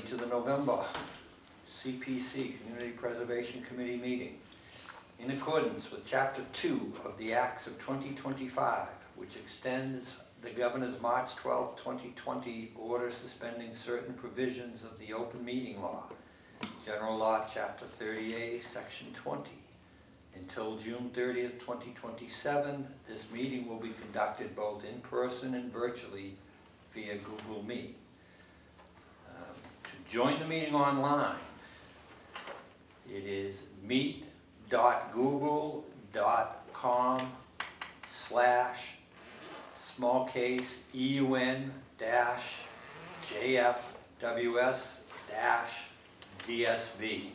to the November CPC, Community Preservation Committee meeting. In accordance with Chapter 2 of the Acts of 2025, which extends the Governor's March 12, 2020 order suspending certain provisions of the Open Meeting Law, General Law, Chapter 30A, Section 20. Until June 30th, 2027, this meeting will be conducted both in person and virtually via Google Meet. To join the meeting online, it is meet.google.com/small-case EUN-JFWS-DSV.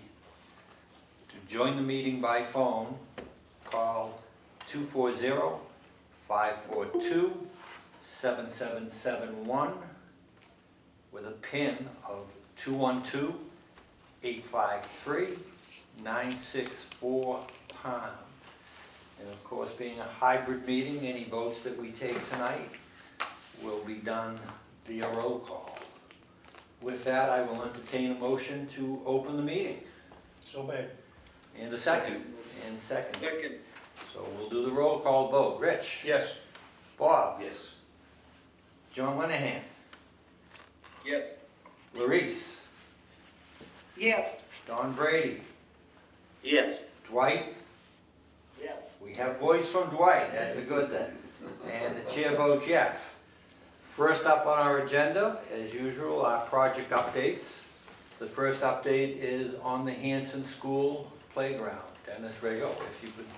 To join the meeting by phone, call 240-542-7771 with a PIN of 212-853-964#. And of course, being a hybrid meeting, any votes that we take tonight will be done via roll call. With that, I will entertain a motion to open the meeting. So made. And a second. And second. So we'll do the roll call vote. Rich? Yes. Bob? Yes. John Linehan? Yes. Larice? Yes. Don Brady? Yes. Dwight? Yes. We have voice from Dwight, that's a good thing. And the chair votes yes. First up on our agenda, as usual, our project updates. The first update is on the Hanson School playground. Dennis Rego, if you could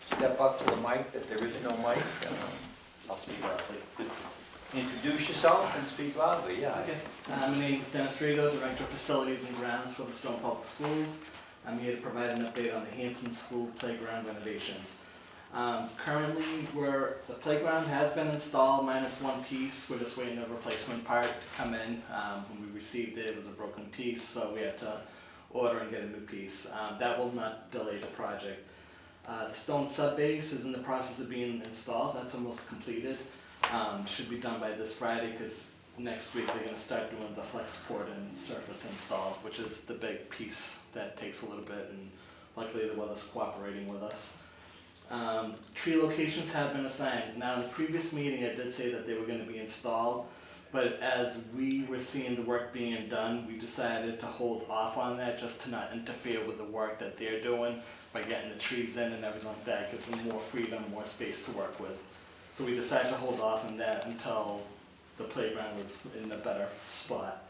step up to the mic, that there is no mic. I'll speak loudly. Introduce yourself and speak loudly, yeah. Okay. My name is Dennis Rego, Director of Facilities and Grounds for the Stone Public Schools. I'm here to provide an update on the Hanson School playground renovations. Currently, the playground has been installed minus one piece. We're just waiting on a replacement part to come in. When we received it, it was a broken piece, so we had to order and get a new piece. That will not delay the project. The stone sub-base is in the process of being installed. That's almost completed. Should be done by this Friday because next week they're going to start doing the flex support and surface install, which is the big piece that takes a little bit, and luckily the weather's cooperating with us. Tree locations have been assigned. Now in the previous meeting I did say that they were going to be installed, but as we were seeing the work being done, we decided to hold off on that just to not interfere with the work that they're doing by getting the trees in and everything like that. It gives them more freedom, more space to work with. So we decided to hold off on that until the playground was in a better spot.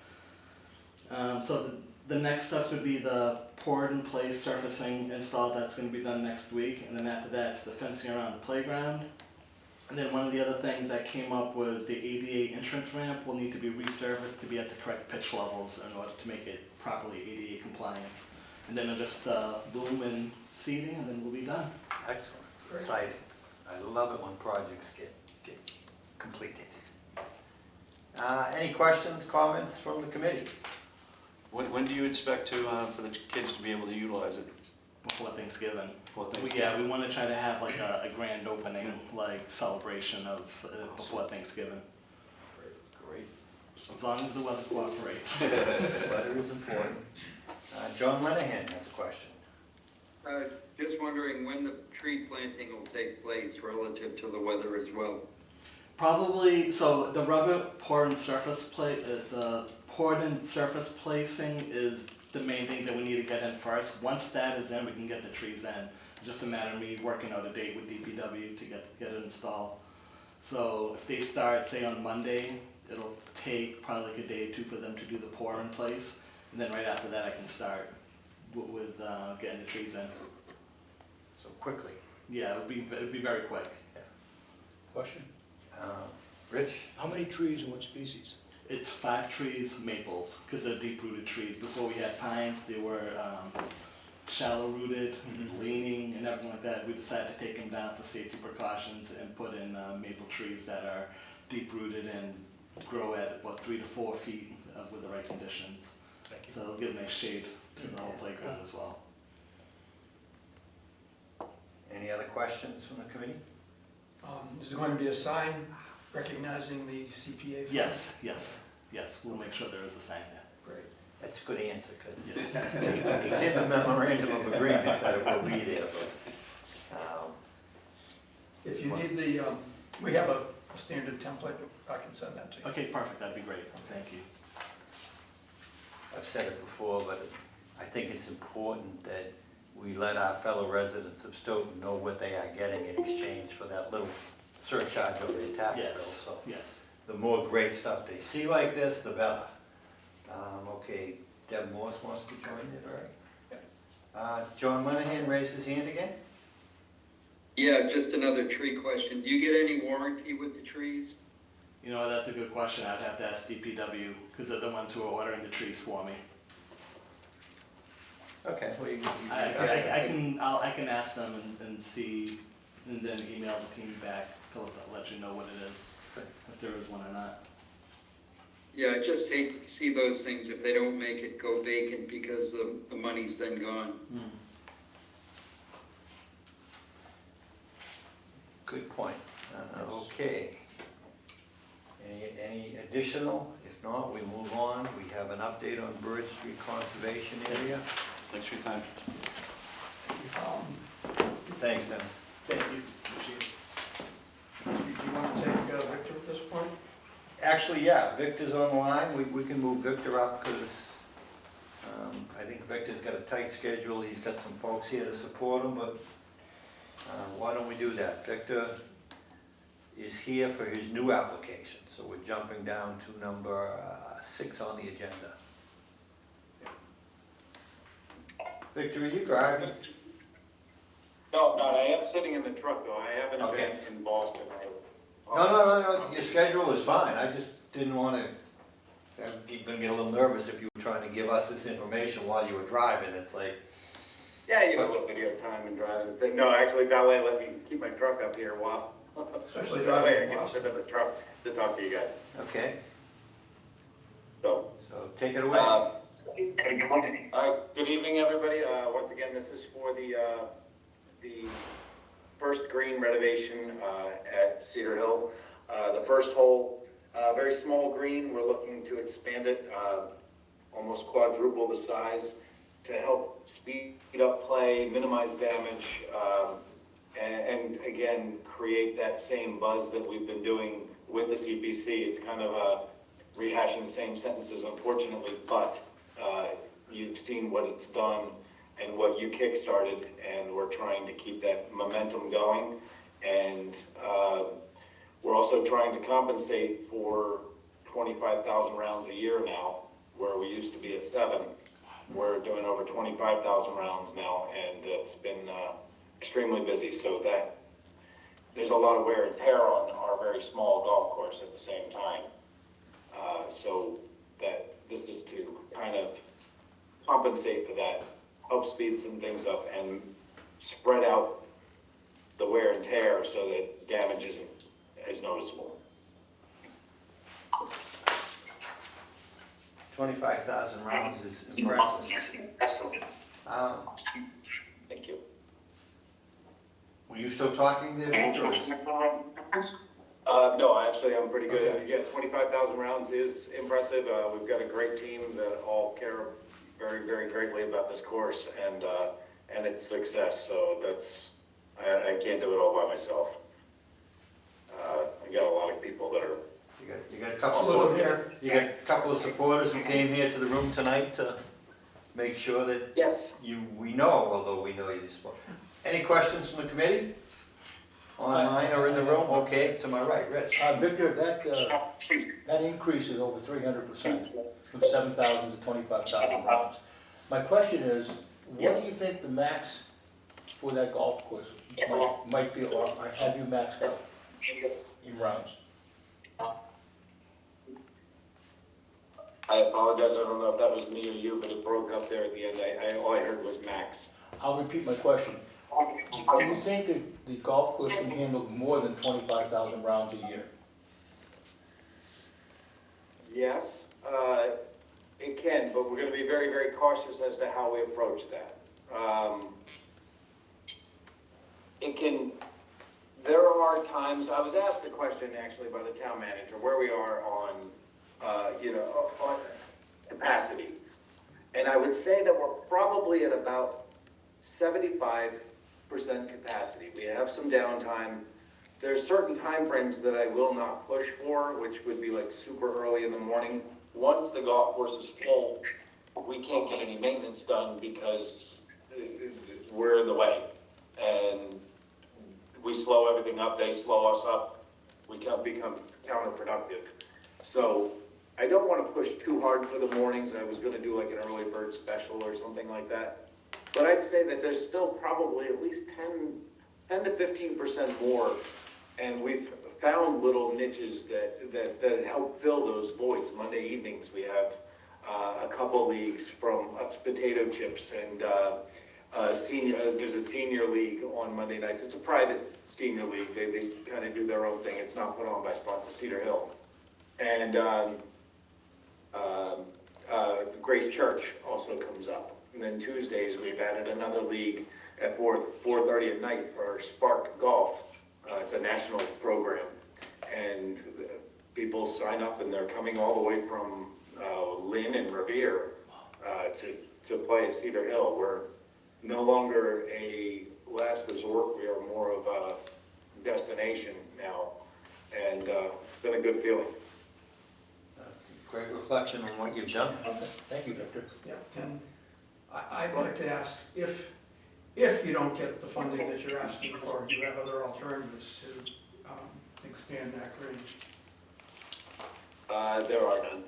So the next steps would be the poured in place surfacing install. That's going to be done next week, and then after that it's the fencing around the playground. And then one of the other things that came up was the ADA entrance ramp will need to be resurfaced to be at the correct pitch levels in order to make it properly ADA compliant. And then just loom and seating, and then we'll be done. Excellent, exciting. I love it when projects get completed. Any questions, comments from the committee? When do you expect for the kids to be able to utilize it? Before Thanksgiving. Before Thanksgiving. Yeah, we want to try to have like a grand opening, like celebration of before Thanksgiving. Great. As long as the weather cooperates. Weather is important. John Linehan has a question. Just wondering when the tree planting will take place relative to the weather as well. Probably, so the rubber poured in surface placing is the main thing that we need to get in first. Once that is in, we can get the trees in. Just a matter of me working out a date with DPW to get it installed. So if they start, say on Monday, it'll take probably like a day or two for them to do the pour in place. And then right after that I can start with getting the trees in. So quickly. Yeah, it would be very quick. Yeah. Question? Rich? How many trees and what species? It's 5 trees, maples, because they're deep-rooted trees. Before we had pines, they were shallow-rooted, leaning, and everything like that. We decided to take them down for safety precautions and put in maple trees that are deep-rooted and grow at about 3 to 4 feet with the right conditions. Thank you. So it'll give nice shade to the whole playground as well. Any other questions from the committee? Is there going to be a sign recognizing the CPA? Yes. We'll make sure there is a sign there. Great. That's a good answer, because it's in the memorandum of agreement that it will be there, but, If you need the, we have a standard template, I can send that to you. Okay, perfect, that'd be great, thank you. I've said it before, but I think it's important that we let our fellow residents of Stoughton know what they are getting in exchange for that little surcharge on their tax bill, Yes, so. yes. The more great stuff they see like this, the better. Okay, Deb Morse wants to join you, right? John Monahan raised his hand again? Yeah, just another tree question. Do you get any warranty with the trees? You know, that's a good question, I'd have to ask DPW, because they're the ones who are ordering the trees for me. Okay, well, I can ask them and see, and then email the team back to let you know what it is, if there is one or not. Yeah, I just hate to see those things if they don't make it go vacant because the money's then gone. Good point. Okay. Any additional? If not, we move on. We have an update on Bird Street Conservation Area. Thanks for your time. Thanks, Dennis. Thank you, appreciate it. Do you want to take Victor at this point? Actually, yeah, Victor's on the line. We can move Victor up because I think Victor's got a tight schedule. He's got some folks here to support him, but why don't we do that? Victor is here for his new application, so we're jumping down to number 6 on the agenda. Victor, are you driving? No, I am sitting in the truck though. I have an Okay. event in Boston. No, your schedule is fine. I just didn't want to, I'm gonna get a little nervous if you were trying to give us this information while you were driving. It's like, Yeah, you know, if you have time and driving. So, no, actually, Valet let me keep my truck up here a while. Especially That way I driving in can Boston. sit in the truck to talk to you guys. okay, So, so take it away. all right, good evening, everybody. Once again, this is for the first green renovation at Cedar Hill. The first hole, very small green. We're looking to expand it, almost quadruple the size to help speed up play, minimize damage, and again, create that same buzz that we've been doing with the CPC. It's kind of rehashing the same sentences, unfortunately, but you've seen what it's done and what you kickstarted, and we're trying to keep that momentum going. And we're also trying to compensate for 25,000 rounds a year now, where we used to be at 7. We're doing over 25,000 rounds now, and it's been extremely busy, so that there's a lot of wear and tear on our very small golf course at the same time. So that this is to kind of compensate for that, help speed some things up and spread out the wear and tear so that damage isn't as noticeable. 25,000 rounds is impressive. Thank you. Were you still talking there, Victor? No, actually, I'm pretty good. Okay. Yeah, 25,000 rounds is impressive. We've got a great team that all care very, very greatly about this course and its success. So that's, I can't do it all by myself. I got a lot of people that are. You got a couple here. you got a couple of supporters who came here to the room tonight to make sure that Yes. we know, although we know you support. Any questions from the committee? Online or in the room? Okay, to my right, Rich. Victor, that increase is over 300%, from 7,000 to 25,000 rounds. My question is, what do you think the max for that golf course might be, or have you maxed out in rounds? I apologize. I don't know if that was me or you, but it broke up there at the end. All I heard was max. I'll repeat my question. Do you think that the golf course can handle more than 25,000 rounds a year? Yes, it can, but we're going to be very, very cautious as to how we approach that. There are times, I was asked a question actually by the town manager, where we are on, on capacity. And I would say that we're probably at about 75% capacity. We have some downtime. There's certain timeframes that I will not push for, which would be like super early in the morning. Once the golf course is full, we can't get any maintenance done because we're in the way. And we slow everything up, they slow us up, we can become counterproductive. So I don't want to push too hard for the mornings. I was going to do like an early bird special or something like that. But I'd say that there's still probably at least 10 to 15% more. And we've found little niches that help fill those voids. Monday evenings, we have a couple leagues from Utz Potato Chips and there's a senior league on Monday nights. It's a private senior league. They kind of do their own thing. It's not put on by Cedar Hill. And Grace Church also comes up. And then Tuesdays, we've added another league at 4:30 at night for Spark Golf. It's a national program. And people sign up and they're coming all the way from Lynn and Revere to play at Cedar Hill. We're no longer a last resort. We are more of a destination now. And it's been a good feeling. Great reflection on what you've done. Thank you, Victor. Yeah, and I'd like to ask, if you don't get the funding that you're asking for, do you have other alternatives to expand that green? There are none.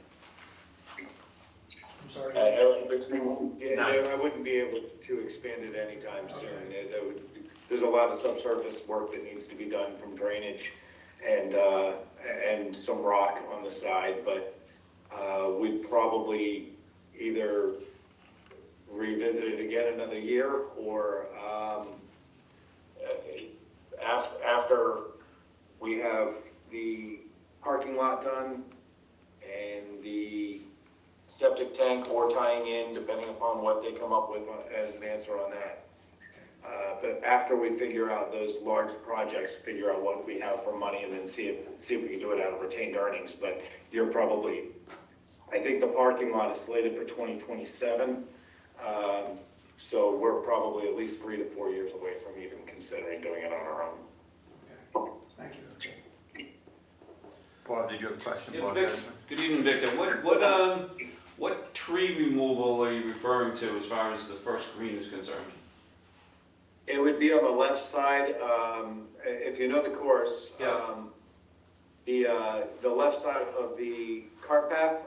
I'm sorry. I wouldn't be able to expand it anytime soon. There's a lot of subsurface work that needs to be done from drainage and some rock on the side, but we'd probably either revisit it again another year or after we have the parking lot done and the septic tank or tying in, depending upon what they come up with as an answer on that. But after we figure out those large projects, figure out what we have for money and then see if we can do it out of retained earnings. But you're probably, I think the parking lot is slated for 2027. So we're probably at least 3 to 4 years away from even considering doing it on our own. Okay, thank you. Bob, did you have a question? Yeah, Bob Vic, Desmond? good evening, Victor. What tree removal are you referring to as far as the first green is concerned? It would be on the left side. If you know the course, Yeah. The left side of the cart path,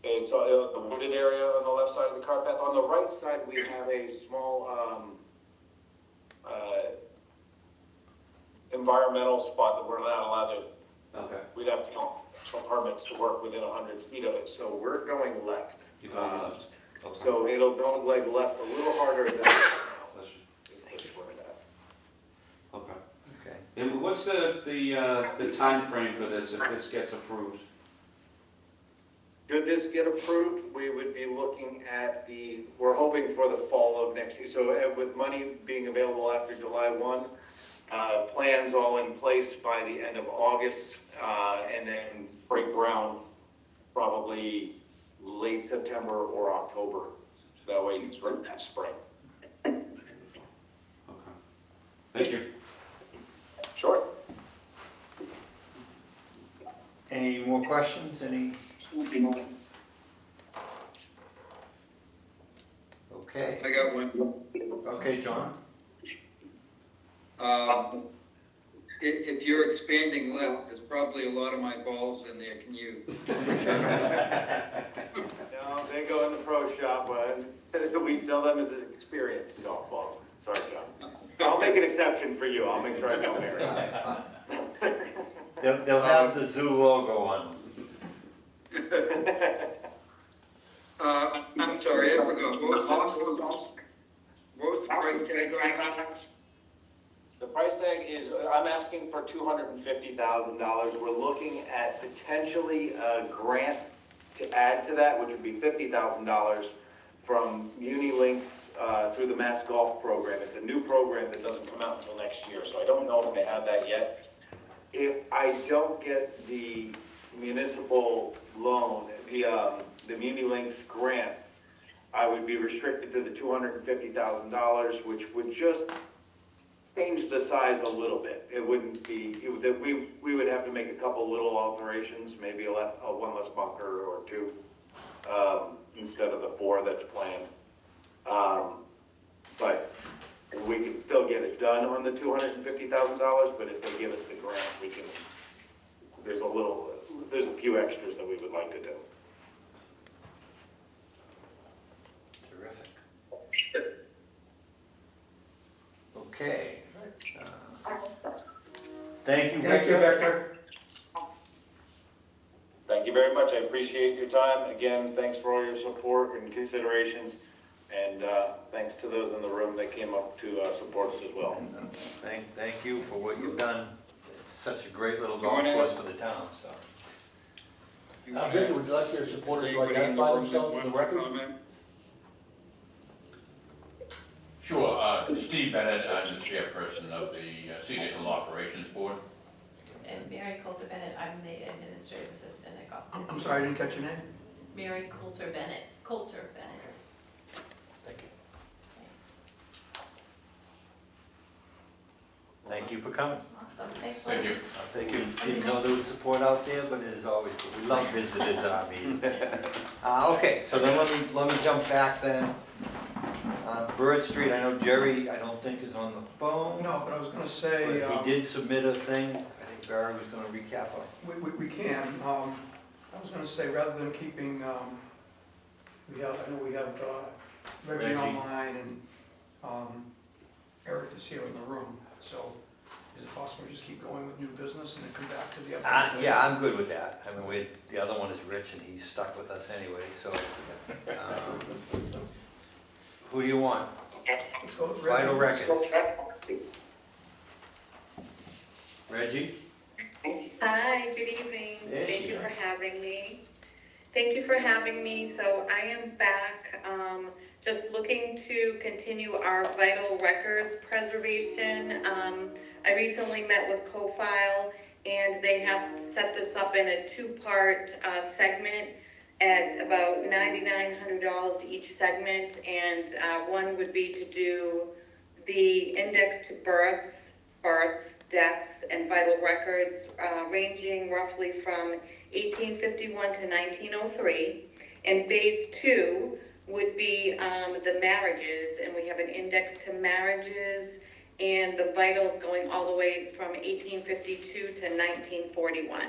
it's the wooded area on the left side of the cart path. On the right side, we have a small environmental spot that we're not allowed to. Okay. We'd have to get some permits to work within 100 feet of it. So we're going left. You're going left. Okay. So it'll go leg left a little harder than now. Bless you. Thank you for that. Okay. Okay. And what's the time frame for this if this gets approved? Should this get approved, we would be looking at we're hoping for the fall of next year. So with money being available after July 1, plans all in place by the end of August, and then break ground probably late September or October. So that way it's right that spring. Okay. Thank you. Sure. Any more questions? Okay. I got one. Okay, John? If you're expanding left, there's probably a lot of my balls in there, can you? No, they go in the pro shop, but we sell them as an experienced golf balls. Sorry, John. I'll make an exception for you. I'll make sure I don't marry. They'll have the zoo logo on them. I'm sorry, I forgot. What was the price tag on that? The price tag is, I'm asking for $250,000. We're looking at potentially a grant to add to that, which would be $50,000 from MuniLinks through the Mass Golf Program. It's a new program that doesn't come out until next year, so I don't know if they have that yet. If I don't get the municipal loan, the MuniLinks grant, I would be restricted to the $250,000, which would just change the size a little bit. It wouldn't be, we would have to make a couple little alterations, maybe one less bunker or two, instead of the 4 that's planned. But we can still get it done on the $250,000, but if they give us the grant, we can, there's a few extras that we would like to do. Terrific. Okay. Thank you, Thank you, Victor. Victor. Thank you very much. I appreciate your time. Again, thanks for all your support and consideration. And thanks to those in the room that came up to support us as well. Thank you for what you've done. It's such a great little golf course for the town, so. Victor, would you like your supporters to identify themselves for the record? Sure, Steve Bennett, I'm the chairperson of the Cedar Hill Operations Board. And Mary Coulter Bennett, I'm the administrative assistant at Golf. I'm sorry, I didn't catch your name. Mary Coulter Bennett. Coulter Bennett. Thank you. Thanks. Thank you for coming. Awesome. Thanks. Thank you. Thank you. Didn't know there was support out there, but it is always good. We love visitors at our meetings. Okay, so then let me jump back then. Bird Street, I know Jerry, I don't think is on the phone. No, but I was gonna say, But he did submit a thing. I think Barry was gonna recap on. we can, I was gonna say, rather than keeping, I know we have Reggie Reggie. online and Eric is here in the room, so is it possible to just keep going with new business and then come back to the other? Yeah, I'm good with that. I mean, the other one is Rich and he's stuck with us anyway, so. Who do you want? Let's go with Reggie. Vital Records. Reggie? Hi, good evening. There Thank she you for is. having me. Thank you for having me. So I am back, just looking to continue our vital records preservation. I recently met with CoFile and they have set this up in a 2-part segment at about $9,900 each segment, and one would be to do the index to births, deaths, and vital records, ranging roughly from 1851 to 1903. And phase 2 would be the marriages, and we have an index to marriages and the vitals going all the way from 1852 to 1941.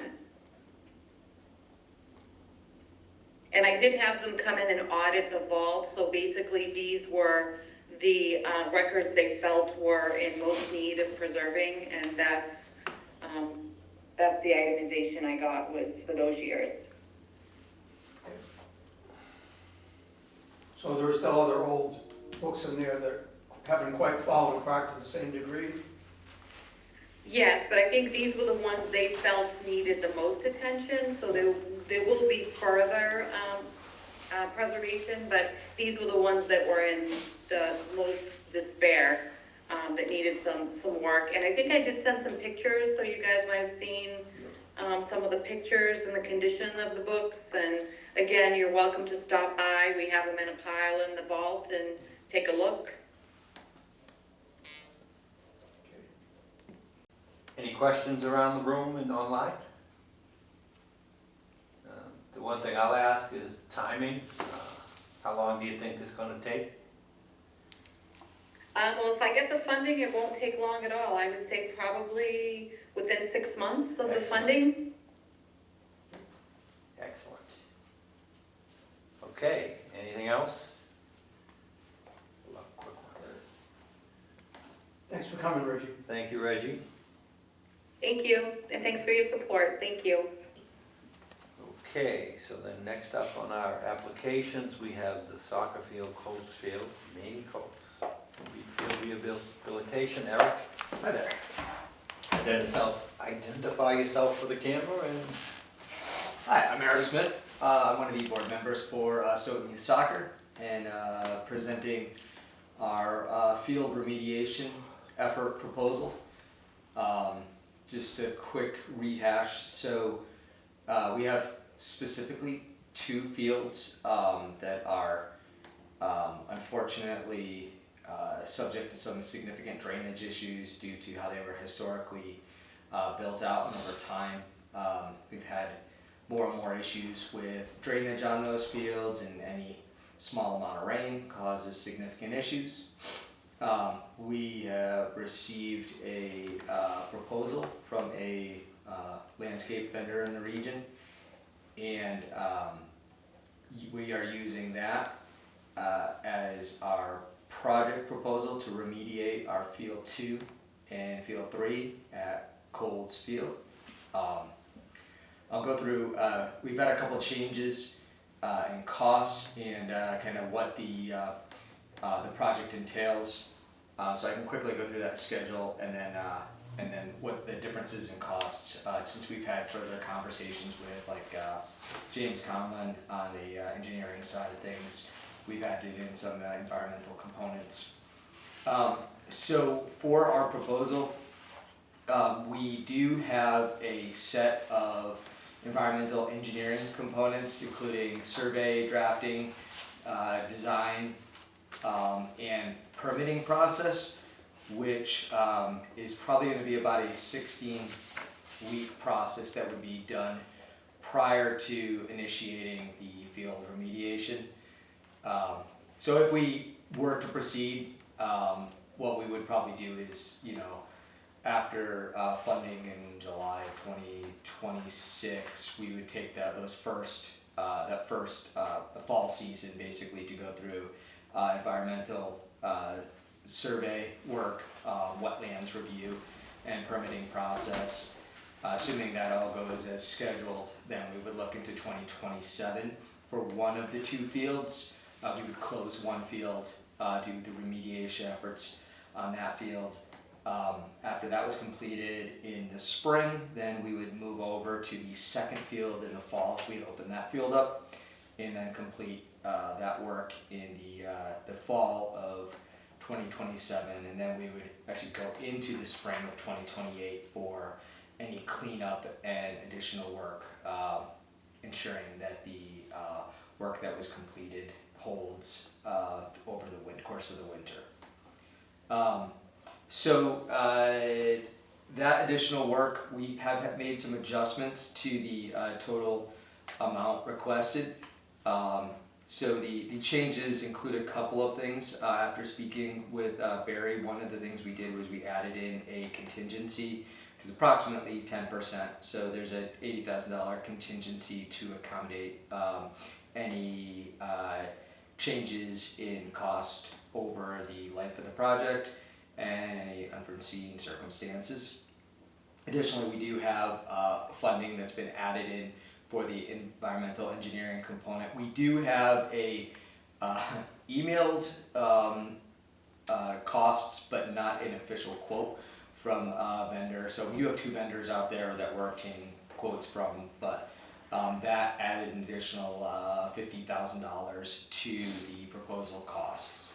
And I did have them come in and audit the vault, so basically these were the records they felt were in most need of preserving, and that's the itemization I got was for those years. So there are still other old books in there that haven't quite fallen apart to the same degree? Yes, but I think these were the ones they felt needed the most attention, so there will be further preservation, but these were the ones that were in the most despair, that needed some work. And I think I did send some pictures, so you guys might have seen some of the pictures and the condition of the books. And again, you're welcome to stop by. We have them in a pile in the vault and take a look. Any questions around the room and online? The one thing I'll ask is timing. How long do you think this is gonna take? Well, if I get the funding, it won't take long at all. I would say probably within 6 months of the Excellent. funding. Excellent. Okay, anything else? Love quick ones. Thanks for coming, Reggie. Thank you, Reggie. Thank you, and thanks for your support. Thank you. Okay, so then next up on our applications, we have the soccer field, Colts Field, Maney Colts. Field rehabilitation, Eric. Hi there. Identify yourself for the camera and. Hi, I'm Eric Smith. I'm one of the board members for Stoughton Youth Soccer, and presenting our field remediation effort proposal. Just a quick rehash. So we have specifically 2 fields that are unfortunately subject to some significant drainage issues due to how they were historically built out, and over time we've had more and more issues with drainage on those fields, and any small amount of rain causes significant issues. We have received a proposal from a landscape vendor in the region, and we are using that as our project proposal to remediate our Field 2 and Field 3 at Coles Field. I'll go through, we've had a couple changes in costs and kind of what the project entails. So I can quickly go through that schedule and then what the differences in costs, since we've had further conversations with James Conlon on the engineering side of things. We've added in some environmental components. So for our proposal, we do have a set of environmental engineering components, including survey, drafting, design, and permitting process, which is probably going to be about a 16-week process that would be done prior to initiating the field remediation. So if we were to proceed, what we would probably do is, after funding in July of 2026, we would take the fall season basically to go through environmental survey work, wetlands review, and permitting process. Assuming that all goes as scheduled, then we would look into 2027 for one of the 2 fields. We would close one field due to the remediation efforts on that field. After that was completed in the spring, then we would move over to the second field in the fall. We'd open that field up and then complete that work in the fall of 2027, and then we would actually go into the spring of 2028 for any cleanup and additional work, ensuring that the work that was completed holds over the course of the winter. So that additional work, we have made some adjustments to the total amount requested. So the changes include a couple of things. After speaking with Barry, one of the things we did was we added in a contingency, which is approximately 10%. So there's an $80,000 contingency to accommodate any changes in cost over the life of the project and any unforeseen circumstances. Additionally, we do have funding that's been added in for the environmental engineering component. We do have a emailed costs, but not an official quote from a vendor. So we do have 2 vendors out there that we're obtaining quotes from, but that added an additional $50,000 to the proposal costs.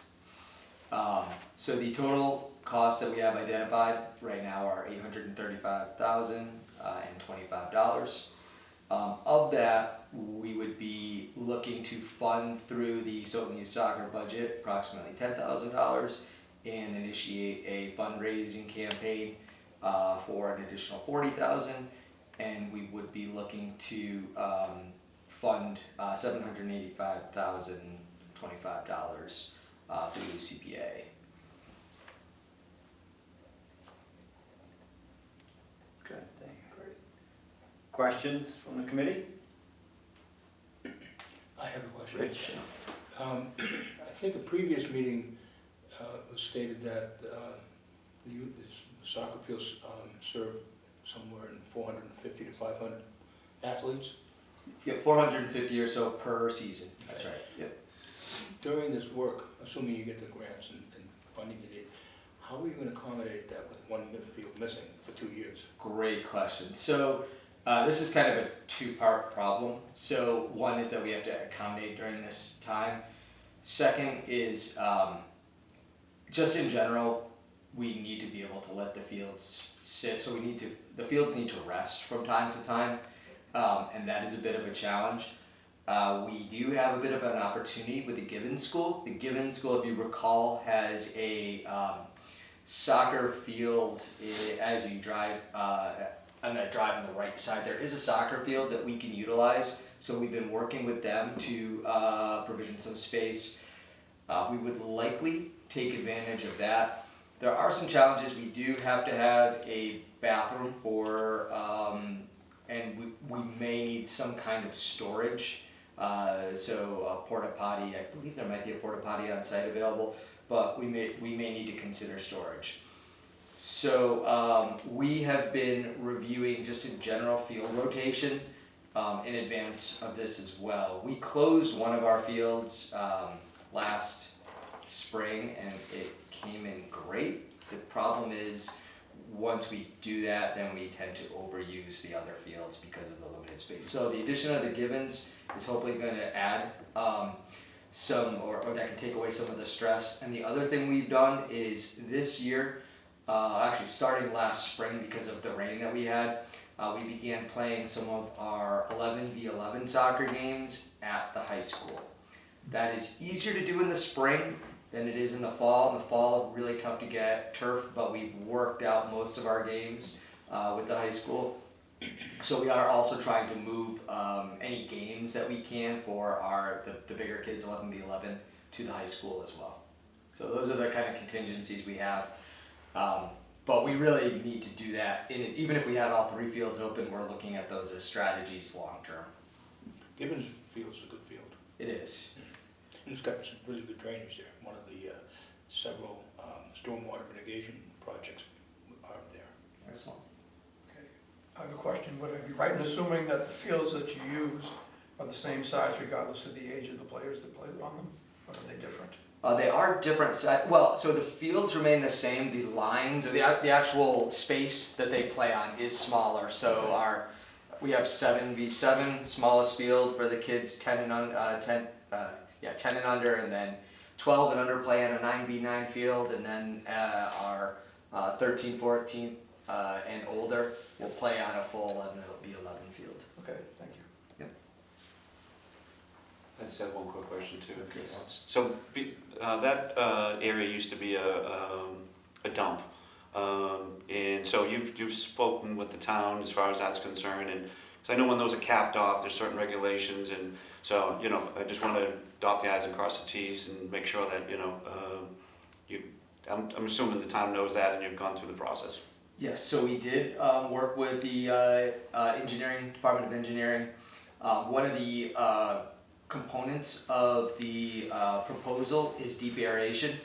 So the total costs that we have identified right now are $835,025. Of that, we would be looking to fund through the Stoughton Youth Soccer budget approximately $10,000 and initiate a fundraising campaign for an additional $40,000, and we would be looking to fund $785,025 through CPA. Good, thank you. Great. Questions from the committee? I have a question. Rich? I think a previous meeting was stated that the soccer fields serve somewhere in 450 to 500 athletes. Yep, 450 or so per season. That's right. Yep. During this work, assuming you get the grants and funding you need, how are you going to accommodate that with one field missing for 2 years? Great question. So this is kind of a 2-part problem. So one is that we have to accommodate during this time. Second is just in general, we need to be able to let the fields sit. So the fields need to rest from time to time. and that is a bit of a challenge. We do have a bit of an opportunity with the Gibbons School. The Gibbons School, if you recall, has a soccer field as you drive. On the drive on the right side, there is a soccer field that we can utilize. So we've been working with them to provision some space. We would likely take advantage of that. There are some challenges. We do have to have a bathroom for, and we may need some kind of storage. So a porta potty, I believe there might be a porta potty on site available, but we may need to consider storage. So we have been reviewing just in general field rotation in advance of this as well. We closed one of our fields last spring and it came in great. The problem is once we do that, then we tend to overuse the other fields because of the limited space. So the addition of the Gibbons is hopefully going to add some, or that can take away some of the stress. And the other thing we've done is this year, actually starting last spring because of the rain that we had, we began playing some of our 11v11 soccer games at the high school. That is easier to do in the spring than it is in the fall. In the fall, really tough to get turf, but we've worked out most of our games with the high school. So we are also trying to move any games that we can for the bigger kids, 11v11, to the high school as well. So those are the kind of contingencies we have. But we really need to do that. Even if we had all three fields open, we're looking at those as strategies long term. Gibbons Field's a good field. It is. And it's got some really good drainage there. One of the several stormwater mitigation projects are there. Excellent. Okay. I have a question. Would I be right in assuming that the fields that you use are the same size regardless of the age of the players that play on them? Or are they different? They are different well, so the fields remain the same. The lines, or the actual space that they play on is smaller. So we have 7v7, smallest field for the kids, 10 and under, and then 12 and under play on a 9v9 field, and then our 13, 14 and older will play on a full 11v11 field. Okay, thank you. I just have one quick question too. Okay. So that area used to be a dump, and so you've spoken with the town as far as that's concerned, and because I know when those are capped off, there's certain regulations, and so I just want to dot the i's and cross the t's and make sure that I'm assuming the town knows that and you've gone through the process. Yes, so we did work with the Department of Engineering. One of the components of the proposal is deep aeration,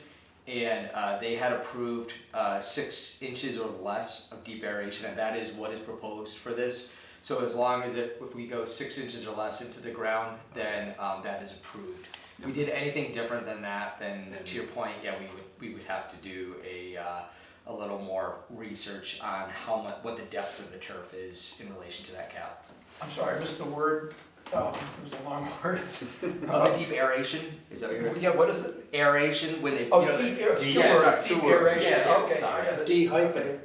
and they had approved 6 inches or less of deep aeration, and that is what is proposed for this. So as long as if we go 6 inches or less into the ground, then that is approved. If we did anything different than that, then to your point, yeah, we would have to do a little more research on what the depth of the turf is in relation to that cap. I'm sorry, I missed the word. It was a long word. The deep aeration, is that what you're? Yeah, what is it? Aeration, when they, Oh, deep aeration. Deep aeration. Yeah, Okay, sorry. I got it. D-hyphen,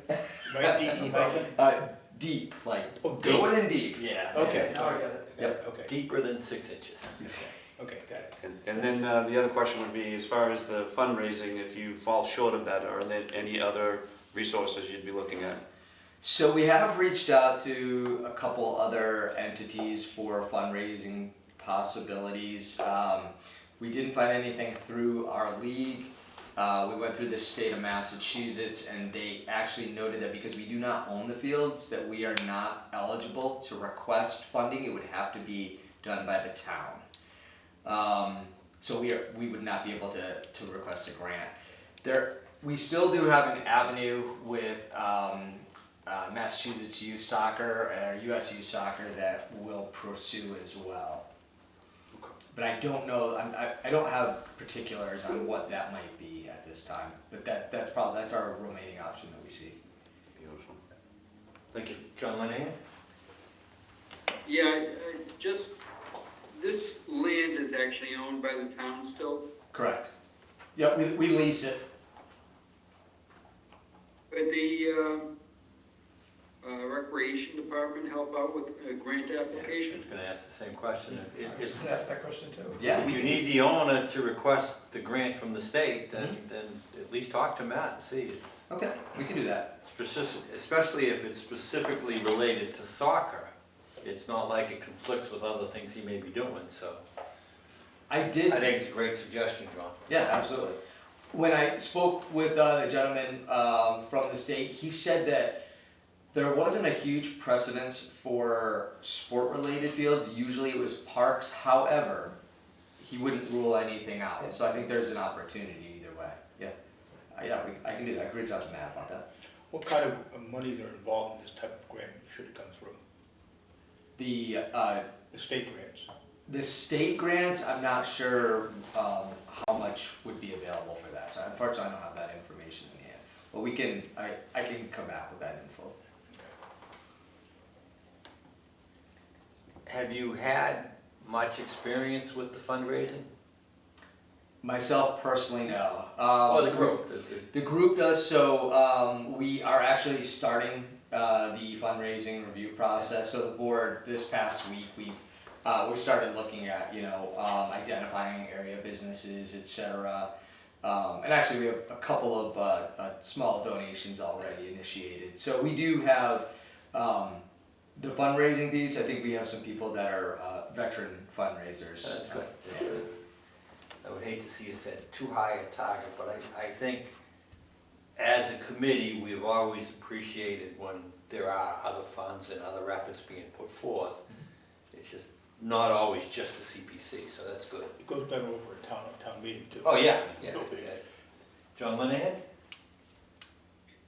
right? D-hyphen? Deep, like Oh, deep. going in deep, yeah. Okay. Now I got it. Yep. Okay. Deeper than 6 inches. Okay, got it. And then the other question would be, as far as the fundraising, if you fall short of that, are there any other resources you'd be looking at? So we have reached out to a couple other entities for fundraising possibilities. We didn't find anything through our league. We went through the state of Massachusetts, and they actually noted that because we do not own the fields, that we are not eligible to request funding. It would have to be done by the town. So we would not be able to request a grant. We still do have an avenue with Massachusetts Youth Soccer or US Youth Soccer that we'll pursue as well. But I don't know, I don't have particulars on what that might be at this time, but that's our remaining option that we see. Beautiful. Thank you. John Linehan? Yeah, this land is actually owned by the town still, Correct. Yep, we lease it. but the recreation Recreation Department help out with a grant I application? was gonna ask the same question. I was gonna ask that question too. Yeah, If you need the owner to request the grant from the state, then at least talk to Matt and see. It's okay, we can do that. specific, especially if it's specifically related to soccer. It's not like it conflicts with other things he may be doing, so. I did. I think it's a great suggestion, John. Yeah, absolutely. When I spoke with the gentleman from the state, he said that there wasn't a huge precedence for sport-related fields. Usually it was parks. However, he wouldn't rule anything out. So I think there's an opportunity either way. Yeah, I can do that. I can reach out to Matt about that. What kind of monies are involved in this type of grant, should it come through? The state grants? The state grants, I'm not sure how much would be available for that. So unfortunately, I don't have that information in hand. But we can, I can come back with that info. Have you had much experience with the fundraising? Myself personally, no. Or the group? The group does, so we are actually starting the fundraising review process. So the board, this past week, we started looking at, identifying area businesses, et cetera. And actually we have a couple of small donations already initiated. So we do have the fundraising piece. I think we have some people that are veteran fundraisers. That's good. I would hate to see you set too high a target, but I think as a committee, we've always appreciated when there are other funds and other efforts being put forth. It's just not always just the CPC, so that's good. It goes better over a town meeting too. Oh, yeah, exactly. John Linehan?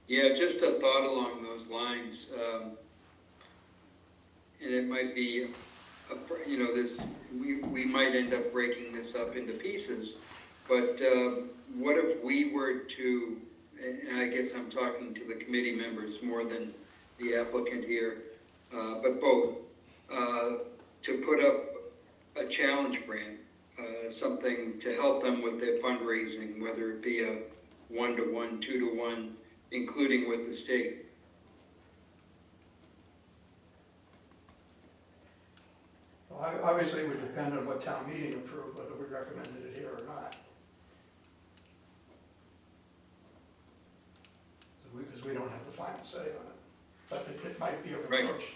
Yeah, just a thought along those lines. And it might be, we might end up breaking this up into pieces, but what if we were to, and I guess I'm talking to the committee members more than the applicant here, but both, to put up a challenge grant, something to help them with their fundraising, whether it be a 1-to-1, 2-to-1, including with the state. Well, obviously it would depend on what town meeting approved, whether we recommended it here or not. Because we don't have the final say on it, but it might be a Right. approach.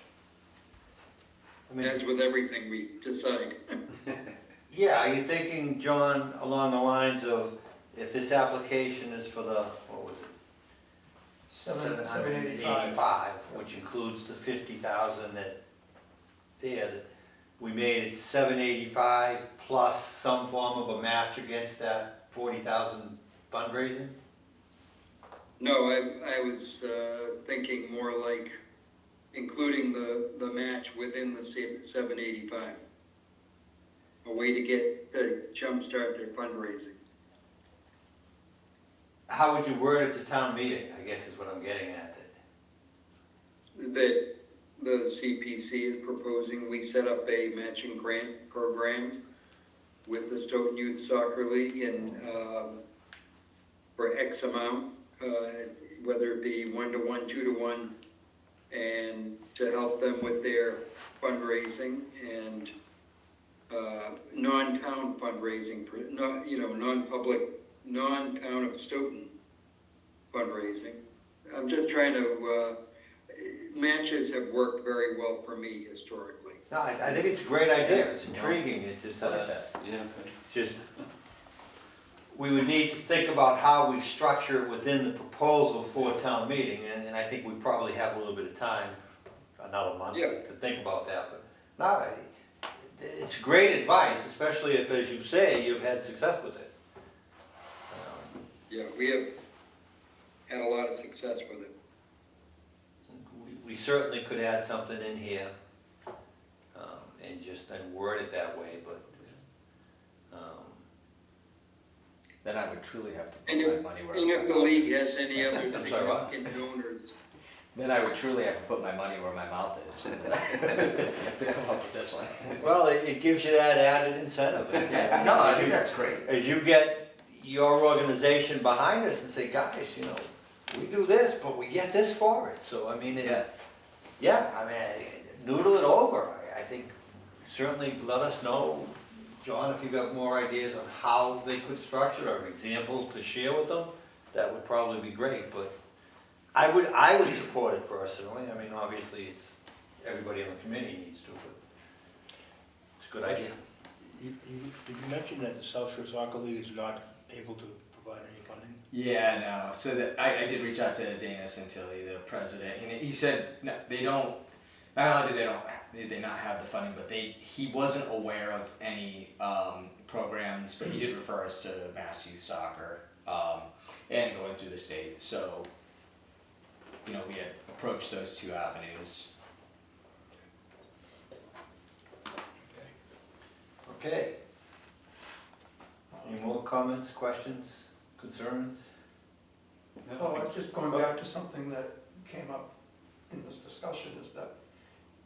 As with everything we decide. Yeah, are you thinking, John, along the lines of if this application is for the, what was it? $785, which includes the $50,000 that we made it $785 plus some form of a match against that $40,000 fundraising? No, I was thinking more like including the match within the 785. A way to jumpstart their fundraising. How would you word it to town meeting, I guess is what I'm getting at. That the CPC is proposing we set up a matching grant program with the Stoughton Youth Soccer League and for X amount, whether it be 1-to-1, 2-to-1, and to help them with their fundraising and non-town fundraising, non-public, non-town of Stoughton fundraising. I'm just trying to, matches have worked very well for me historically. No, I think it's a great idea, it's intriguing, it's just, we would need to think about how we structure it within the proposal for town meeting, and I think we probably have a little bit of time, another month, to think about that, but no, it's great advice, especially if, as you say, you've had success with it. Yeah, we have had a lot of success with it. We certainly could add something in here, and just word it that way, but, Then I would truly have to put And my money where and my if the mouth league is. has any other I'm sorry, what? significant donors, Then I would truly have to put my money where my mouth is to come up with this one. well, it gives you that added incentive. Yeah, no, I think that's great. As you get your organization behind us and say, guys, we do this, but we get this for it, so I mean, Yeah. Yeah, I mean, noodle it over. I think certainly let us know, John, if you got more ideas on how they could structure it or an example to share with them, that would probably be great, but I would support it personally. I mean, obviously, it's, everybody on the committee needs to, but it's a good idea. Did you mention that the South Shore Soccer League is not able to provide any funding? Yeah, no. So that I did reach out to Dana Santilli, the president, and he said no, they don't. Not only do they not have the funding, but he wasn't aware of any programs, but he did refer us to Mass Youth Soccer and going through the state. So, you know, we had approached those two avenues. Okay. Any more comments, questions, concerns? Oh, I'm just going back to something that came up in this discussion, is that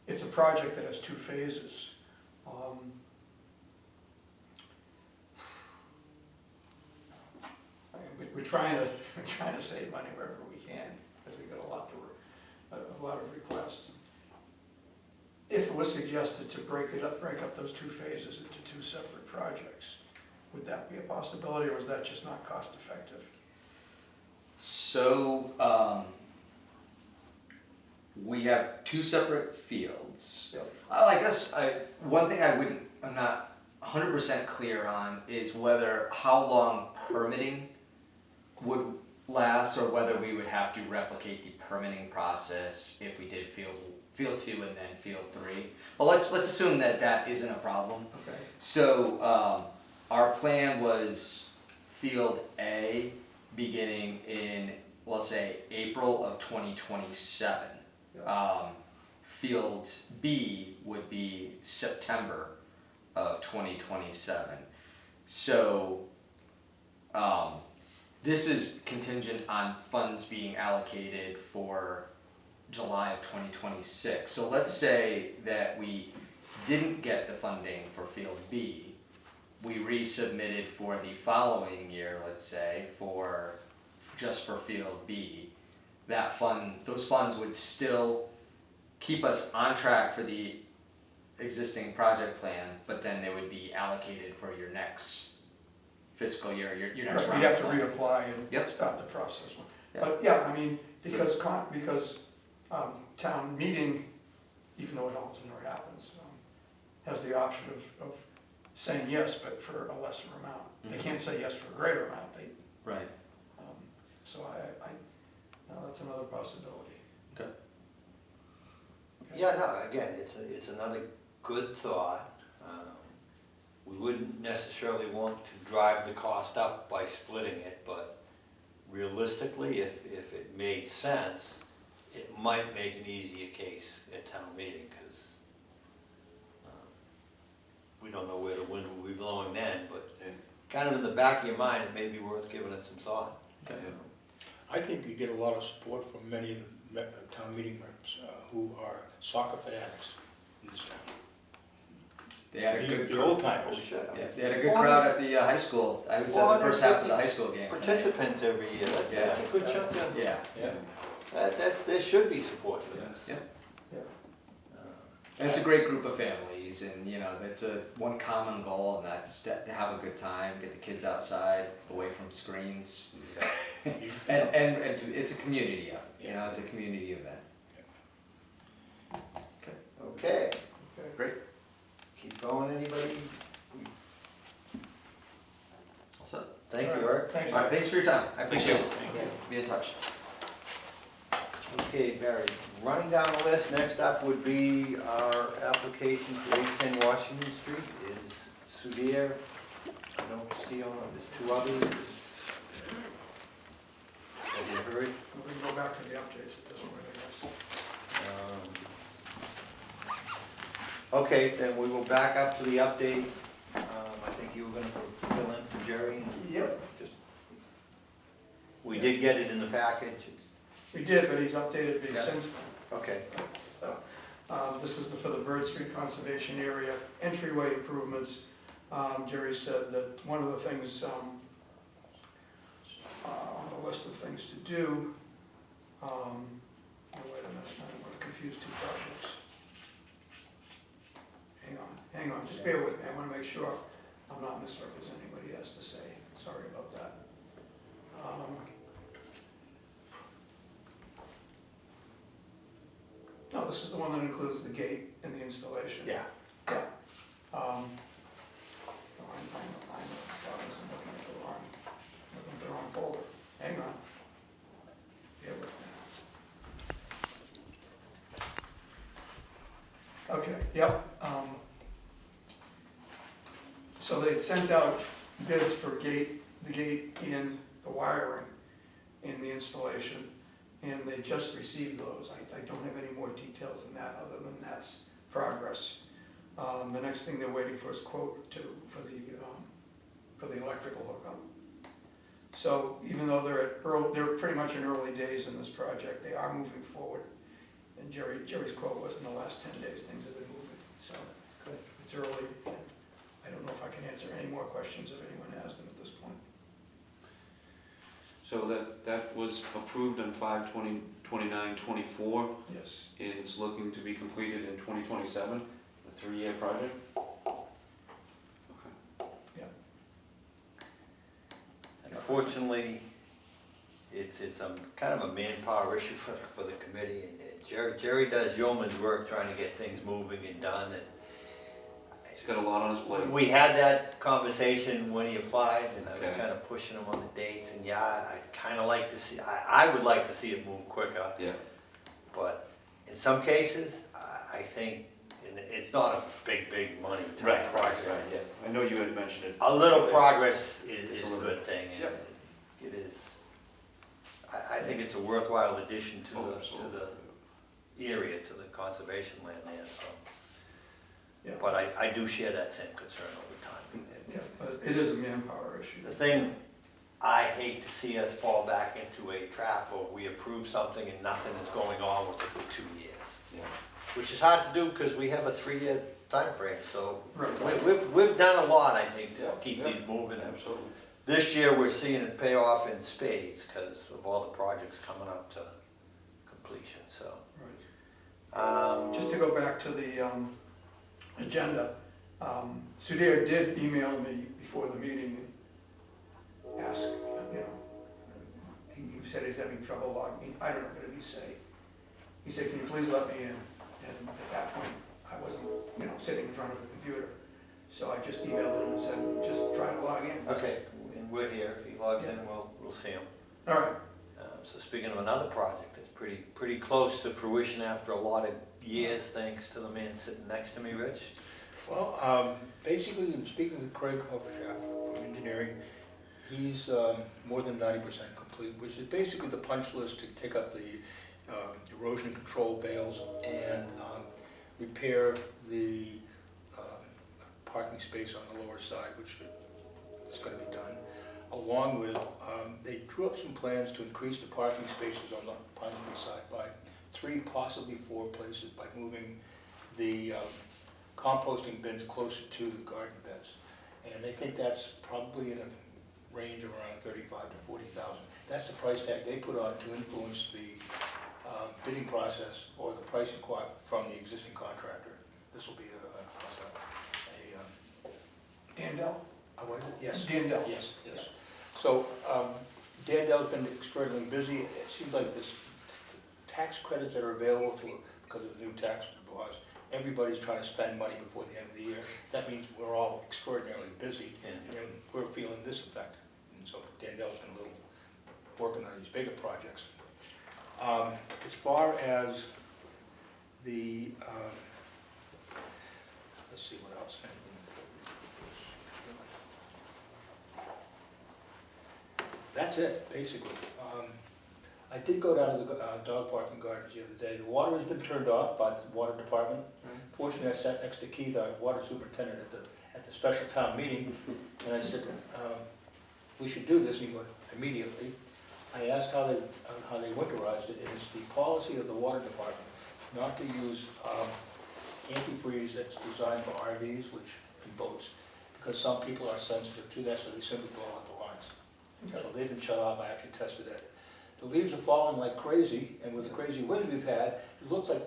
it's a project that has 2 phases. We're trying to save money wherever we can, because we got a lot of requests. If it was suggested to break up those 2 phases into 2 separate projects, would that be a possibility, or is that just not cost effective? So we have 2 separate fields. Yep. I guess one thing I'm not 100% clear on is how long permitting would last, or whether we would have to replicate the permitting process if we did field 2 and then field 3. But let's assume that isn't a problem. Okay. So our plan was field A beginning in, let's say, April of 2027. Field B would be September of 2027. So this is contingent on funds being allocated for July of 2026. So let's say that we didn't get the funding for field B. We resubmitted for the following year, let's say, just for field B. Those funds would still keep us on track for the existing project plan, but then they would be allocated for your next fiscal year, your next round. We'd have to of funding. reapply and Yep. start the process. Yep. But yeah, I mean, because town meeting, even though it almost never happens, has the option of saying yes, but for a lesser amount. They Mhm. can't say yes for a greater amount. Right. So that's another possibility. Okay. Okay. Yeah, no, again, it's another good thought. We wouldn't necessarily want to drive the cost up by splitting it, but realistically, if it made sense, it might make an easier case at town meeting, because we don't know where the wind will be blowing then, but kind of in the back of your mind, it may be worth giving it some thought. Okay. I think you get a lot of support from many of the town meeting reps who are soccer fanatics in this town. They had a good The old timers. Oh, shit. Yeah, they had a good crowd at the high school. I was at the first half of the high school game. tonight. Participants every year, that's a good chunk of, Yeah. Yeah. there should be support for this. Yeah. Yeah. And it's a great group of families, and you know, it's one common goal, and that's to have a good time, get the kids outside, away from screens, and it's a community effort. You know, it's a community event. Okay, Great. keep going, anybody? So, Thank you, All right. Eric. Thanks. all right, thanks for your time. I appreciate it. Thank you. Be in touch. Okay, Barry, running down the list, next up would be our application for 810 Washington Street is Sudhir. I don't see on, there's 2 others. Have you heard? We can go back to the updates at this point, I guess. Okay, then we will back up to the update. I think you were gonna fill in for Jerry. and Yep. just- We did get it in the package. We did, but he's updated me Yeah. since then. Okay, So, this is for the Bird Street Conservation Area entryway improvements. Jerry said that one of the things, on the list of things to do, Oh, wait a minute, I don't want to confuse two projects. Hang on, just bear with me, I want to make sure I'm not misrepresenting what he has to say, sorry about that. No, this is the one that includes the gate and the installation. Yeah. Yeah. No, I know, I wasn't looking at the wrong folder. Hang on. Bear with me. Okay, yep. So they sent out bids for the gate and the wiring and the installation, and they just received those. I don't have any more details than that, other than that's progress. The next thing they're waiting for is quote for the electrical hookup. So even though they're pretty much in early days in this project, they are moving forward. And Jerry's quote was, in the last 10 days, things have been moving. So it's early. I don't know if I can answer any more questions if anyone has them at this point. So that was approved on 5/20/29/24, Yes. and it's looking to be completed in 2027, a 3-year project? Unfortunately, it's kind of a manpower issue for the committee. And Jerry does yeoman's work trying to get things moving and done. And He's got a lot on his plate. we had that conversation when he applied, and I was Okay. kind of pushing him on the dates. And yeah, I'd kind of like to see, I would like to see it move quicker. Yeah. But in some cases, I think, and it's not a big money type project. Right, yeah. I know you had mentioned it. A little progress is A a little good thing, and Yep. it is, I think it's a worthwhile addition to Oh, the absolutely. area, to the conservation land there, so. Yeah. But I do share that same concern over time. Yeah, but it is a manpower issue. The thing I hate to see us fall back into a trap where we approve something and nothing is going on with it for 2 years. Yeah. Which is hard to do because we have a 3-year time frame. So Right. we've done a lot, I think, to Yeah, keep yeah. these moving. Absolutely. This year, we're seeing it pay off in spades because of all the projects coming up to completion, so. Right. Just to go back to the agenda, Sudhir did email me before the meeting and ask, he said he's having trouble logging in. I don't know, what did he say? He said, can you please let me in? And at that point, I wasn't, sitting in front of a computer. So I just emailed him and said, just try to log in. Okay, and we're here. If he logs in, we'll see him. All right. So speaking of another project that's pretty close to fruition after a lot of years, thanks to the man sitting next to me, Rich. Well, basically, in speaking with Craig Hovershap from engineering, he's more than 90% complete, which is basically the punch list to take up the erosion control bales and repair the parking space on the lower side, which is going to be done. Along with, they drew up some plans to increase the parking spaces on the Pine Street side by 3, possibly 4 places by moving the composting bins closer to the garden beds. And they think that's probably in a range of around 35 to 40,000. That's the price tag they put on to influence the bidding process or the pricing from the existing contractor. This will be Dandel? what is it? Yes. Dandel. Yes. So Dandel's been extraordinarily busy. It seems like the tax credits that are available to because of the new tax laws, everybody's trying to spend money before the end of the year. That means we're all extraordinarily busy, and we're feeling this effect. And so Dandel's been a little working on these bigger projects. As far as the, let's see what else. That's it, basically. I did go down to the dog park and gardens the other day. The water has been turned off by the water department. Fortunately, I sat next to Keith, our water superintendent, at the special town meeting, and I said, we should do this immediately. I asked how they winterized it, and it's the policy of the water department not to use antifreeze that's designed for RVs, and boats, because some people are sensitive to that, so they simply blow out the lines. So they've been shut off. I actually tested it. the leaves are falling like crazy, and with the crazy winds we've had, it looks like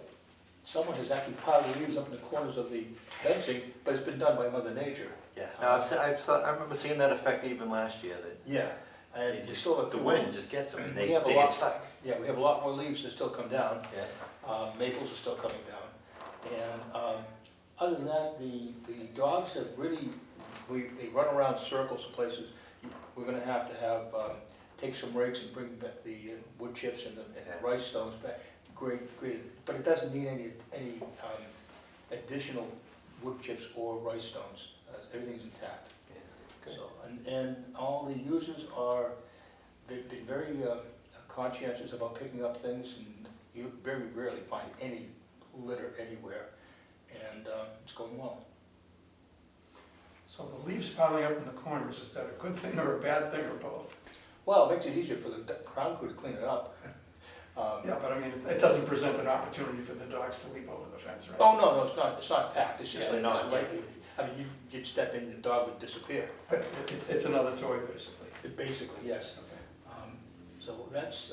someone has actually piled the leaves up in the corners of the fencing, but it's been done by Mother Nature. Yeah, no, I remember seeing that effect even last year, that Yeah, and they you just, saw it. the wind just gets them, and they We have a get lot- stuck. Yeah, we have a lot more leaves that still come down. Yeah. Maples are still coming down. And other than that, the dogs have really, they run around circles and places. We're gonna have to take some rakes and bring back the wood chips and the rice stones back. Great, but it doesn't need any additional wood chips or rice stones. Everything's intact. Good. So, and all the users they've been very conscientious about picking up things, and you very rarely find any litter anywhere, and it's going well. So the leaves piling up in the corners, is that a good thing or a bad thing or both? Well, it makes it easier for the ground crew to clean it up. Yeah, but I mean, it doesn't present an opportunity for the dogs to leap over the fence, right? Oh, no, it's not packed, it's just Yeah, like, not, it's lightly. I mean, you'd step in, the dog would disappear. It's another toy, basically. Basically, yes. Okay. So that's,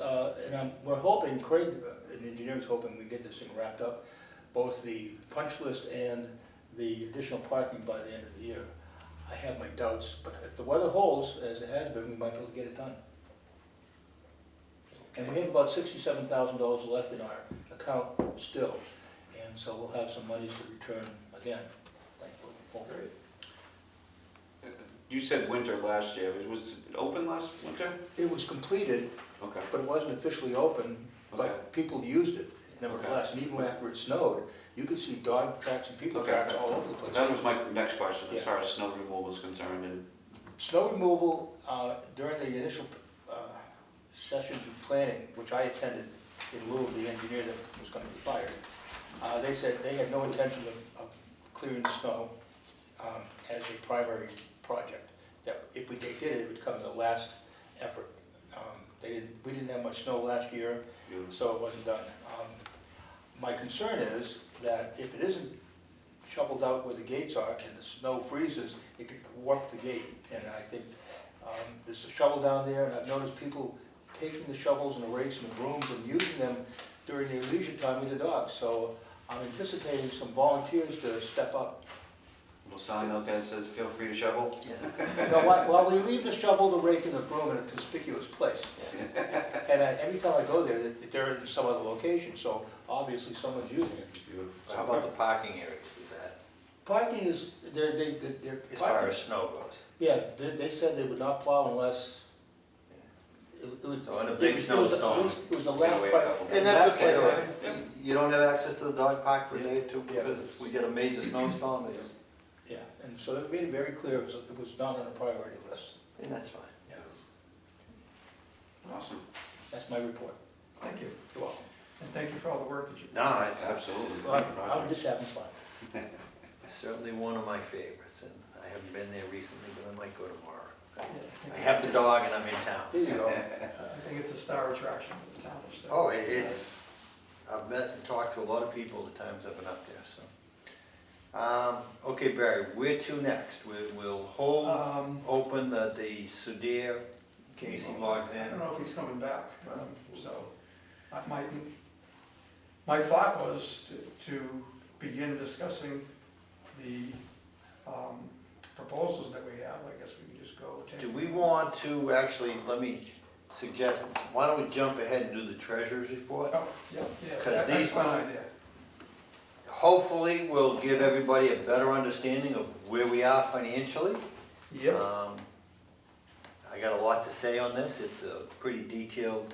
and we're hoping, Craig, an engineer's hoping we get this thing wrapped up, both the punch list and the additional parking by the end of the year. I have my doubts, but if the weather holds, as it has been, we might be able to get it done. And we have about $67,000 left in our account still, and so we'll have some monies to return again, thankfully, hopefully. You said winter last year, was it open last winter? It was completed, Okay. but it wasn't officially open, Okay. but people used it nevertheless. And even after it snowed, you could see dog tracks and people Okay. tracks all over the place. That was my next question, as Yeah. far as snow removal is concerned, and Snow removal, during the initial sessions of planning, which I attended in lieu of the engineer that was going to be fired, they said they had no intention of clearing the snow as a primary project. That if they did it, it would come as a last effort. We didn't have much snow last year, so it wasn't done. My concern is that if it isn't shoveled out where the gates are and the snow freezes, it could warp the gate. And I think there's a shovel down there, and I've noticed people taking the shovels and the rakes and the brooms and using them during their leisure time with the dogs. So I'm anticipating some volunteers to step up. a little sign out there that says, feel free to shovel. Now, while we leave the shovel, the rake, and the broom in a conspicuous place. And every time I go there, they're in some other location, so obviously someone's using it. How about the parking areas, is that, Parking is, they're. as far as snow goes? Yeah, they said they would not plow unless. It would. So in a big snowstorm. It was the Wait a last couple part. And that's last okay, part, right? You don't have access to the dog park for a day or two Yeah. because we get a major snowstorm, it's, Yeah, and so they made it very clear, it was not on a priority list. and that's fine. Yeah, Awesome. that's my report. Thank you, You're welcome. and thank you for all the work that you do. No, it's Absolutely. Well, I'm just having fun. certainly one of my favorites, and I haven't been there recently, but I might go tomorrow. Yeah, I have the dog and I'm in town. There you go. I think it's a star attraction for the town of Stowe. Oh, it's, I've met and talked to a lot of people the times I've been up there, so. Okay, Barry, where to next? We'll hold open the Sudir, in case he logs I in. don't know if he's coming back, so my thought was to begin discussing the proposals that we have. I guess we can just go. take- Do we want to, actually, let me suggest, why don't we jump ahead and do the treasurer's report? Oh, yeah, 'Cause that's these- a fun idea. Hopefully, we'll give everybody a better understanding of where we are financially. Yep. I got a lot to say on this, it's a pretty detailed,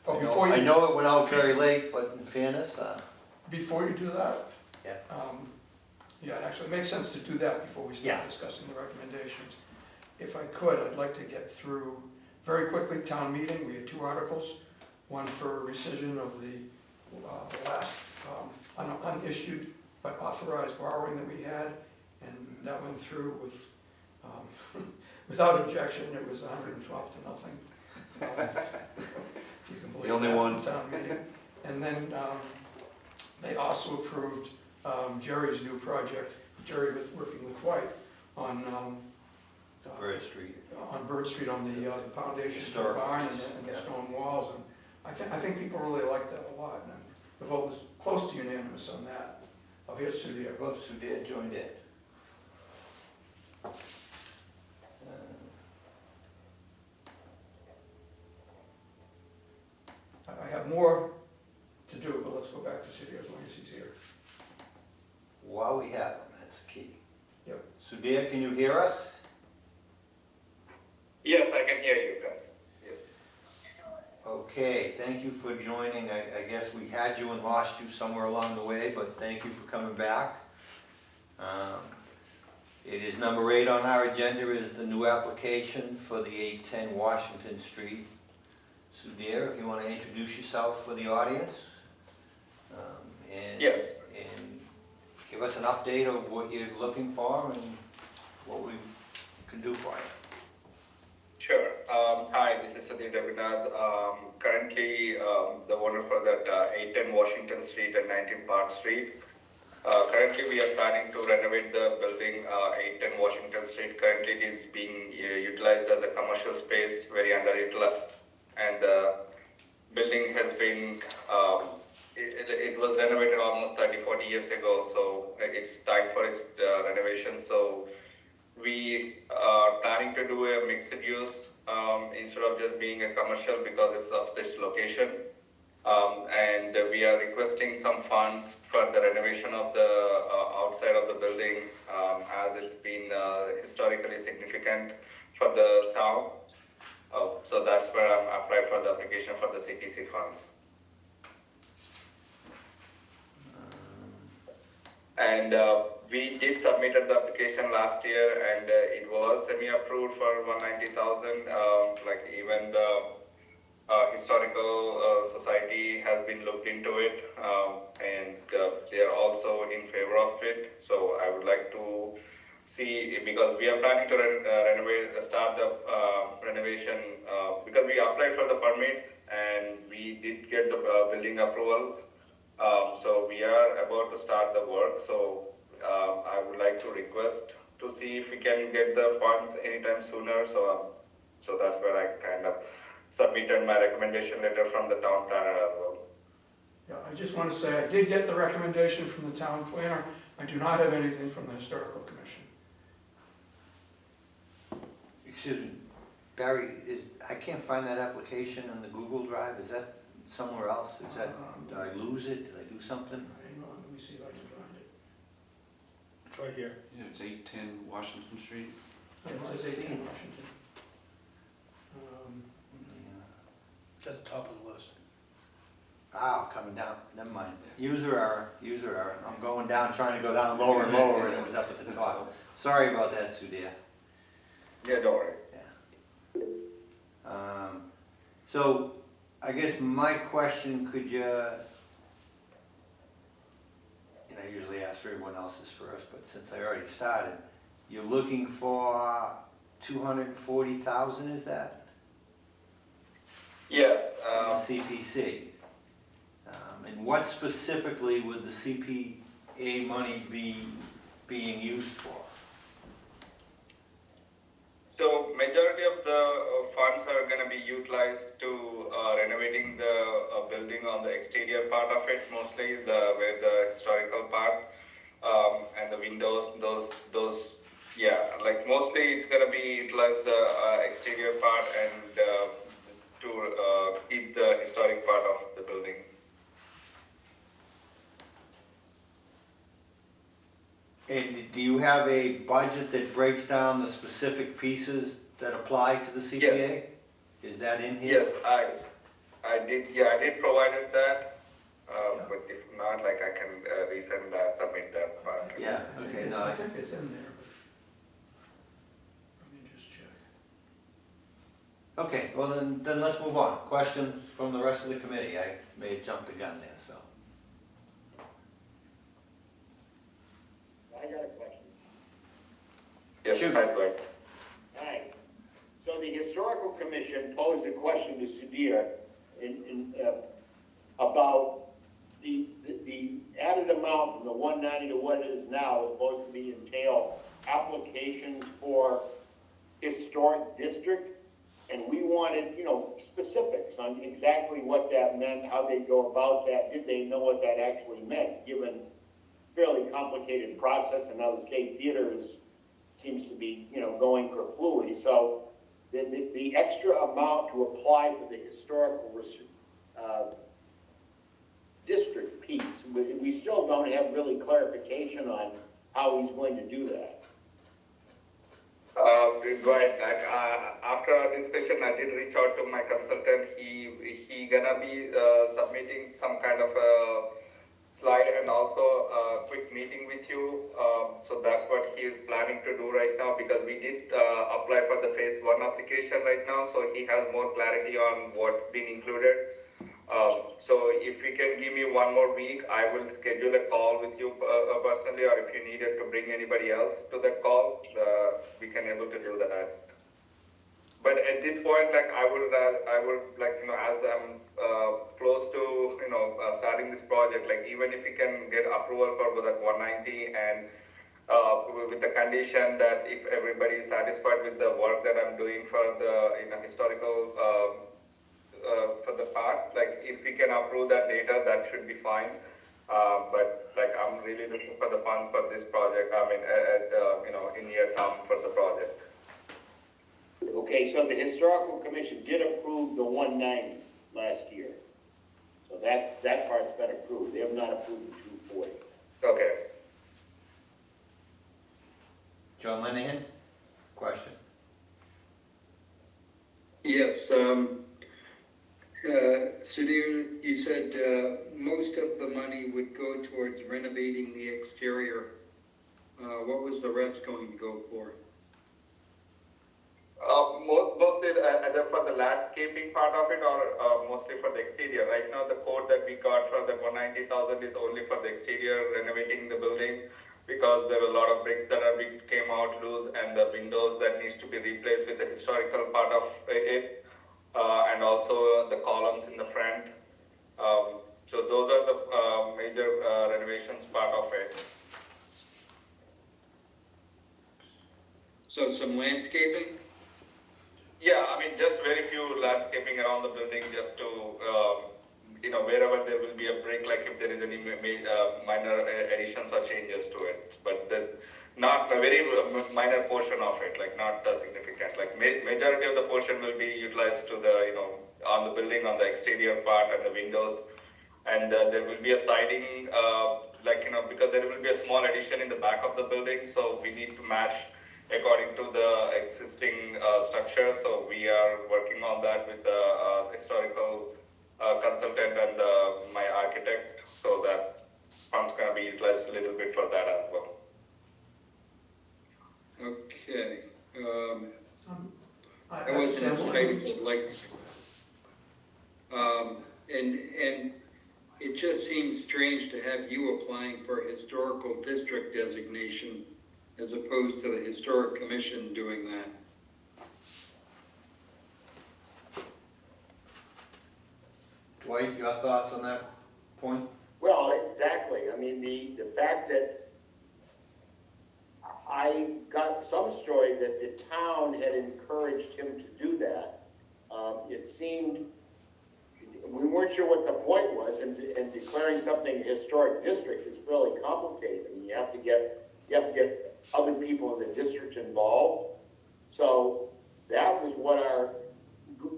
Oh, before I you, know it went out very late, but in fairness, before you do that. Yeah. Yeah, it actually makes sense to do that before we Yeah. start discussing the recommendations. If I could, I'd like to get through very quickly town meeting. We had two articles, one for rescission of the last unissued but authorized borrowing that we had, and that went through with, without objection. It was 112 to nothing. You can believe The only that one. from town meeting. And then they also approved Jerry's new project, Jerry working with White, on Bird Street. on Bird Street on the foundation for the Historic. barn and the Yeah. stone walls. And I think people really like that a lot. And the vote was close to unanimous on that. Oh, here's Sudhir. Whoops, who did joined in? I have more to do, but let's go back to Sudhir as long as he's here. While we have him, that's the key. Yep. Sudhir, can you hear us? Yes, I can hear you guys. Yes. Okay, thank you for joining. I guess we had you and lost you somewhere along the way, but thank you for coming back. It is number 8 on our agenda is the new application for the 810 Washington Street. Sudhir, if you want to introduce yourself for the audience. And, Yes. and give us an update of what you're looking for and what we can do for you. Sure. Hi, this is Sudhir Devinath. Currently, the owner for that 810 Washington Street and 19 Park Street. Currently, we are planning to renovate the building 810 Washington Street. Currently, it is being utilized as a commercial space, very underutilized. And the building has been, it was renovated almost 30-40 years ago, so it's time for its renovation. So we are planning to do a mixed use instead of just being a commercial because it's of this location. And we are requesting some funds for the renovation of the outside of the building as it's been historically significant for the town. So that's where I'm applying for the application for the CPC funds. And we did submit the application last year, and it was semi-approved for 190,000. Like even the historical society has been looked into it, and they are also in favor of it. So I would like to see, because we are planning to start the renovation, because we applied for the permits and we did get the building approvals. So we are about to start the work. So I would like to request to see if we can get the funds anytime sooner. So that's where I kind of submitted my recommendation letter from the town planner as well. Yeah, I just want to say I did get the recommendation from the town planner. I do not have anything from the historical commission. Excuse me, Barry, I can't find that application on the Google Drive. Is that somewhere else? Did I lose it? Did I do something? Hang on, let me see if I can find it. It's right here. Yeah, it's 810 Washington Street. Yeah, it says 18 Washington. It's at the top of the list. Ah, coming down, never mind. User error. I'm going down, trying to go down lower and lower, and it was up at the top. Sorry about that, Sudhir. Yeah, don't worry. So, I guess my question, could you, and I usually ask for everyone else's first, but since I already started, you're looking for 240,000, is that? Yes. CPC. And what specifically would the CPA money be being used for? So majority of the funds are going to be utilized to renovating the building on the exterior part of it, mostly where the historical part and the windows, those yeah, like mostly it's going to be utilized the exterior part and to keep the historic part of the building. And do you have a budget that breaks down the specific pieces that apply to the CPA? Yes. Is that in here? Yes, I did. Yeah, I did provided that. But if not, like I can resend that, submit that part. Yeah, okay, no, I I- think it's in there. Let me just check. Okay, well then let's move on. Questions from the rest of the committee? I may have jumped the gun there, so. I got a question. Yes, Shoot. I'd like. Hi. So the historical commission posed a question to Sudhir about the added amount from the 190 to what it is now is supposed to be entail applications for historic district, and we wanted, you know, specifics on exactly what that meant, how they go about that, did they know what that actually meant, given fairly complicated process, and now the state theaters seems to be, you know, going for fluid. So the extra amount to apply for the historical district piece, we still don't have really clarification on how he's going to do that. Right, like, after our discussion, I did reach out to my consultant. He gonna be submitting some kind of a slide and also a quick meeting with you. So that's what he is planning to do right now, because we did apply for the phase 1 application right now, so he has more clarity on what's been included. So if you can give me 1 more week, I will schedule a call with you personally, or if you needed to bring anybody else to that call, we can able to do that. But at this point, like I would like, you know, as I'm close to, you know, starting this project, like even if we can get approval for that 190 and with the condition that if everybody is satisfied with the work that I'm doing for the, you know, historical for the part, like if we can approve that data, that should be fine. But like I'm really looking for the funds for this project. I mean, you know, in near term for the project. Okay, so the historical commission did approve the 190 last year. So that part's been approved. They have not approved the 240. Okay. John Linehan, question? Yes, Sudhir, you said most of the money would go towards renovating the exterior. What was the rest going to go for? Mostly either for the landscaping part of it or mostly for the exterior. Right now, the quote that we got for the 190,000 is only for the exterior, renovating the building, because there were a lot of bricks that came out loose and the windows that needs to be replaced with the historical part of it, and also the columns in the front. So those are the major renovations part of it. So some landscaping? Yeah, I mean, just very few landscaping around the building, just to, you know, wherever there will be a break, like if there is any minor additions or changes to it. But not a very minor portion of it, like not significant. Like majority of the portion will be utilized to the, you know, on the building, on the exterior part and the windows. And there will be a siding, like, you know, because there will be a small addition in the back of the building, so we need to match according to the existing structure. So we are working on that with the historical consultant and my architect, so that funds can be utilized a little bit for that as well. Okay. I That wasn't understand as what- tight as I'd like. And it just seems strange to have you applying for historical district designation as opposed to the historic commission doing that. Dwight, your thoughts on that point? Well, exactly. I mean, the fact that I got some story that the town had encouraged him to do that. It seemed, we weren't sure what the point was, and declaring something a historic district is fairly complicated. I mean, you have to get other people in the district involved. So that was what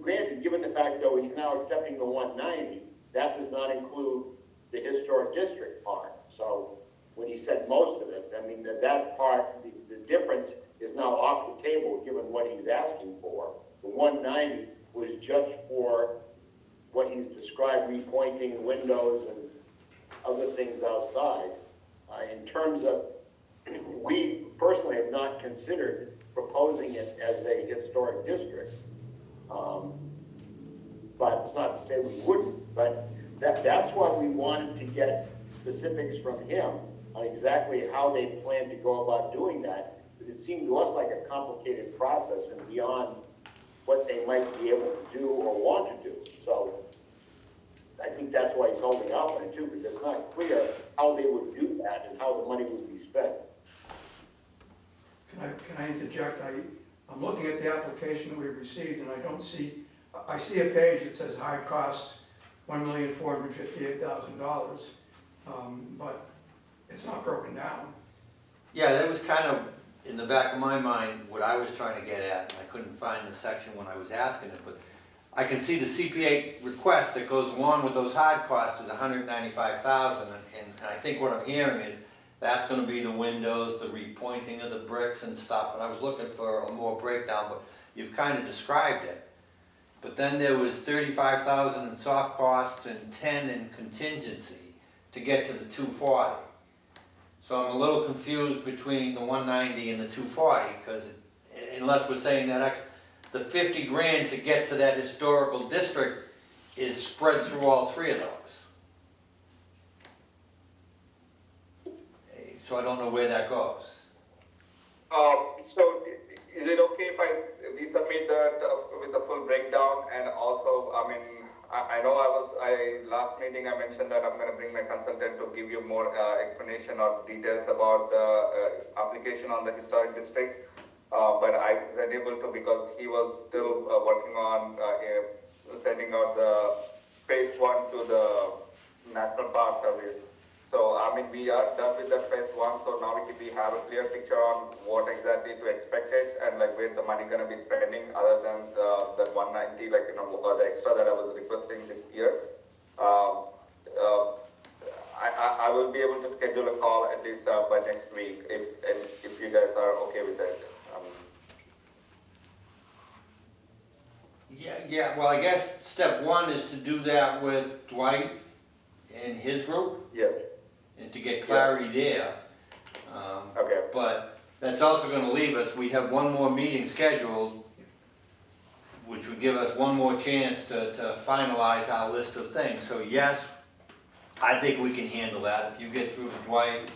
granted, given the fact though he's now accepting the 190, that does not include the historic district part. So when he said most of it, I mean, that part, the difference is now off the table given what he's asking for. The 190 was just for what he's described, repointing windows and other things outside. In terms of, we personally have not considered proposing it as a historic district. But it's not to say we wouldn't, but that's what we wanted to get specifics from him on exactly how they plan to go about doing that, because it seemed to us like a complicated process and beyond what they might be able to do or want to do. So I think that's why he's holding out on it too, because it's not clear how they would do that and how the money would be spent. Can I interject? I'm looking at the application that we received and I don't see, I see a page that says high costs, $1,458,000, but it's not broken down. Yeah, that was kind of in the back of my mind what I was trying to get at, and I couldn't find the section when I was asking it, but I can see the CPA request that goes along with those hard costs is $195,000, and I think what I'm hearing is that's gonna be the windows, the repointing of the bricks and stuff, and I was looking for a more breakdown, but you've kind of described it. But then there was $35,000 in soft costs and 10 in contingency to get to the 240. So I'm a little confused between the 190 and the 240, because unless we're saying that the 50 grand to get to that historical district is spread through all three of those. So I don't know where that goes. So is it okay if we submit that with the full breakdown? And also, I mean, I know last meeting I mentioned that I'm going to bring my consultant to give you more explanation or details about the application on the historic district. But I wasn't able to because he was still working on sending out the phase 1 to the National Park Service. So, I mean, we are done with that phase 1, so now we have a clear picture on what exactly to expect it and like where the money gonna be spending other than that 190, like, you know, or the extra that I was requesting this year. I will be able to schedule a call at least by next week if you guys are okay with that. Yeah, well, I guess step one is to do that with Dwight and his group. Yes. And to get clarity there. Okay. But that's also gonna leave us, we have one more meeting scheduled, which would give us one more chance to finalize our list of things. So yes, I think we can handle that. If you get through to Dwight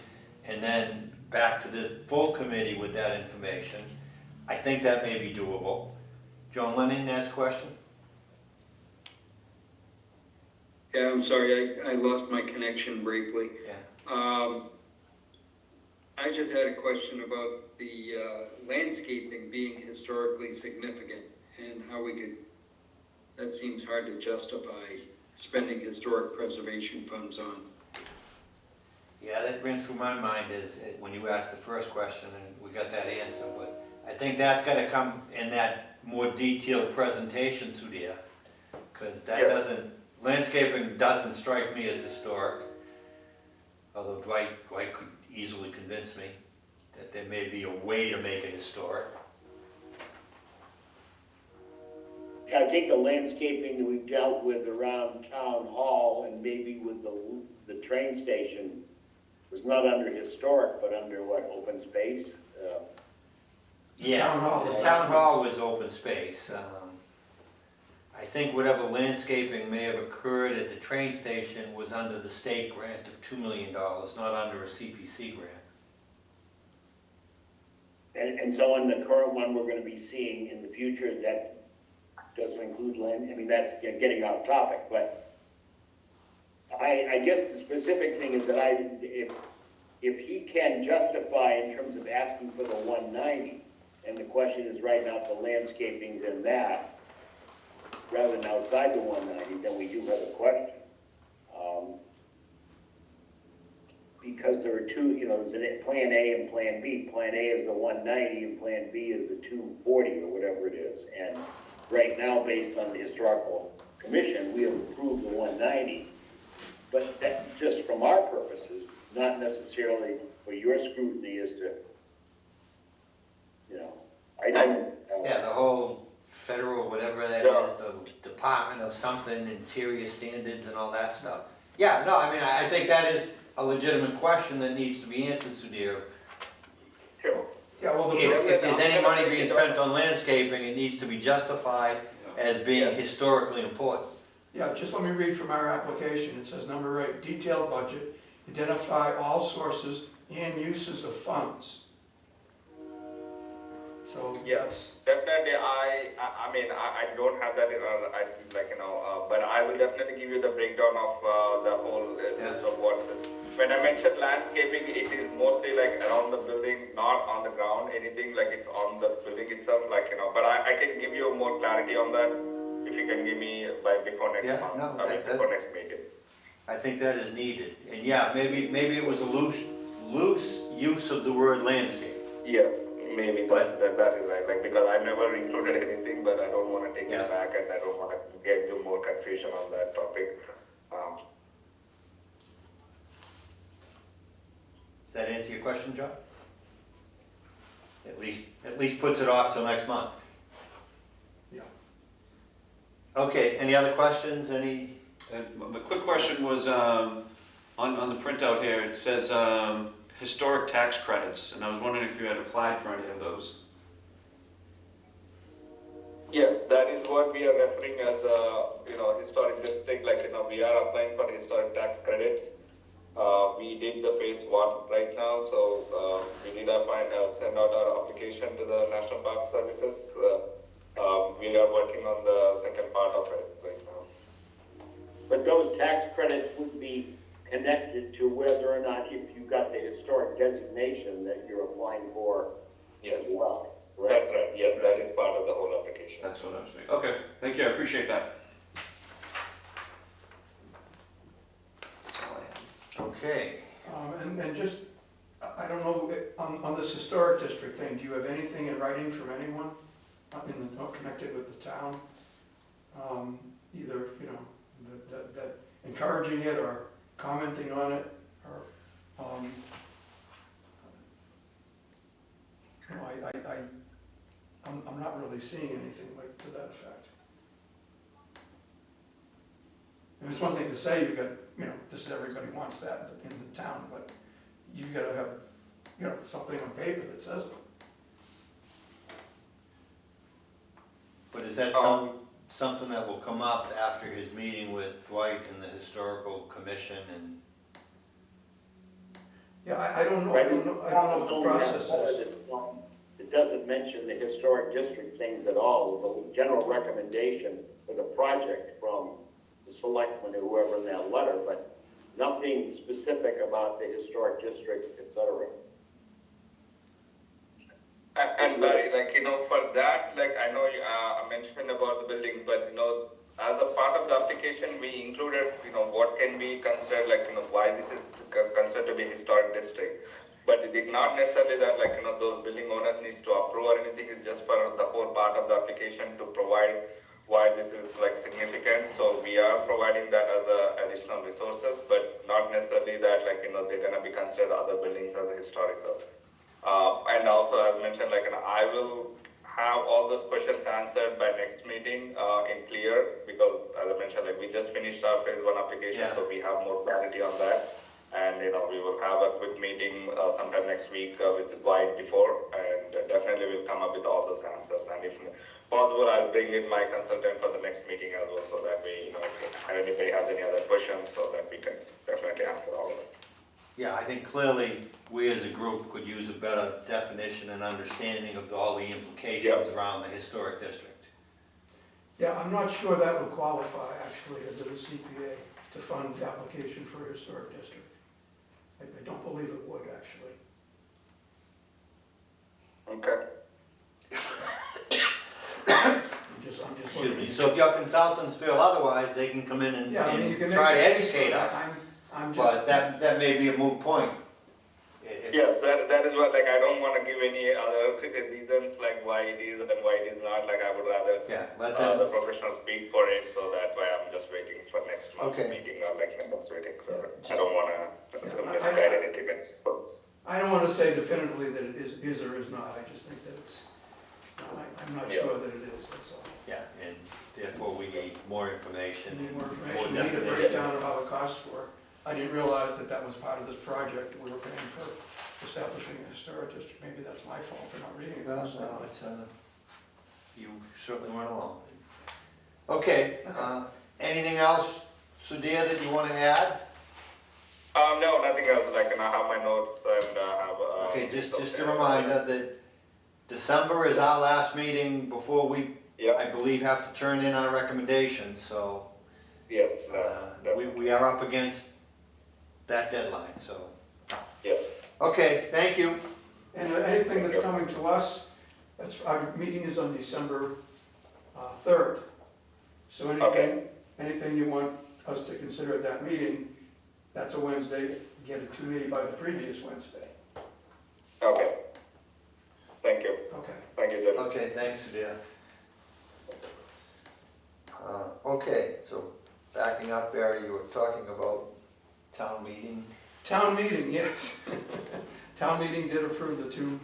and then back to this full committee with that information, I think that may be doable. Joan Lennon asked a question? Yeah, I'm sorry, I lost my connection briefly. Yeah. I just had a question about the landscaping being historically significant and how we could, that seems hard to justify spending historic preservation funds on. Yeah, that ran through my mind when you asked the first question and we got that answer, but I think that's gotta come in that more detailed presentation, Sudhir, because that landscaping doesn't strike me as historic, although Dwight could easily convince me that there may be a way to make it historic. I think the landscaping that we've dealt with around Town Hall and maybe with the train station was not under historic, but under what, open space? Yeah, the town hall was open space. I think whatever landscaping may have occurred at the train station was under the state grant of $2 million, not under a CPC grant. And so in the current one we're gonna be seeing in the future, that doesn't include land, I mean, that's getting off topic, but I guess the specific thing is that if he can justify in terms of asking for the 190, and the question is right now if the landscaping's in that, rather than outside the 190, then we do have a question. Because there are two, you know, there's Plan A and Plan B. Plan A is the 190 and Plan B is the 240 or whatever it is. And right now, based on the Historical Commission, we have approved the 190. But that, just from our purposes, not necessarily for your scrutiny as to, you know, I don't. Yeah, the whole federal, whatever that is, the Department of something, interior standards and all that stuff. Yeah, no, I mean, I think that is a legitimate question that needs to be answered, Sudhir. Sure. Yeah, well, If there's any money being spent on landscaping, it needs to be justified as being historically important. yeah, just let me read from our application. It says, number 8, detailed budget, identify all sources and uses of funds. So, Yes, definitely. I mean, I don't have that, but I will definitely give you the breakdown of the whole list of what. When I mentioned landscaping, it is mostly like around the building, not on the ground, anything, like it's on the building itself, like, but I can give you more clarity on that if you can give me before next Yeah, month, no, before next meeting. I think that is needed. And yeah, maybe it was a loose use of the word landscape. Yes, maybe But- that is right, like, because I never included anything, but I don't wanna take Yeah. it back, and I don't wanna get into more confusion on that topic. Does that answer your question, John? At least puts it off till next month. Yeah. Okay, any other questions, any? And the quick question was, on the printout here, it says, historic tax credits, and I was wondering if you had applied for any of those. Yes, that is what we are referring as, historic district, like, we are applying for historic tax credits. We did the phase 1 right now, so we did send out our application to the National Park Services. We are working on the second part of it right now. But those tax credits would be connected to whether or not, if you got the historic designation that you're applying for Yes, as well. that's right, yes, that is part of the whole application. That's what I was thinking. Okay, thank you, I appreciate that. That's all I have. Okay, And just, I don't know, on this historic district thing, do you have anything in writing from anyone connected with the town? Either, that encouraging it or commenting on it, or, I'm not really seeing anything like to that effect. And it's one thing to say you've got, this everybody wants that in the town, but you've got to have, something on paper that says it. but is that something that will come up after his meeting with Dwight and the Historical Commission and? Yeah, I don't know, I don't know what the process is. It doesn't mention the historic district things at all. It's a general recommendation for the project from the selectmen or whoever in that letter, but nothing specific about the historic district, et cetera. And Barry, for that, I know I mentioned about the building, but, as a part of the application, we included, what can be considered, why this is considered to be historic district. But it is not necessarily that, those building owners needs to approve or anything, it's just for the whole part of the application to provide why this is, significant. So we are providing that as additional resources, but not necessarily that, they're gonna be considered other buildings as historical. And also, as mentioned, I will have all those questions answered by next meeting in clear, because as I mentioned, we just finished our phase 1 application, Yeah. so we have more clarity on that. And, we will have a quick meeting sometime next week with Dwight before, and definitely we'll come up with all those answers. And if possible, I'll bring in my consultant for the next meeting as well, so that we, if anybody has any other questions, so that we can definitely answer all of it. Yeah, I think clearly we as a group could use a better definition and understanding of all the implications around the historic district. Yeah, I'm not sure that would qualify actually as a CPA to fund the application for a historic district. I don't believe it would actually. Okay. I'm just Excuse me, looking. so if your consultants feel otherwise, they can come in and Yeah, I mean, you can try to make a case educate for us. that. I'm But just, that may be a moot point. If- Yes, that is what, I don't want to give any other reasons, why it is and why it is not, I would rather Yeah, let the them, professionals speak for it, so that's why I'm just waiting for next month's Okay. meeting or next meeting, so Yeah, I don't want to misguide anything. I don't want to say definitively that it is or is not. I just think that it's, I'm not sure that it is, that's all. yeah, and therefore we need more information. We need more More information, we need a definition. breakdown of how the costs work. I didn't realize that that was part of this project, we were paying for establishing a historic district. Maybe that's my fault for not reading it. Well, no, it's, you certainly weren't alone. Okay, anything else, Sudhir, that you want to add? No, nothing else, I have my notes and have. Okay, just a reminder that December is our last meeting before we, I believe, have to turn in our recommendations, so Yes, we are up against that deadline, so. yes. Okay, thank you. And anything that's coming to us, our meeting is on December 3rd. So anything you want us to consider at that meeting, that's a Wednesday, get it to me by the previous Wednesday. Okay. Thank you. Okay. Thank you, Jim. Okay, thanks, Sudhir. Okay, so backing up, Barry, you were talking about town meeting. Town meeting, yes. Town meeting did approve the 2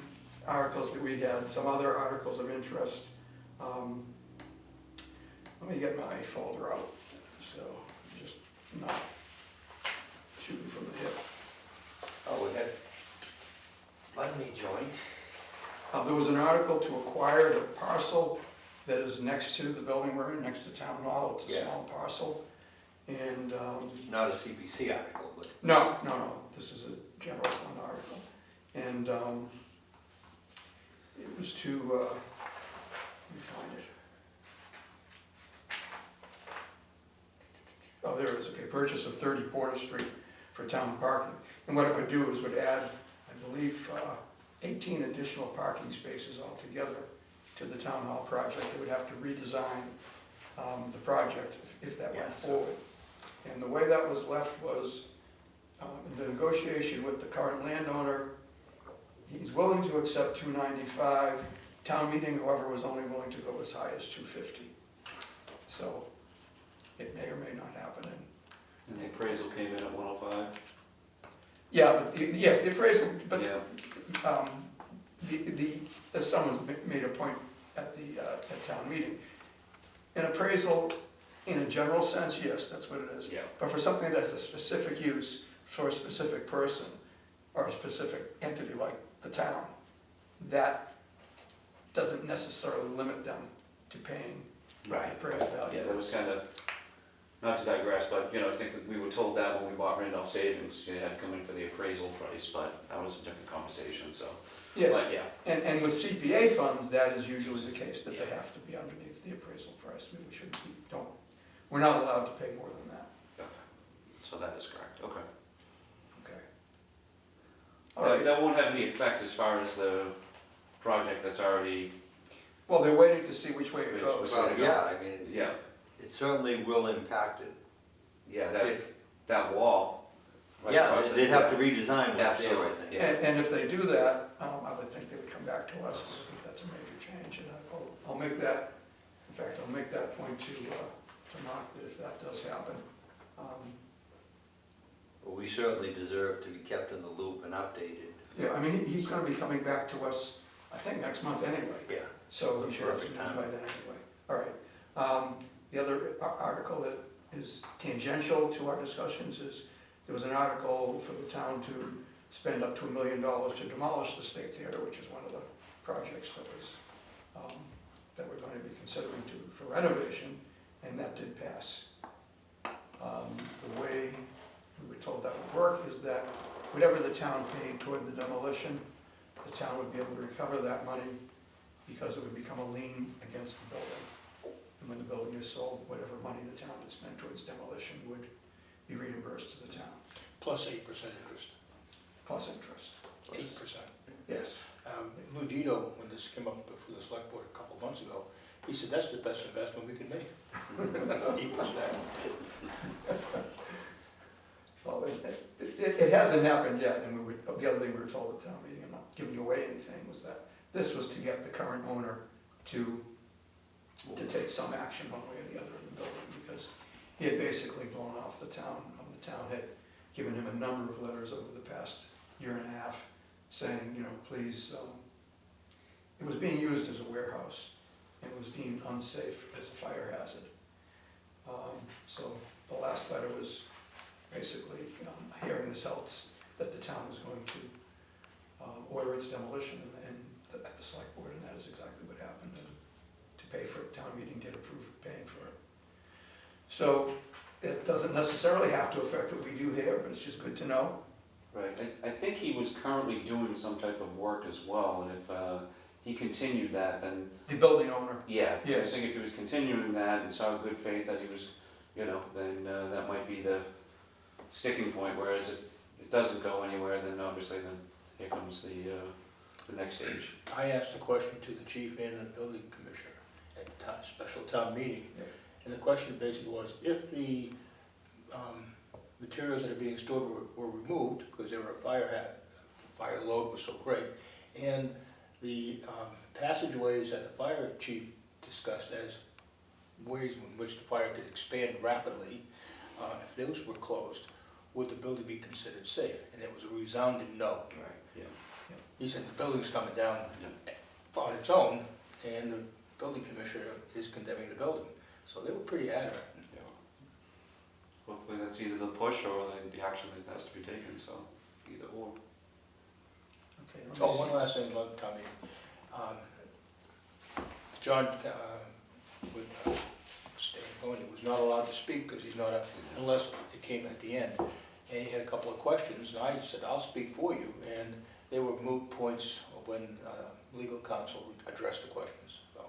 articles that we had, some other articles of interest. Let me get my folder out, so just not shooting from the hip. Oh, we had Ludney joint. There was an article to acquire the parcel that is next to the building we're in, next to Town Hall. It's a Yeah. small parcel. And, Not a CPC article, but no, this is a general fund article. And it was to, let me find it. Oh, there it is, okay, purchase of 30 Porter Street for town parking. And what it would do is would add, I believe, 18 additional parking spaces altogether to the town hall project. They would have to redesign the project if that went forward. And the way that was left was, in the negotiation with the current landowner, he's willing to accept $295. Town meeting, however, was only willing to go as high as $250. So it may or may not happen. And the appraisal came in at 105? Yeah, but yes, the appraisal, but Yeah. as someone made a point at the at town meeting, an appraisal in a general sense, yes, that's what it is. Yeah. But for something that has a specific use for a specific person or a specific entity like the town, that doesn't necessarily limit them to paying the appraised value. Yeah, that was kind of, not to digress, but, you know, I think that we were told that when we bought Randolph Savings, you had to come in for the appraisal price, but that was a different conversation, so. Yes, But, yeah, and with CPA funds, that is usually the case, that they have to be underneath the appraisal price. We shouldn't be, we're not allowed to pay more than that. so that is correct, okay. Okay. All right. That won't have any effect as far as the project that's already, Well, they're waiting to see which way it goes. Well, yeah, I mean, yeah, it certainly will impact it. yeah, If- that wall. right Yeah, across they'd it, have to redesign what's there, I Absolutely, think. yeah. And if they do that, I would think they would come back to us. I think that's a major change, and I'll make that, in fact, I'll make that point to Mark, that if that does happen. But we certainly deserve to be kept in the loop and updated. Yeah, I mean, he's gonna be coming back to us, I think, next month anyway. Yeah. So we It's a should have some perfect news time. by then anyway. All right. The other article that is tangential to our discussions is, there was an article for the town to spend up to $1 million to demolish the State Theater, which is one of the projects that was, that we're going to be considering for renovation, and that did pass. The way we were told that would work is that whatever the town paid toward the demolition, the town would be able to recover that money because it would become a lien against the building. And when the building is sold, whatever money the town had spent towards demolition would be reimbursed to the town, Plus 8% interest. plus interest. 8%. Yes. Lou Dito, when this came up before the select board a couple of months ago, he said, that's the best investment we could make. 8%. Well, it hasn't happened yet, and the other thing we were told at town meeting, I'm not giving away anything, was that this was to get the current owner to take some action one way or the other in the building, because he had basically blown off the town. The town had given him a number of letters over the past year and a half saying, please, it was being used as a warehouse, and it was deemed unsafe as a fire hazard. So the last letter was basically a hearing was held that the town was going to order its demolition at the select board, and that is exactly what happened. And to pay for it, town meeting did approve paying for it. So it doesn't necessarily have to affect what we do here, but it's just good to know. Right, I think he was currently doing some type of work as well, and if he continued that, then, The building owner. yeah, I Yes. think if he was continuing that and saw good faith that he was, then that might be the sticking point, whereas if it doesn't go anywhere, then obviously then here comes the the next stage. I asked a question to the chief and the building commissioner at the special town meeting. And the question basically was, if the materials that are being stored were removed, because they were a the fire load was so great, and the passageways that the fire chief discussed as ways in which the fire could expand rapidly, if those were closed, would the building be considered safe? And it was a resounding no. Right, yeah. He said the building's coming down Yeah. on its own, and the building commissioner is condemning the building. So they were pretty adamant. Yeah. Hopefully that's either the push or the action that has to be taken, so either or. Okay, let me Oh, see. one last thing about Tommy. John would stay going. He was not allowed to speak because he's not unless it came at the end. And he had a couple of questions, and I said, I'll speak for you. And they were moot points when legal counsel addressed the questions. So.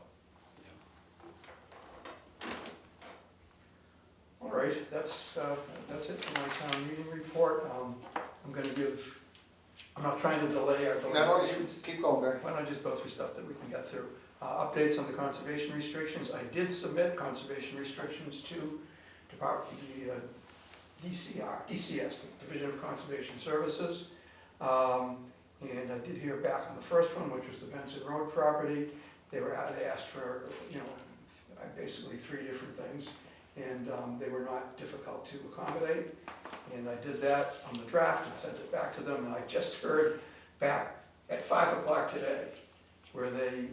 All right, that's it for my town meeting report. I'm not trying to delay our deliberations. Keep going, Barry. Why don't I just go through stuff that we can get through? Updates on the conservation restrictions. I did submit conservation restrictions to the DCS, the Division of Conservation Services. And I did hear back on the first one, which was the Benson Road property. They asked for, basically 3 different things, and they were not difficult to accommodate. And I did that on the draft and sent it back to them, and I just heard back at 5 o'clock today, where they,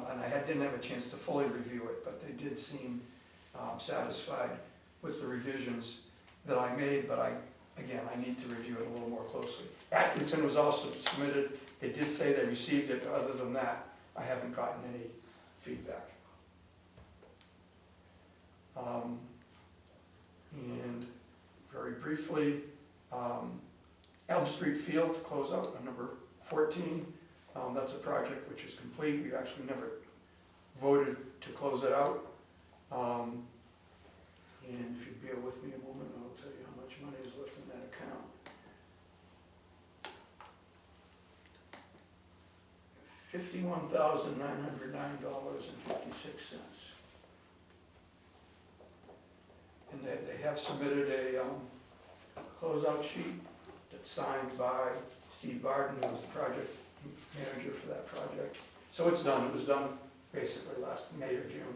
and I didn't have a chance to fully review it, but they did seem satisfied with the revisions that I made, but I need to review it a little more closely. Atkinson was also submitted. They did say they received it, but other than that, I haven't gotten any feedback. And very briefly, Elm Street Field to close out on number 14. That's a project which is complete. We actually never voted to close it out. And if you bear with me a moment, I'll tell you how much money is left in that account. $51,909.56. And they have submitted a closeout sheet that's signed by Steve Barden, who was the project manager for that project. So it's done. It was done basically last May or June.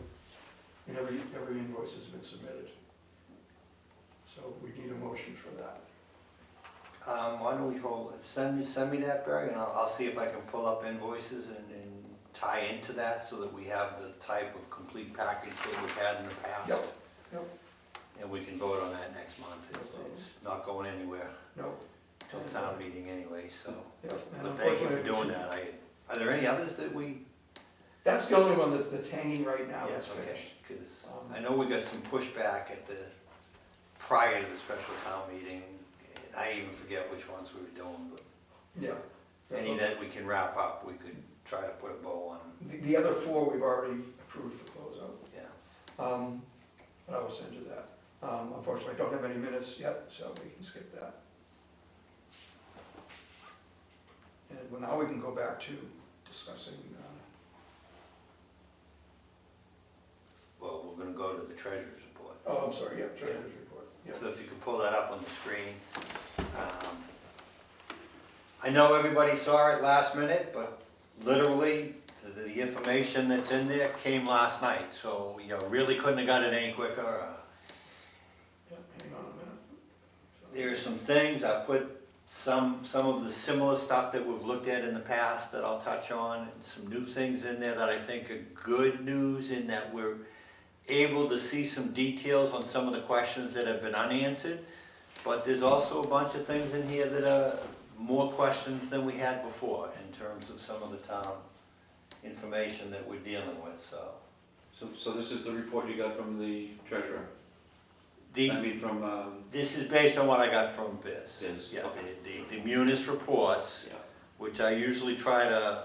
And every invoice has been submitted. So we need a motion for that. Why don't we hold it? Send me that, Barry, and I'll see if I can pull up invoices and tie into that so that we have the type of complete package that we've had in the past. Yep. And we can vote on that next month. It's not going anywhere No. till town meeting anyway, so. Yep. And But thank you for unfortunately, doing that. Are there any others that we? That's the only one that's hanging right now that's Yes, okay, finished. because I know we got some pushback at the, prior to the special town meeting. And I even forget which ones we were doing, but Yeah. any that we can wrap up, we could try to put a bow on. The other 4 we've already approved for closeout. Yeah. But I will send you that. Unfortunately, I don't have any minutes yet, so we can skip that. And well, now we can go back to discussing, Well, we're gonna go to the treasurer's report. oh, I'm sorry, yeah, treasurer's report. Yep. So if you could pull that up on the screen. I know everybody saw it last minute, but literally, the information that's in there came last night, so you really couldn't have got it any quicker. Yep, hang on a minute. There are some things, I've put some of the similar stuff that we've looked at in the past that I'll touch on, and some new things in there that I think are good news in that we're able to see some details on some of the questions that have been unanswered. But there's also a bunch of things in here that are more questions than we had before in terms of some of the town information that we're dealing with, so. So this is the report you got from the treasurer? The, I mean, from, this is based on what I got from Biz. Biz, Yeah, okay. the Munis reports, yeah, which I usually try to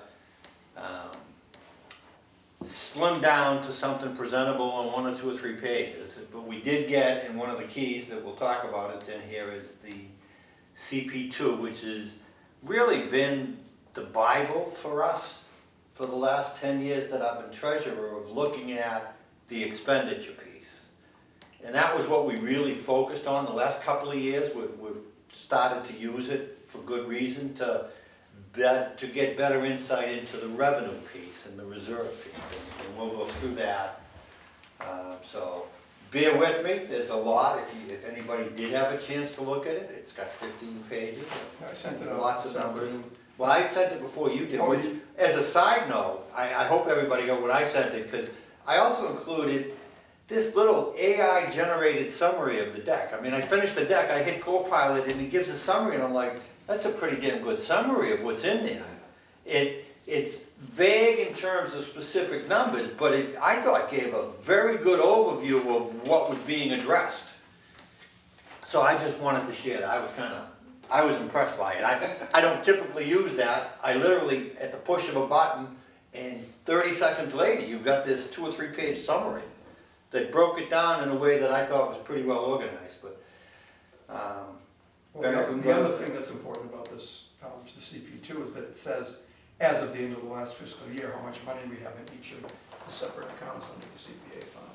slim down to something presentable on 1 or 2 or 3 pages. But we did get, and one of the keys that we'll talk about it's in here is the CP2, which has really been the Bible for us for the last 10 years that I've been treasurer of looking at the expenditure piece. And that was what we really focused on the last couple of years. We've started to use it for good reason to get better insight into the revenue piece and the reserve piece. And we'll go through that. So bear with me, there's a lot. If anybody did have a chance to look at it, it's got 15 pages. I sent it out. Lots of numbers. Well, I sent it before you did, Oh, which, as a side note, I hope everybody got what I sent it, because I also included this little AI-generated summary of the deck. I mean, I finished the deck, I hit Copilot, and it gives a summary, and I'm like, that's a pretty damn good summary of what's in there. It's vague in terms of specific numbers, but I thought gave a very good overview of what was being addressed. So I just wanted to share that. I was impressed by it. I don't typically use that. I literally, at the push of a button, and 30 seconds later, you've got this 2 or 3 page summary that broke it down in a way that I thought was pretty well organized. But Well, the other thing that's important about this, the CP2, is that it says, as of the end of the last fiscal year, how much money we have in each of the separate accounts under the CPA fund.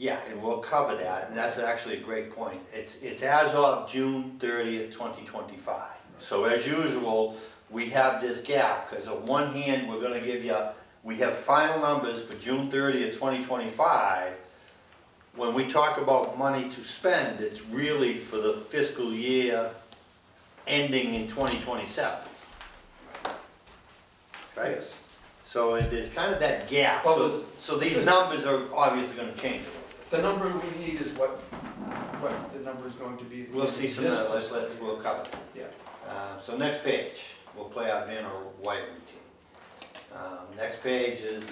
yeah, and we'll cover that, and that's actually a great point. It's as of June 30th, 2025. So as usual, we have this gap, because on one hand, we're gonna give you, we have final numbers for June 30th, 2025. When we talk about money to spend, it's really for the fiscal year ending in 2027. Right? Yes. So there's kind of that gap. Well, So these numbers are obviously gonna change a little bit. The number we need is what the number is going to be. We'll see some of that, we'll cover that. Yeah. So next page, we'll play our Vanna White routine. Next page is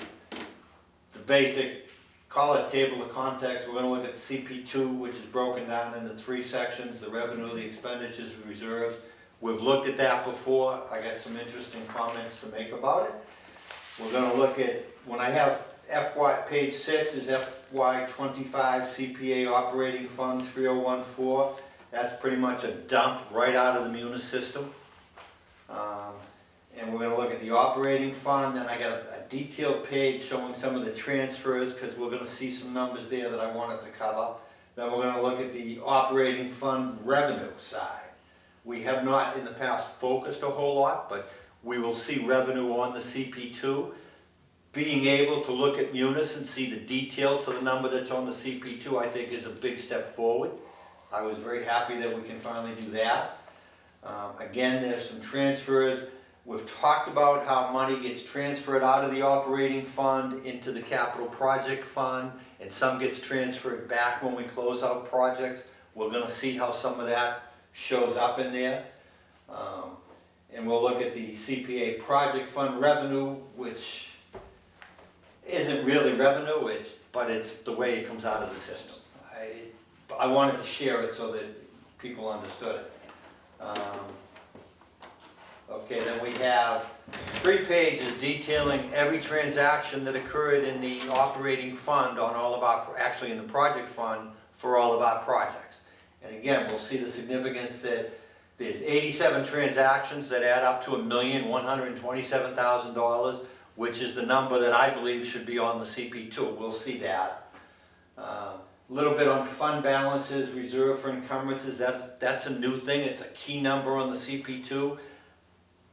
the basic, call it table of contents. We're gonna look at the CP2, which is broken down into 3 sections, the revenue, the expenditures, the reserves. We've looked at that before. I got some interesting comments to make about it. We're gonna look at, when I have page 6 is FY25 CPA operating fund 3014. That's pretty much a dump right out of the Munis system. And we're gonna look at the operating fund, then I got a detailed page showing some of the transfers, because we're gonna see some numbers there that I wanted to cover. Then we're gonna look at the operating fund revenue side. We have not in the past focused a whole lot, but we will see revenue on the CP2. Being able to look at Munis and see the detail to the number that's on the CP2, I think is a big step forward. I was very happy that we can finally do that. Again, there's some transfers. We've talked about how money gets transferred out of the operating fund into the capital project fund, and some gets transferred back when we close out projects. We're gonna see how some of that shows up in there. And we'll look at the CPA project fund revenue, which isn't really revenue, but it's the way it comes out of the system. I wanted to share it so that people understood it. Okay, then we have 3 pages detailing every transaction that occurred in the operating fund on all of our, actually in the project fund for all of our projects. And again, we'll see the significance that there's 87 transactions that add up to $1,127,000, which is the number that I believe should be on the CP2. We'll see that. A little bit on fund balances, reserve for encumbrances, that's a new thing. It's a key number on the CP2.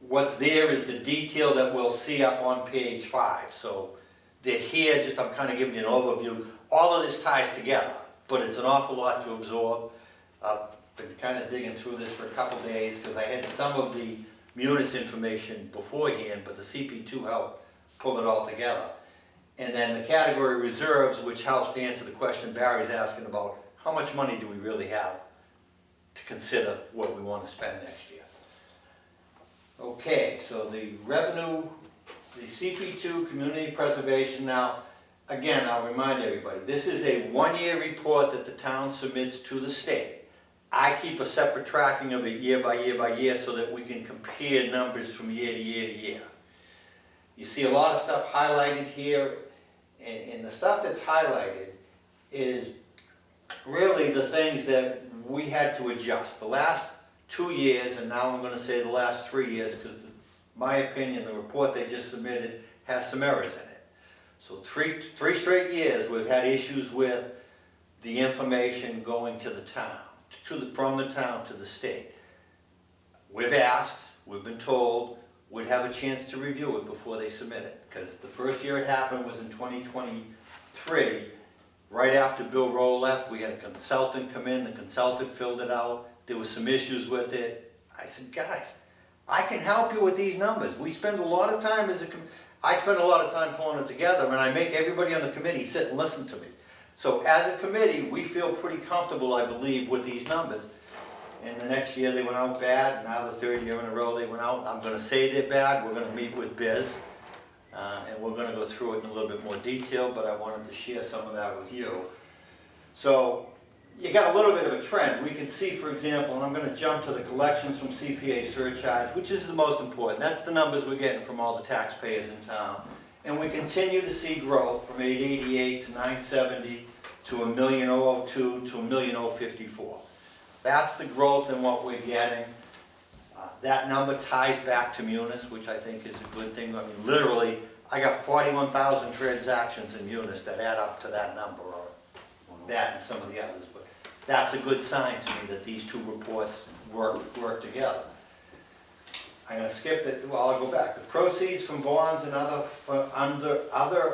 What's there is the detail that we'll see up on page 5. So they're here, just I'm kind of giving you an overview. All of this ties together, but it's an awful lot to absorb. I've been kind of digging through this for a couple days because I had some of the Munis information beforehand, but the CP2 helped pull it all together. And then the category reserves, which helps to answer the question Barry's asking about how much money do we really have to consider what we want to spend next year. Okay, so the revenue, the CP2 community preservation. Now, again, I'll remind everybody, this is a 1-year report that the town submits to the state. I keep a separate tracking of it year by year by year so that we can compare numbers from year to year to year. You see a lot of stuff highlighted here, and the stuff that's highlighted is really the things that we had to adjust. The last 2 years, and now I'm gonna say the last 3 years, because my opinion, the report they just submitted has some errors in it. So three straight years, we've had issues with the information going to the town, from the town to the state. We've asked, we've been told, we'd have a chance to review it before they submit it, because the first year it happened was in 2023. Right after Bill Rowe left, we had a consultant come in, the consultant filled it out, there was some issues with it. I said, guys, I can help you with these numbers. We spend a lot of time I spend a lot of time pulling it together, and I make everybody on the committee sit and listen to me. So as a committee, we feel pretty comfortable, I believe, with these numbers. And the next year they went out bad, and now the third year in a row they went out. I'm gonna say they're bad, we're gonna meet with Biz, and we're gonna go through it in a little bit more detail, but I wanted to share some of that with you. So, you got a little bit of a trend. We can see, for example, and I'm gonna jump to the collections from CPA surcharge, which is the most important. That's the numbers we're getting from all the taxpayers in town. And we continue to see growth from 888 to 970 to 1,002 to 1,054. That's the growth in what we're getting. That number ties back to Munis, which I think is a good thing. I mean, literally, I got 41,000 transactions in Munis that add up to that number, or that and some of the others. But that's a good sign to me that these two reports work together. I'm going to skip it. Well, I'll go back. The proceeds from bonds and other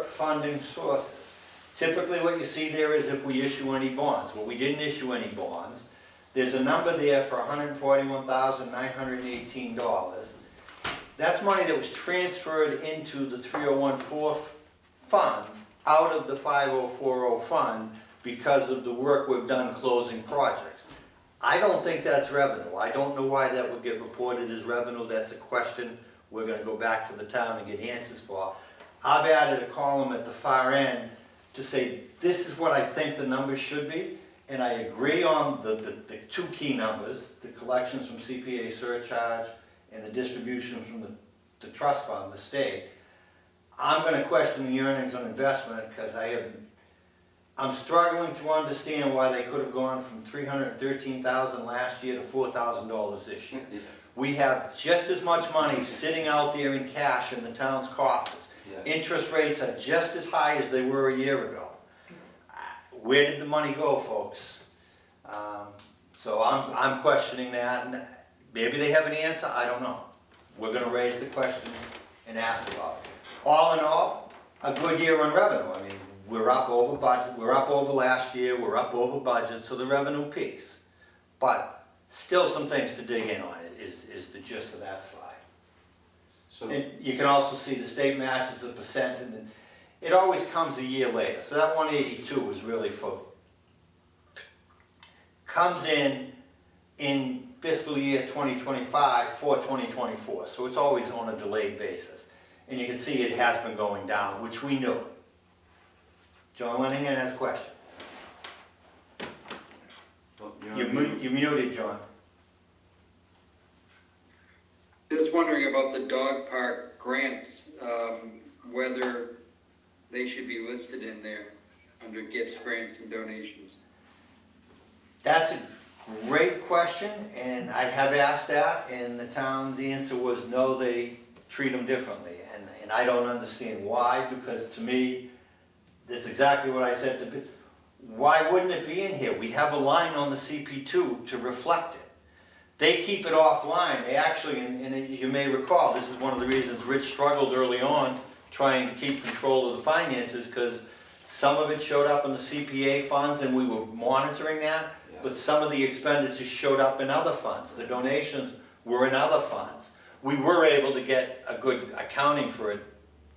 funding sources. Typically, what you see there is if we issue any bonds. Well, we didn't issue any bonds. There's a number there for $141,918. That's money that was transferred into the 3014 fund out of the 5040 fund because of the work we've done closing projects. I don't think that's revenue. I don't know why that would get reported as revenue. That's a question we're going to go back to the town and get answers for. I've added a column at the far end to say this is what I think the numbers should be. And I agree on the two key numbers, the collections from CPA surcharge and the distribution from the trust fund, the state. I'm going to question the earnings on investment because I'm struggling to understand why they could have gone from $313,000 last year to $4,000 this year. We have just as much money sitting out there in cash in the town's coffers. Interest rates are just as high as they were a year ago. Where did the money go, folks? So I'm questioning that, and maybe they have an answer, I don't know. We're gonna raise the question and ask about it. All in all, a good year on revenue. I mean, we're up over budget, we're up over last year, we're up over budget, so the revenue piece. But still some things to dig in on is the gist of that slide. So, and you can also see the state matches a percent, and then it always comes a year later. So that 182 is really comes in fiscal year 2025 for 2024. So it's always on a delayed basis. And you can see it has been going down, which we knew. John Linehan has a question. You're muted, John. Just wondering about the dog park grants, whether they should be listed in there under gifts, grants, and donations. That's a great question, and I have asked that, and the town's answer was no, they treat them differently. And I don't understand why, because to me, that's exactly what I said to Bill. Why wouldn't it be in here? We have a line on the CP2 to reflect it. They keep it offline. They actually, and you may recall, this is one of the reasons Rich struggled early on trying to keep control of the finances, because some of it showed up in the CPA funds and we were monitoring that, but some of the expenditures showed up in other funds. The donations were in other funds. We were able to get a good accounting for it,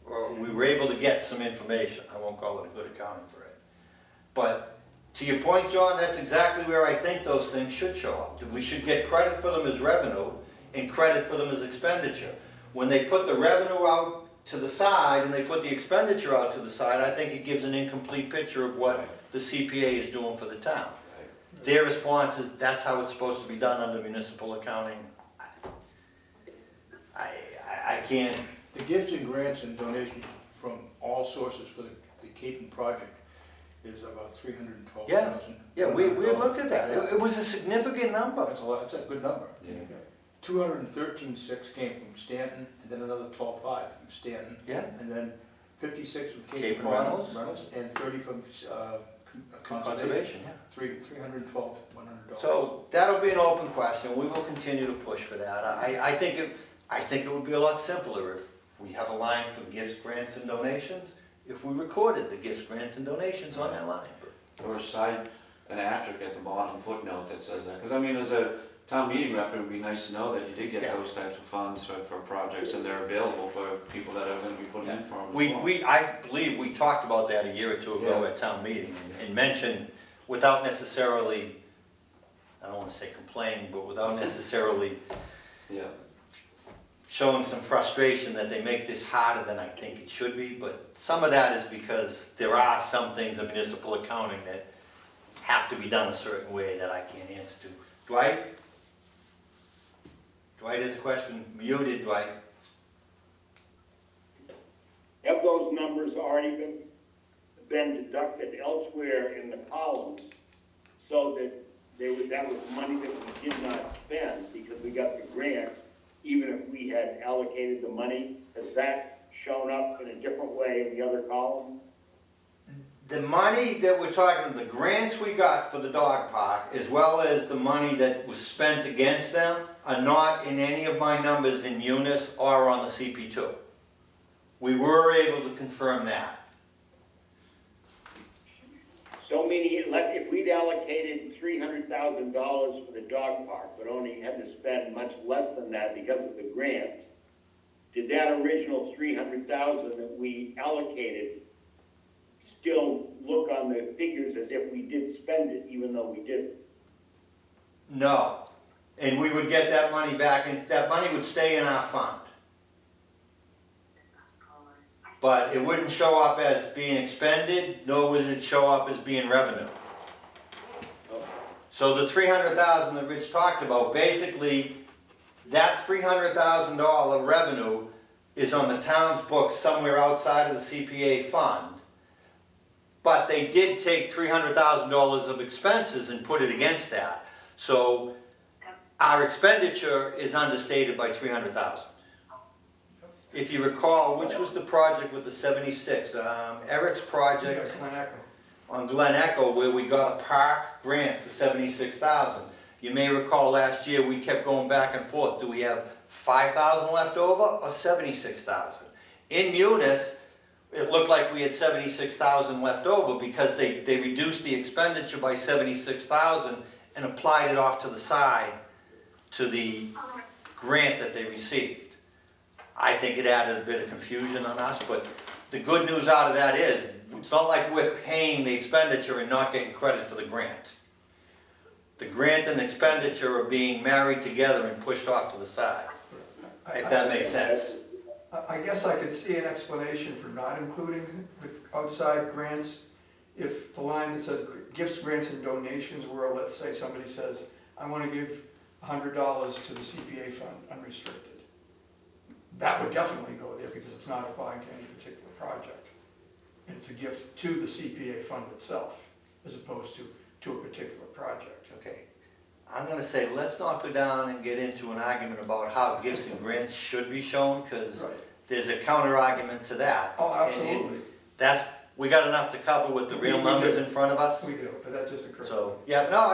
or we were able to get some information. I won't call it a good accounting for it. But to your point, John, that's exactly where I think those things should show up. We should get credit for them as revenue and credit for them as expenditure. When they put the revenue out to the side and they put the expenditure out to the side, I think it gives an incomplete picture of what the CPA is doing for the town. Their response is that's how it's supposed to be done under municipal accounting. I can't. The gifts and grants and donations from all sources for the Caton project is about 312,000. Yeah, we had looked at that. It was a significant number. That's a lot, that's a good number. Yeah. 213.6 came from Stanton, and then another 12.5 from Stanton. Yeah. And then 56 from Cape Cape Reynolds. Reynolds, and 30 from Conservation, yeah. $312,100. So that'll be an open question. We will continue to push for that. I think it would be a lot simpler if we have a line for gifts, grants, and donations, if we recorded the gifts, grants, and donations on that line. Or side, an asterisk at the bottom footnote that says that, because I mean, as a town meeting rep, it would be nice to know that you did get Yeah. those types of funds for projects, and they're available for people that are gonna be putting in for them as well. I believe we talked about that a year or two ago at town meeting and mentioned, without necessarily, I don't want to say complaining, but without necessarily Yeah, showing some frustration that they make this harder than I think it should be, but some of that is because there are some things in municipal accounting that have to be done a certain way that I can't answer to. Dwight? Dwight has a question. Muted, Dwight. Have those numbers already been deducted elsewhere in the columns so that that was money that we did not spend because we got the grants, even if we had allocated the money? Has that shown up in a different way in the other column? The money that we're talking, the grants we got for the dog park, as well as the money that was spent against them, are not in any of my numbers in Eunice or on the CP2. We were able to confirm that. So meaning, if we'd allocated $300,000 for the dog park, but only had to spend much less than that because of the grants, did that original $300,000 that we allocated still look on the figures as if we did spend it, even though we didn't? No. And we would get that money back, and that money would stay in our fund. But it wouldn't show up as being expended, nor would it show up as being revenue. So the $300,000 that Rich talked about, basically, that $300,000 revenue is on the town's books somewhere outside of the CPA fund. But they did take $300,000 of expenses and put it against that. So our expenditure is understated by $300,000. If you recall, which was the project with the 76? Eric's project on Glen Echo, where we got a park grant for $76,000. You may recall last year we kept going back and forth. Do we have $5,000 left over or $76,000? In Eunice, it looked like we had $76,000 left over because they reduced the expenditure by $76,000 and applied it off to the side to the grant that they received. I think it added a bit of confusion on us, but the good news out of that is it's not like we're paying the expenditure and not getting credit for the grant. The grant and expenditure are being married together and pushed off to the side, if that makes sense. I guess I could see an explanation for not including the outside grants if the line that says gifts, grants, and donations were, let's say somebody says, I want to give $100 to the CPA fund, unrestricted. That would definitely go there because it's not applying to any particular project. And it's a gift to the CPA fund itself, as opposed to a particular project. Okay, I'm gonna say, let's not go down and get into an argument about how gifts and grants should be shown, because there's a counter argument to that. Oh, absolutely. We got enough to cover with the real numbers in front of us. We do, but that just occurred. So, yeah, no,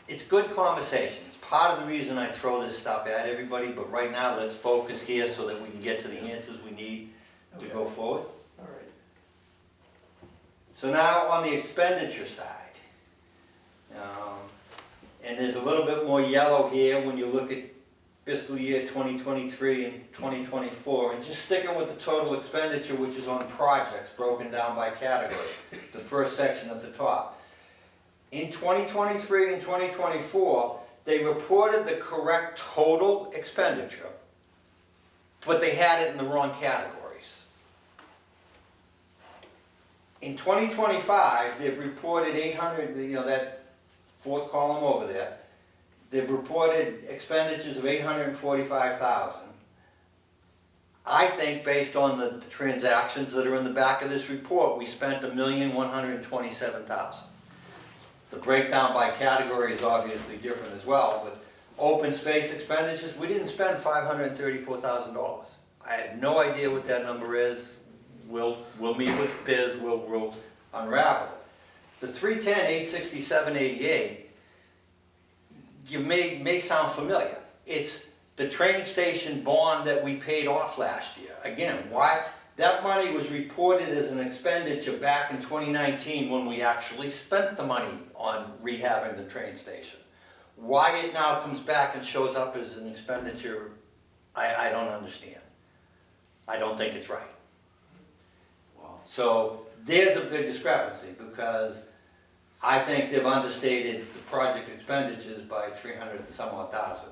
it's good conversation. It's part of the reason I throw this stuff at everybody, but right now, let's focus here so that we can get to the answers we need to go forward. All right. So now on the expenditure side, and there's a little bit more yellow here when you look at fiscal year 2023 and 2024, and just sticking with the total expenditure, which is on projects broken down by category, the first section at the top. In 2023 and 2024, they reported the correct total expenditure, but they had it in the wrong categories. In 2025, they've reported 800, that fourth column over there, they've reported expenditures of $845,000. I think based on the transactions that are in the back of this report, we spent $1,127,000. The breakdown by category is obviously different as well, but open space expenditures, we didn't spend $534,000. I have no idea what that number is. We'll meet with Biz, we'll unravel it. The 310, 867, 88, you may sound familiar. It's the train station bond that we paid off last year. Again, why? That money was reported as an expenditure back in 2019 when we actually spent the money on rehabbing the train station. Why it now comes back and shows up as an expenditure, I don't understand. I don't think it's right. Wow. So there's a big discrepancy because I think they've understated the project expenditures by 300 and some odd thousand.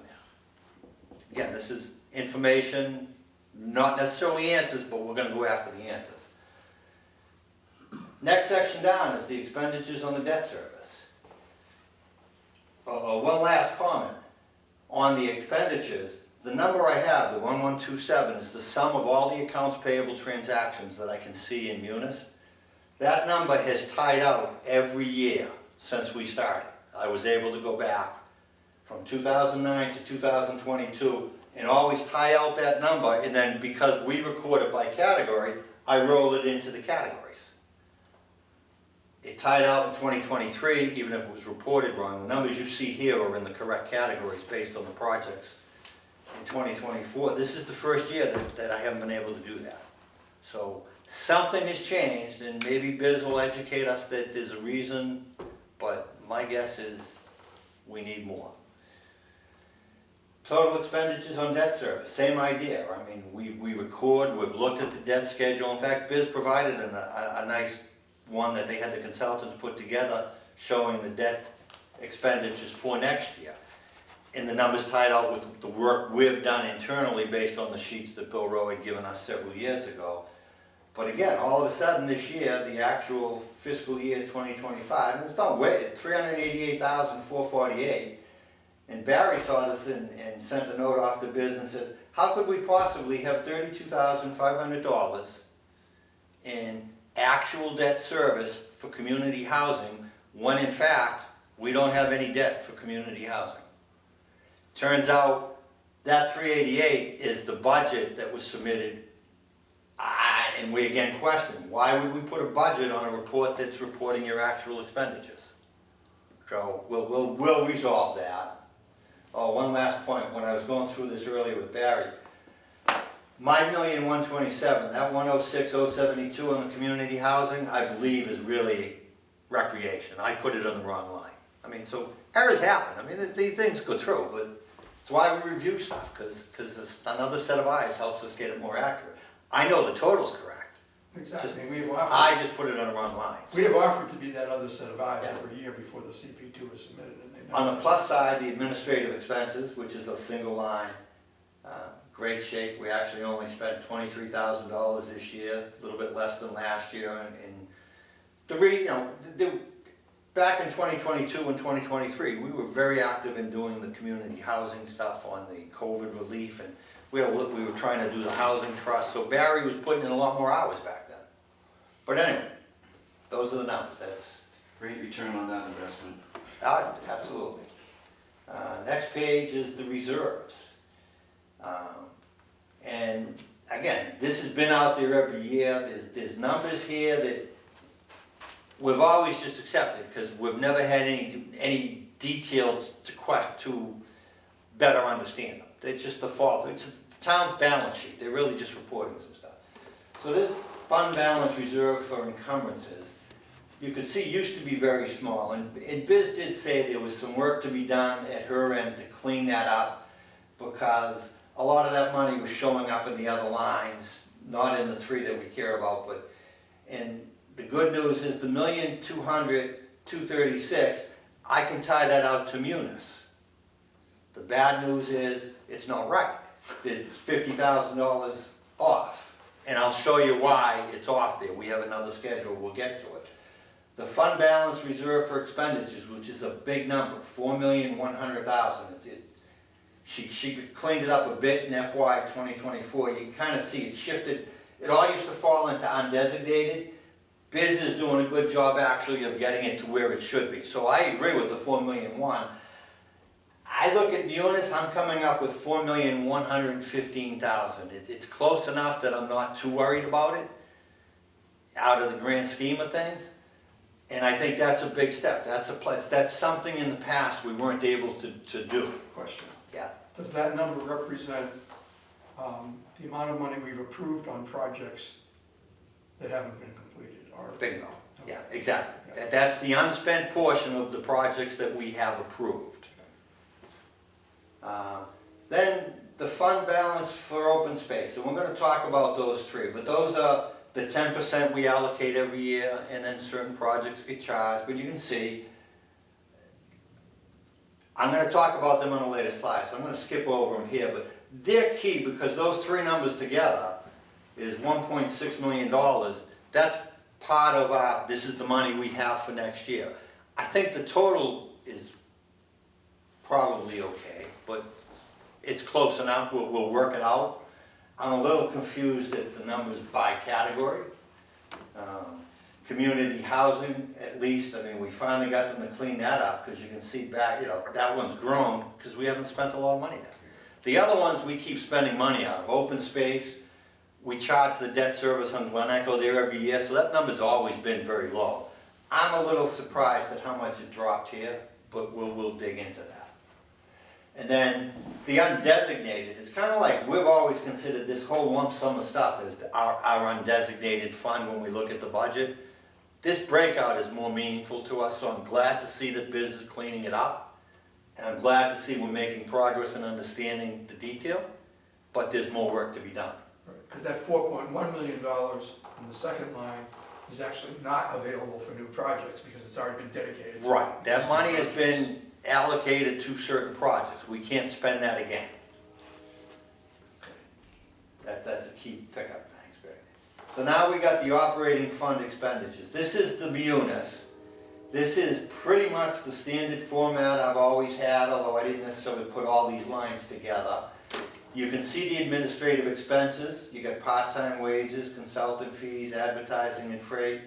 Again, this is information, not necessarily answers, but we're going to go after the answers. Next section down is the expenditures on the debt service. One last comment on the expenditures. The number I have, the 1127, is the sum of all the accounts payable transactions that I can see in Munis. That number has tied out every year since we started. I was able to go back from 2009 to 2022 and always tie out that number, and then because we record it by category, I roll it into the categories. It tied out in 2023, even if it was reported wrong. The numbers you see here are in the correct categories based on the projects. In 2024, this is the first year that I haven't been able to do that. So something has changed, and maybe Biz will educate us that there's a reason, but my guess is we need more. Total expenditures on debt service, same idea. I mean, we record, we've looked at the debt schedule. In fact, Biz provided a nice one that they had the consultants put together showing the debt expenditures for next year. And the numbers tied out with the work we've done internally based on the sheets that Bill Rowe had given us several years ago. But again, all of a sudden this year, the actual fiscal year 2025, and it's not way, $388,448. And Barry saw this and sent a note off to Biz and says, how could we possibly have $32,500 in actual debt service for community housing when in fact we don't have any debt for community housing? Turns out that 388 is the budget that was submitted, and we again question, why would we put a budget on a report that's reporting your actual expenditures? So we'll resolve that. Oh, one last point, when I was going through this earlier with Barry, my $1,127,000, that 106,072 on the community housing, I believe is really recreation. I put it on the wrong line. I mean, so errors happen. I mean, these things go through, but it's why we review stuff, because another set of eyes helps us get it more accurate. I know the total's correct. Exactly, I just put it on the wrong lines. we have offered to be that other set of eyes every year before the CP2 is submitted, and they On the plus side, the administrative expenses, which is a single line, great shape. We actually only spent $23,000 this year, a little bit less than last year. And back in 2022 and 2023, we were very active in doing the community housing stuff on the COVID relief, and we were trying to do the housing trust. So Barry was putting in a lot more hours back then. But anyway, those are the numbers. That's Great return on that investment. absolutely. Next page is the reserves. And again, this has been out there every year. There's numbers here that we've always just accepted because we've never had any details to better understand them. They just default. It's the town's balance sheet. They're really just reporting some stuff. So this fund balance reserve for encumbrances, you could see used to be very small. And Biz did say there was some work to be done at her end to clean that up because a lot of that money was showing up in the other lines, not in the three that we care about. And the good news is the $1,200,236, I can tie that out to Munis. The bad news is it's not right. It's $50,000 off. And I'll show you why it's off there. We have another schedule, we'll get to it. The fund balance reserve for expenditures, which is a big number, $4,100,000. She cleaned it up a bit in FY 2024. You can kind of see it shifted. It all used to fall into undesignated. Biz is doing a good job actually of getting it to where it should be. So I agree with the 4,000,001. I look at Munis, I'm coming up with 4,115,000. It's close enough that I'm not too worried about it out of the grand scheme of things. And I think that's a big step. That's something in the past we weren't able to do. Question. Yeah. Does that number represent the amount of money we've approved on projects that haven't been completed? Or Bingo. Yeah, exactly. That's the unspent portion of the projects that we have approved. Then the fund balance for open space, and we're going to talk about those three, but those are the 10% we allocate every year, and then certain projects get charged, but you can see, I'm going to talk about them on a later slide, so I'm going to skip over them here, but they're key because those three numbers together is $1.6 million. That's part of our, this is the money we have for next year. I think the total is probably okay, but it's close enough, we'll work it out. I'm a little confused at the numbers by category. Community housing, at least, I mean, we finally got them to clean that up because you can see back, you know, that one's grown because we haven't spent a lot of money there. The other ones we keep spending money on. Open space, we charge the debt service on Glen Echo there every year, so that number's always been very low. I'm a little surprised at how much it dropped here, but we'll dig into that. And then the undesignated, it's kind of like we've always considered this whole lump sum of stuff as our undesignated fund when we look at the budget. This breakout is more meaningful to us, so I'm glad to see that Biz is cleaning it up. And I'm glad to see we're making progress in understanding the detail, but there's more work to be done. Because that $4.1 million on the second line is actually not available for new projects because it's already been dedicated. Right, that money has been allocated to certain projects. We can't spend that again. That's a key pickup, thanks, Barry. So now we got the operating fund expenditures. This is the Munis. This is pretty much the standard format I've always had, although I didn't necessarily put all these lines together. You can see the administrative expenses. You got part-time wages, consultant fees, advertising and freight.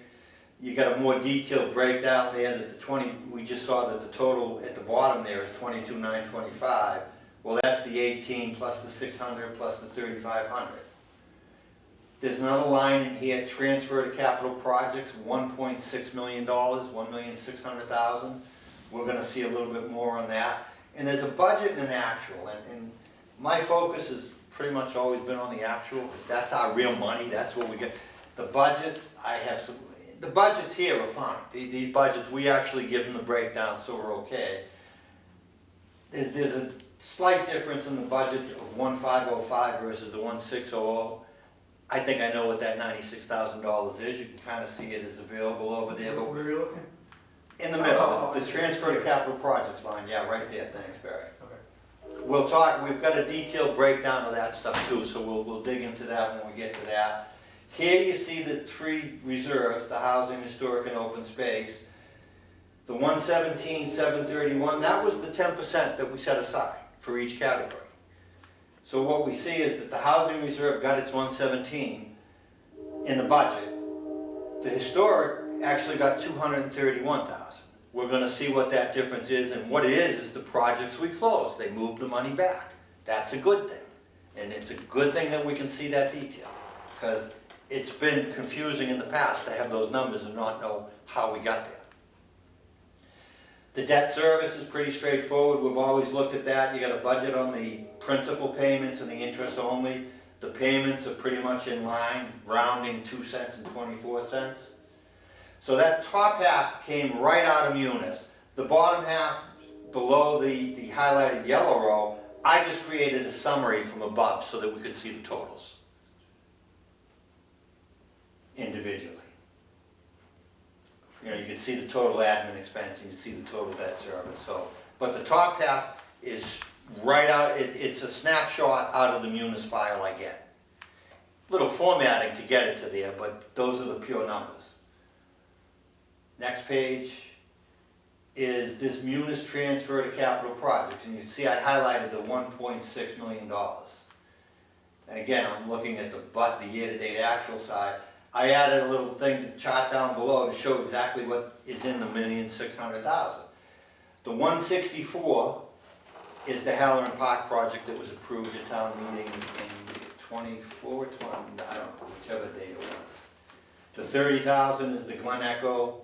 You got a more detailed breakdown there that we just saw that the total at the bottom there is 22,925. Well, that's the 18 plus the 600 plus the 3,500. There's another line in here, transfer to capital projects, $1.6 million, $1,600,000. We're going to see a little bit more on that. And there's a budget and an actual, and my focus has pretty much always been on the actual, because that's our real money, that's what we get. The budgets, the budgets here are fine. These budgets, we actually give them the breakdown, so we're okay. There's a slight difference in the budget of 1,505 versus the 1,600. I think I know what that $96,000 is. You can kind of see it is available over there. But where are you looking? In the middle, the transfer to capital projects line. Yeah, right there. Thanks, Barry. Okay. We'll talk. We've got a detailed breakdown of that stuff too, so we'll dig into that when we get to that. Here you see the three reserves: the housing, historic, and open space. The 117, 731. That was the 10% that we set aside for each category. So what we see is that the housing reserve got its 117 in the budget. The historic actually got 231,000. We're going to see what that difference is, and what it is the projects we closed. They moved the money back. That's a good thing, and it's a good thing that we can see that detail, because it's been confusing in the past to have those numbers and not know how we got there. The debt service is pretty straightforward. We've always looked at that. You got a budget on the principal payments and the interest only. The payments are pretty much in line, rounding 2 cents and 24 cents. So that top half came right out of Munis. The bottom half, below the highlighted yellow row, I just created a summary from above so that we could see the totals individually. You know, you can see the total admin expense, you can see the total debt service. So, but the top half is right out, it's a snapshot out of the Munis file I get. Little formatting to get it to there, but those are the pure numbers. Next page. is this munis transfer to capital projects, and you see I highlighted the $1.6 million. And again, I'm looking at the year-to-date actual side. I added a little thing to chart down below to show exactly what is in the $1,600,000. The 164 is the Halloran Park project that was approved at town meeting in 24, 20, I don't know, whichever date it was. The 30,000 is the Glen Echo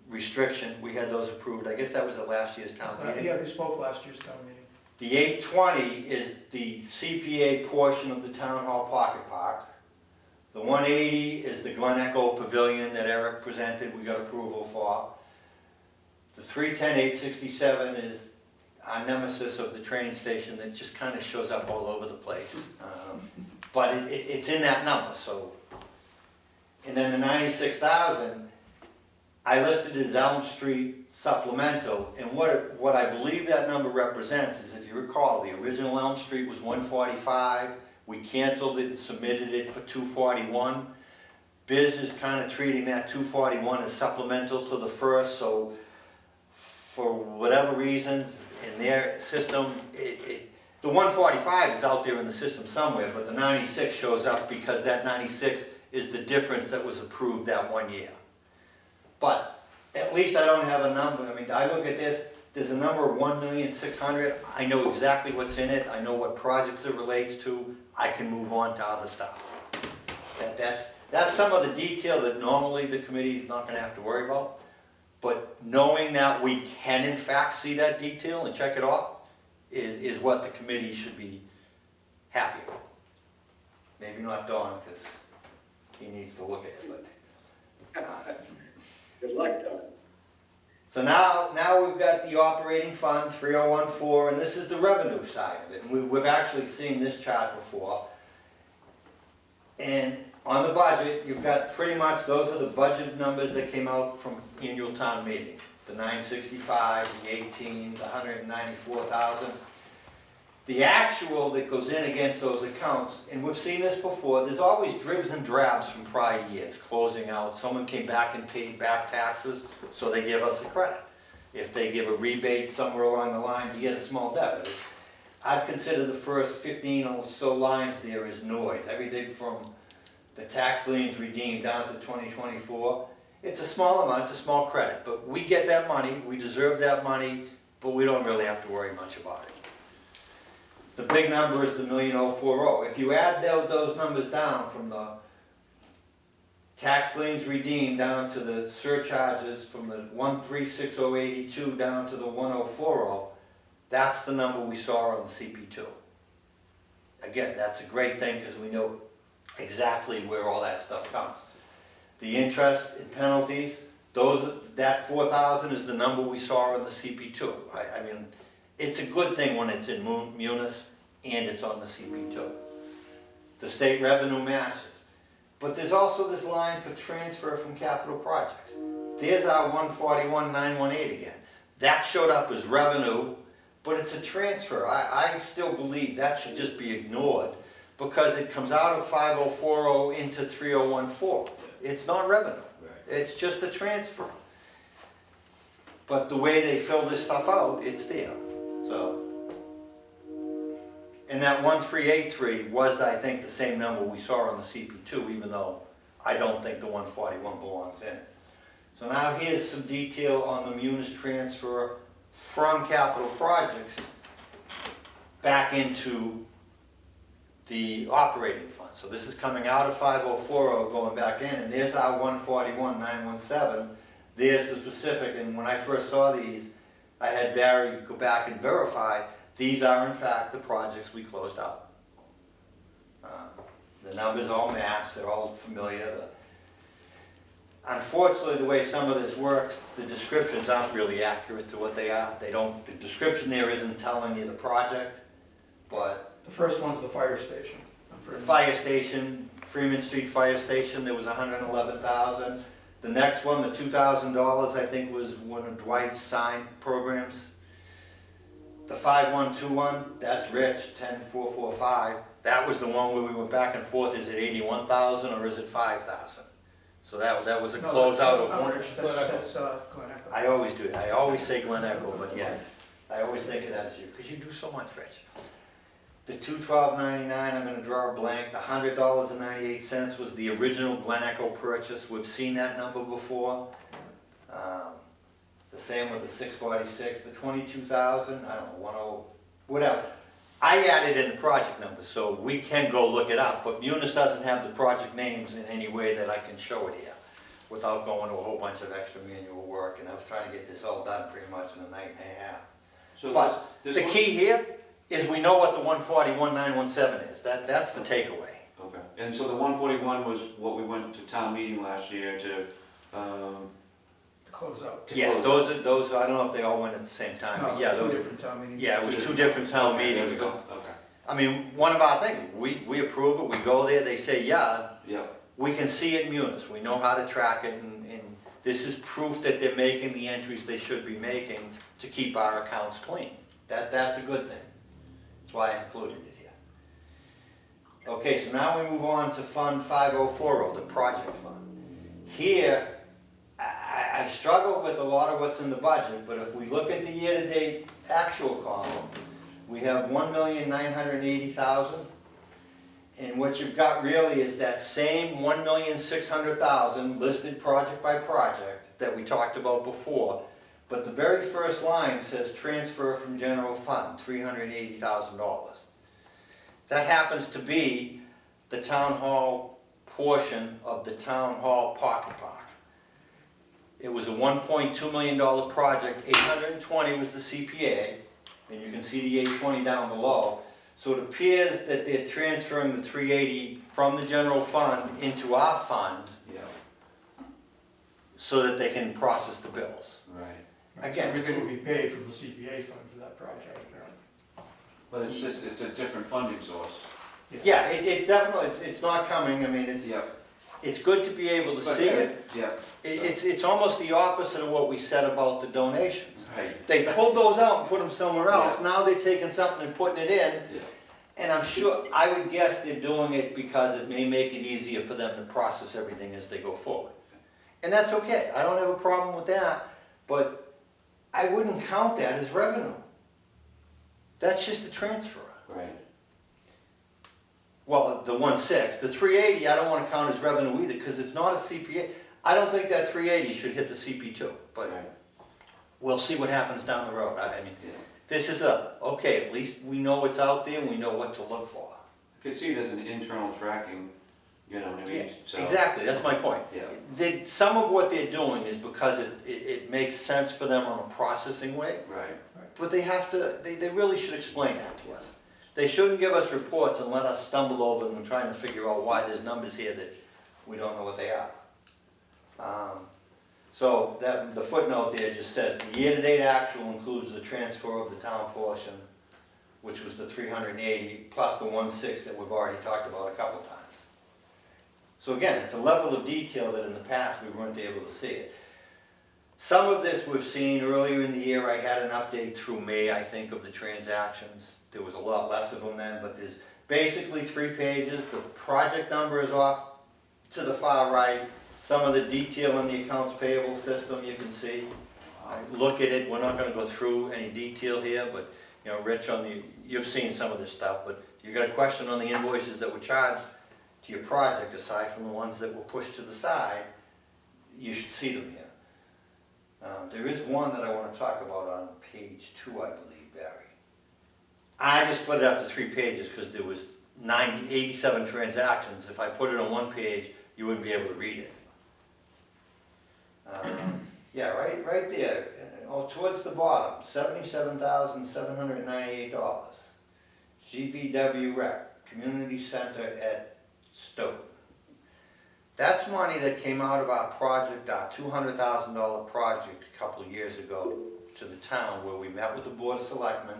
restriction. We had those approved. I guess that was at last year's town meeting. Yeah, this both last year's town meeting. The 820 is the CPA portion of the Town Hall Pocket Park. The 180 is the Glen Echo Pavilion that Eric presented, we got approval for. The 310-867 is our nemesis of the train station that just kind of shows up all over the place. But it's in that number, so. And then the 96,000, I listed as Elm Street supplemental, and what I believe that number represents is, if you recall, the original Elm Street was 145, we canceled it and submitted it for 241. Biz is kind of treating that 241 as supplemental to the first, so for whatever reasons in their system, the 145 is out there in the system somewhere, but the 96 shows up because that 96 is the difference that was approved that 1 year. But at least I don't have a number. I mean, I look at this, there's a number of 1,600,000. I know exactly what's in it. I know what projects it relates to. I can move on to other stuff. That's some of the detail that normally the committee is not going to have to worry about. But knowing that we can in fact see that detail and check it off is what the committee should be happy about. Maybe not Don, because he needs to look at it. But Good luck, Don. so now we've got the operating fund, 3014, and this is the revenue side of it. And we've actually seen this chart before. And on the budget, you've got pretty much, those are the budget numbers that came out from annual town meeting. The 965, the 18, the 194,000. The actual that goes in against those accounts, and we've seen this before, there's always dribs and drabs from prior years, closing out. Someone came back and paid back taxes, so they give us a credit. If they give a rebate somewhere along the line, you get a small debit. I'd consider the first 15 or so lines there as noise. Everything from the tax liens redeemed down to 2024. It's a small amount, it's a small credit, but we get that money, we deserve that money, but we don't really have to worry much about it. The big number is the $1,040,000. If you add those numbers down from the tax liens redeemed down to the surcharges from the 136,082 down to the 1040, that's the number we saw on the CP2. Again, that's a great thing because we know exactly where all that stuff comes. The interest and penalties, that 4,000 is the number we saw on the CP2. I mean, it's a good thing when it's in munis and it's on the CP2. The state revenue matches. But there's also this line for transfer from capital projects. There's our 141,918 again. That showed up as revenue, but it's a transfer. I still believe that should just be ignored because it comes out of 5040 into 3014. It's not revenue. It's just a transfer. But the way they fill this stuff out, it's there. So, and that 1383 was, I think, the same number we saw on the CP2, even though I don't think the 141 belongs in it. So now here's some detail on the munis transfer from capital projects back into the operating fund. So this is coming out of 5040 going back in, and there's our 141,917. There's the specific, and when I first saw these, I had Barry go back and verify these are in fact the projects we closed out. The numbers all match, they're all familiar. Unfortunately, the way some of this works, the descriptions aren't really accurate to what they are. The description there isn't telling you the project, but The first one's the fire station. the fire station, Freeman Street Fire Station, there was 111,000. The next one, the $2,000, I think was one of Dwight's sign programs. The 5121, that's Rich, 10445. That was the one where we went back and forth, is it 81,000 or is it 5,000? So that was a closeout of one. That's Glen Echo. I always do, I always say Glen Echo, but yes, I always think of that as you, because you do so much, Rich. The $212.99, I'm gonna draw a blank, the $100.98 was the original Glen Echo purchase, we've seen that number before. The same with the 646, the 22,000, I don't know, 10, whatever. I added in the project number, so we can go look it up, but Munis doesn't have the project names in any way that I can show it here, without going to a whole bunch of extra manual work, and I was trying to get this all done pretty much in a night and a half. So But this the one- key here is we know what the 141,917 is, that's the takeaway. Okay, and so the 141 was what we went to town meeting last year to, Close out. Yeah, those, I don't know if they all went at the same time, but yeah, Two those, different town meetings. yeah, it was two different town Okay, there meetings. we go. Okay, I mean, one of our things, we approve it, we go there, they say, yeah, yeah, we can see it in Munis, we know how to track it, and this is proof that they're making the entries they should be making to keep our accounts clean. That's a good thing. That's why I included it here. Okay, so now we move on to Fund 5040, the project fund. Here, I struggle with a lot of what's in the budget, but if we look at the year-to-date actual column, we have 1,980,000. And what you've got really is that same 1,600,000 listed project by project that we talked about before. But the very first line says transfer from general fund, $380,000. That happens to be the town hall portion of the town hall pocket park. It was a $1.2 million project, 820 was the CPA, and you can see the 820 down below. So it appears that they're transferring the 380 from the general fund into our fund yeah, so that they can process the bills. right. Again, Everything will be paid from the CPA fund for that project, apparently. But it's just, it's a different funding source. yeah, it definitely, it's not coming, I mean, Yeah. it's good to be able to But, see it. Yeah, It's almost the opposite of what we said about the donations. right, They pulled those out and put them somewhere else, Yeah. now they're taking something and putting it in. yeah, And I'm sure, I would guess they're doing it because it may make it easier for them to process everything as they go forward. And that's okay, I don't have a problem with that, but I wouldn't count that as revenue. That's just a transfer. right. Well, the 1.6, the 380, I don't wanna count as revenue either, because it's not a CPA. I don't think that 380 should hit the CP2, but Right. we'll see what happens down the road. I mean, Yeah. this is okay, at least we know it's out there and we know what to look for. I could see it as an internal tracking, you know what I Yeah, mean? So, exactly, that's my point. Yeah, Some of what they're doing is because it makes sense for them on a processing way, right, but they have to, they really should explain that to us. They shouldn't give us reports and let us stumble over them trying to figure out why there's numbers here that we don't know what they are. So that, the footnote there just says, the year-to-date actual includes the transfer of the town portion, which was the 380, plus the 1.6 that we've already talked about a couple times. So again, it's a level of detail that in the past we weren't able to see it. Some of this we've seen earlier in the year. I had an update through May, I think, of the transactions. There was a lot less of them then, but there's basically 3 pages. The project number is off to the far right. Some of the detail in the accounts payable system you can see. Look at it, we're not gonna go through any detail here, but, you know, Rich, you've seen some of this stuff, but you got a question on the invoices that were charged to your project, aside from the ones that were pushed to the side, you should see them here. There is one that I wanna talk about on page 2, I believe, Barry. I just split it up to 3 pages, because there was 87 transactions. If I put it on 1 page, you wouldn't be able to read it. Yeah, right there, towards the bottom, $77,798. GVW Rec, Community Center at Stoughton. That's money that came out of our project, our $200,000 project a couple of years ago to the town, where we met with the Board of Selectmen.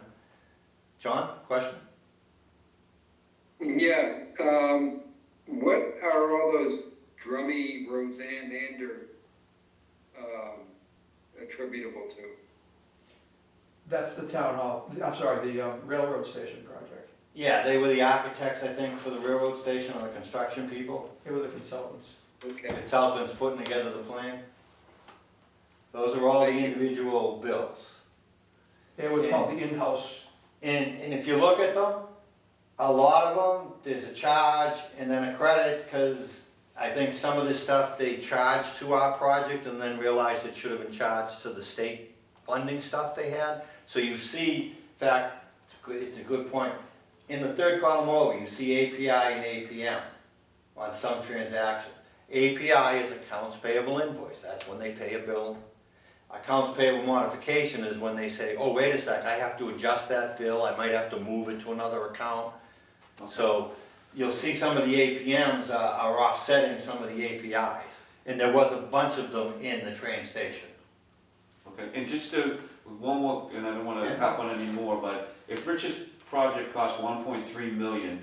John, question? Yeah, what are all those Drummy, Roseanne, Ander, attributable to? That's the town hall, I'm sorry, the railroad station project. Yeah, they were the architects, I think, for the railroad station, or the construction people. They were the consultants. Okay. Consultants putting together the plan. Those are all the individual bills. It was called the in-house, And if you look at them, a lot of them, there's a charge and then a credit, because I think some of this stuff they charged to our project and then realized it should have been charged to the state funding stuff they had. So you see, in fact, it's a good point. In the third column over, you see API and APM on some transactions. API is accounts payable invoice, that's when they pay a bill. Accounts payable modification is when they say, oh, wait a sec, I have to adjust that bill, I might have to move it to another account. So you'll see some of the APMs are offsetting some of the APIs. And there was a bunch of them in the train station. Okay, and just to, one more, and I don't wanna hop on anymore, but if Richard's project costs 1.3 million,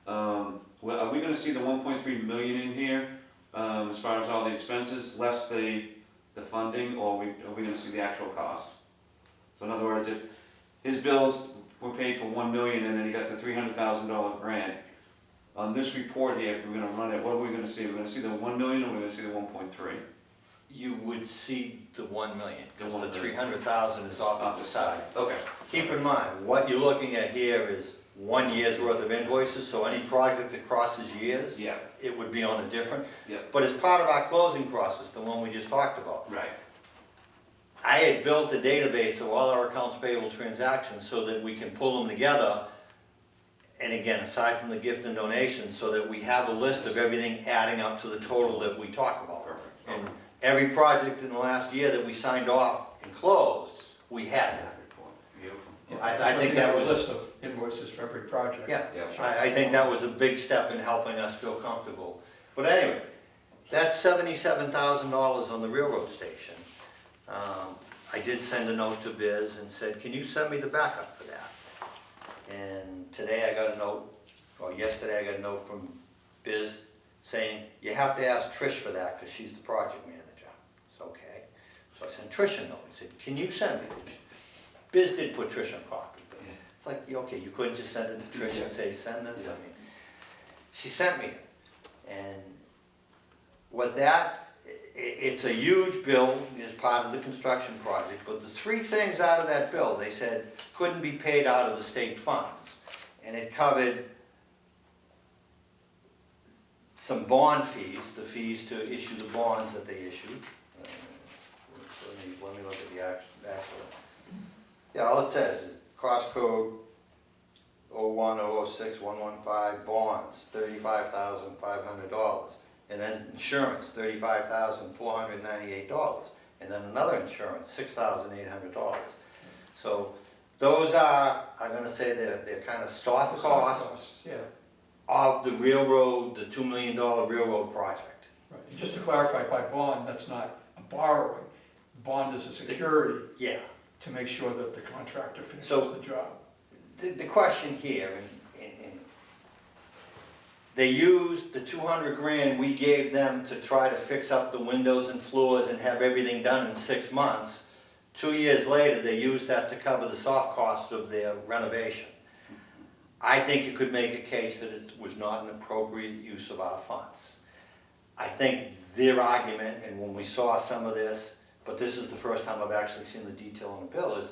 well, are we gonna see the 1.3 million in here, as far as all the expenses, less the funding, or are we gonna see the actual cost? So in other words, if his bills were paid for 1 million and then he got the $300,000 grant, on this report here, if we're gonna run it, what are we gonna see? We're gonna see the 1 million, or we're gonna see the 1.3? You would see the 1 million, because The the 1 million. 300,000 is off to the side. Okay. Keep in mind, what you're looking at here is 1 year's worth of invoices, so any project that crosses years, Yeah, it would be on a different. yeah, But as part of our closing process, the one we just talked about, right. I had built a database of all our accounts payable transactions so that we can pull them together. And again, aside from the gift and donation, so that we have a list of everything adding up to the total that we talk about. Perfect. And every project in the last year that we signed off and closed, we had that. Beautiful. I think that was- a list of invoices for every project. Yeah, Yeah. I think that was a big step in helping us feel comfortable. But anyway, that's $77,000 on the railroad station. I did send a note to Biz and said, can you send me the backup for that? And today I got a note, or yesterday I got a note from Biz saying, you have to ask Trish for that because she's the project manager. It's okay. So I sent Trish a note and said, can you send me this? Biz did put Trish on copy, but it's like, okay, you couldn't just send it to Trish and say, send this? I mean, she sent me it. And what that, it's a huge bill as part of the construction project, but the three things out of that bill, they said, couldn't be paid out of the state funds. And it covered some bond fees, the fees to issue the bonds that they issued. Let me look at the actual. Yeah, all it says is cross code 01006-115 bonds, $35,500. And then insurance, $35,498. And then another insurance, $6,800. So those are, I'm gonna say they're kind of soft costs Yeah, of the railroad, the $2 million railroad project. right. And just to clarify, by bond, that's not a borrowing. Bond is a security Yeah. to make sure that the contractor finishes So- the job. The question here, and they used the 200 grand we gave them to try to fix up the windows and floors and have everything done in 6 months. 2 years later, they used that to cover the soft costs of their renovation. I think you could make a case that it was not an appropriate use of our funds. I think their argument, and when we saw some of this, but this is the first time I've actually seen the detail on the bill, is,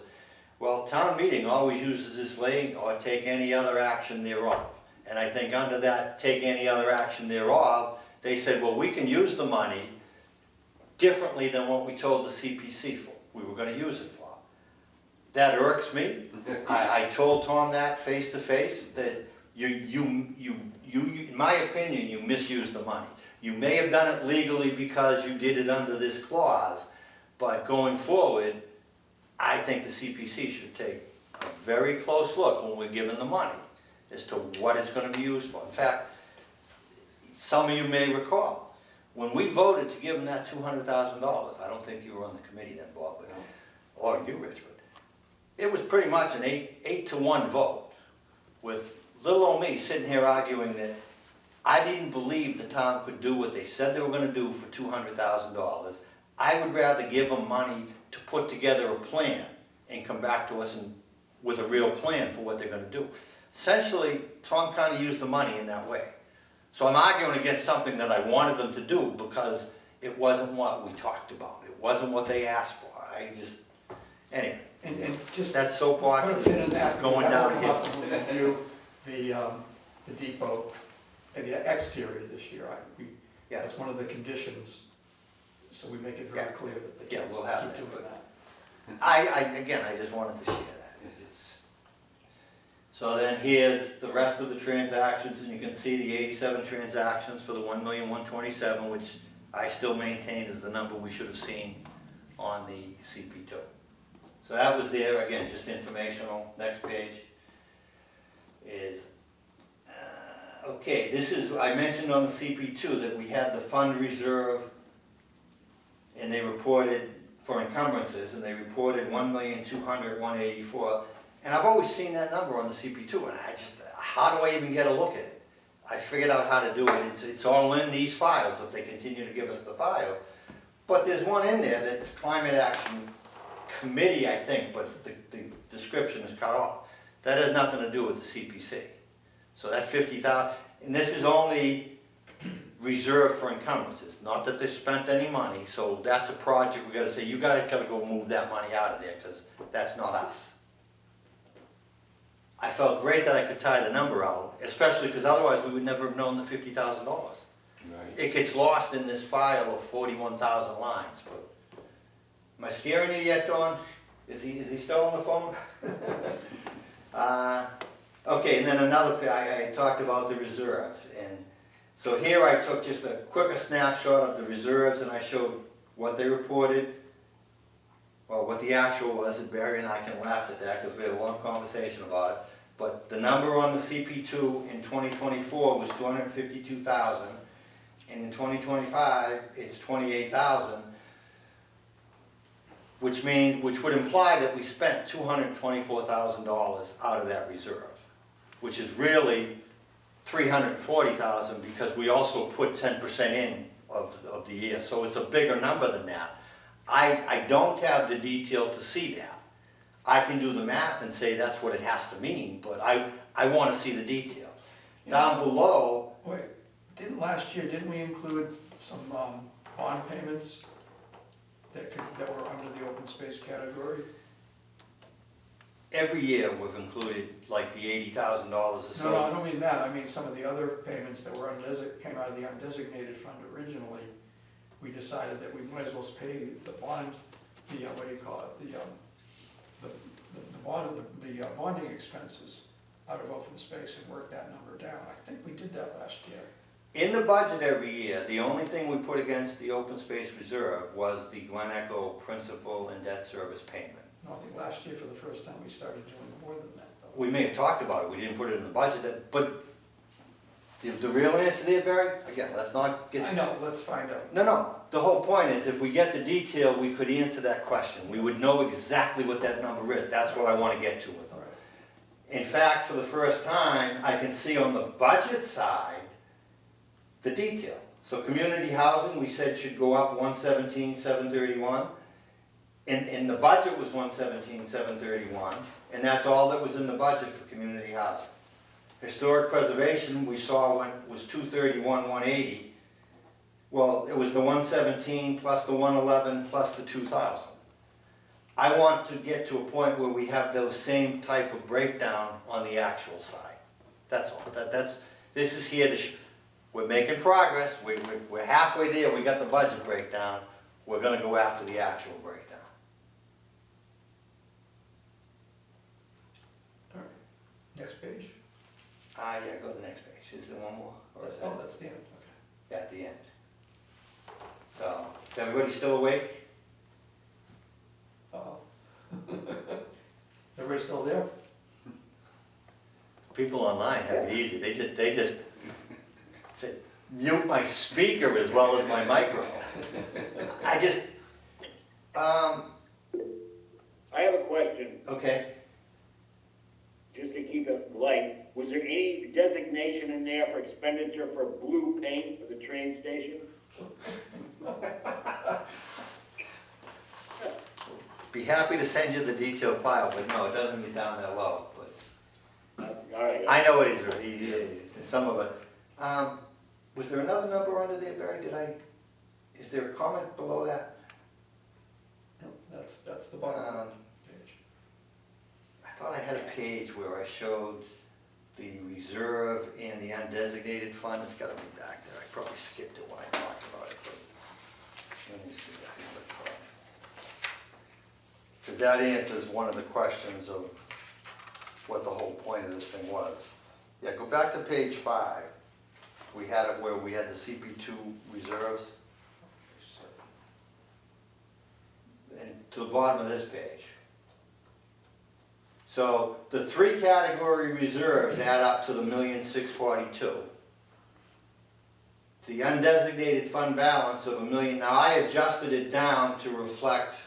well, town meeting always uses this lane or take any other action thereof. And I think under that, take any other action thereof, they said, well, we can use the money differently than what we told the CPC for, we were gonna use it for. That irks me. I told Tom that face to face, that you, in my opinion, you misused the money. You may have done it legally because you did it under this clause, but going forward, I think the CPC should take a very close look when we're given the money as to what it's gonna be used for. In fact, some of you may recall, when we voted to give them that $200,000, I don't think you were on the committee then, Bob, but, or you, Rich, but it was pretty much an 8-to-1 vote, with little old me sitting here arguing that I didn't believe the town could do what they said they were gonna do for $200,000. I would rather give them money to put together a plan and come back to us with a real plan for what they're gonna do. Essentially, Tom kind of used the money in that way. So I'm arguing against something that I wanted them to do because it wasn't what we talked about, it wasn't what they asked for, anyway, And just. that soapbox Put a pin in is that, going because downhill. I want to review the depot and the exterior this year. Yeah. That's one of the conditions, so we make it very Yeah. clear that they Yeah, can't we'll have keep that, doing but- that. I just wanted to share that. So then here's the rest of the transactions, and you can see the 87 transactions for the 1,127,000, which I still maintain is the number we should have seen on the CP2. So that was there, again, just informational. Next page is, okay, this is, I mentioned on the CP2 that we had the fund reserve, and they reported for encumbrances, and they reported 1,200,184, and I've always seen that number on the CP2, and how do I even get a look at it? I figured out how to do it. It's all in these files if they continue to give us the file. But there's one in there that's Climate Action Committee, I think, but the description is cut off. That has nothing to do with the CPC. So that 50,000, and this is only reserved for encumbrances, not that they spent any money, so that's a project we gotta say, you guys gotta go move that money out of there, because that's not us. I felt great that I could tie the number out, especially because otherwise we would never have known the $50,000. Right. It gets lost in this file of 41,000 lines, but, am I scaring you yet, Dawn? Is he still on the phone? Okay, and then another, I talked about the reserves, and so here I took just a quicker snapshot of the reserves, and I showed what they reported, well, what the actual was, and Barry and I can laugh at that because we had a long conversation about it. But the number on the CP2 in 2024 was 252,000, and in 2025 it's 28,000, which would imply that we spent $224,000 out of that reserve, which is really $340,000 because we also put 10% in of the year, so it's a bigger number than that. I don't have the detail to see that. I can do the math and say that's what it has to mean, but I want to see the detail. Down below, Wait, last year, didn't we include some bond payments that were under the open space category? every year we've included like the $80,000 or so. No, I don't mean that, I mean some of the other payments that were came out of the undesignated fund originally. We decided that we might as well pay the bond, what do you call it, the bonding expenses out of open space and work that number down. I think we did that last year. In the budget every year, the only thing we put against the open space reserve was the Glen Echo principal and debt service payment. No, I think last year for the first time we started doing more than that though. We may have talked about it, we didn't put it in the budget, but the real answer there, Barry, again, let's not get... I know, let's find out. No, the whole point is if we get the detail, we could answer that question. We would know exactly what that number is. That's what I want to get to with them. In fact, for the first time, I can see on the budget side the detail. So community housing, we said should go up 117,731. And the budget was 117,731, and that's all that was in the budget for community housing. Historic preservation, we saw was 231,180. Well, it was the 117 plus the 111 plus the 2,000. I want to get to a point where we have those same type of breakdown on the actual side. That's all. This is here to. We're making progress. We're halfway there. We got the budget breakdown. We're going to go after the actual breakdown. All right, next page. Yeah, go to the next page. Is there one more? Or is that Oh, that's the end, okay. at the end? So, is everybody still awake? Uh-oh. Everybody still there? People online have it easy. They just say, mute my speaker as well as my microphone. I have a question, okay. just to keep it light. Was there any designation in there for expenditure for blue paint for the train station? Be happy to send you the detailed file, but no, it doesn't get down that low. But All right. I know it is. Some of it. Was there another number under there, Barry? Is there a comment below that? Nope, that's the bottom Um, page. I thought I had a page where I showed the reserve and the undesignated fund. It's gotta be back there. I probably skipped it when I talked about it, but let me see. I have it caught. Because that answers one of the questions of what the whole point of this thing was. Yeah, go back to page 5. We had it where we had the CP2 reserves. And to the bottom of this page. So the 3 category reserves add up to the 1,642,000. The undesignated fund balance of $1 million, now I adjusted it down to reflect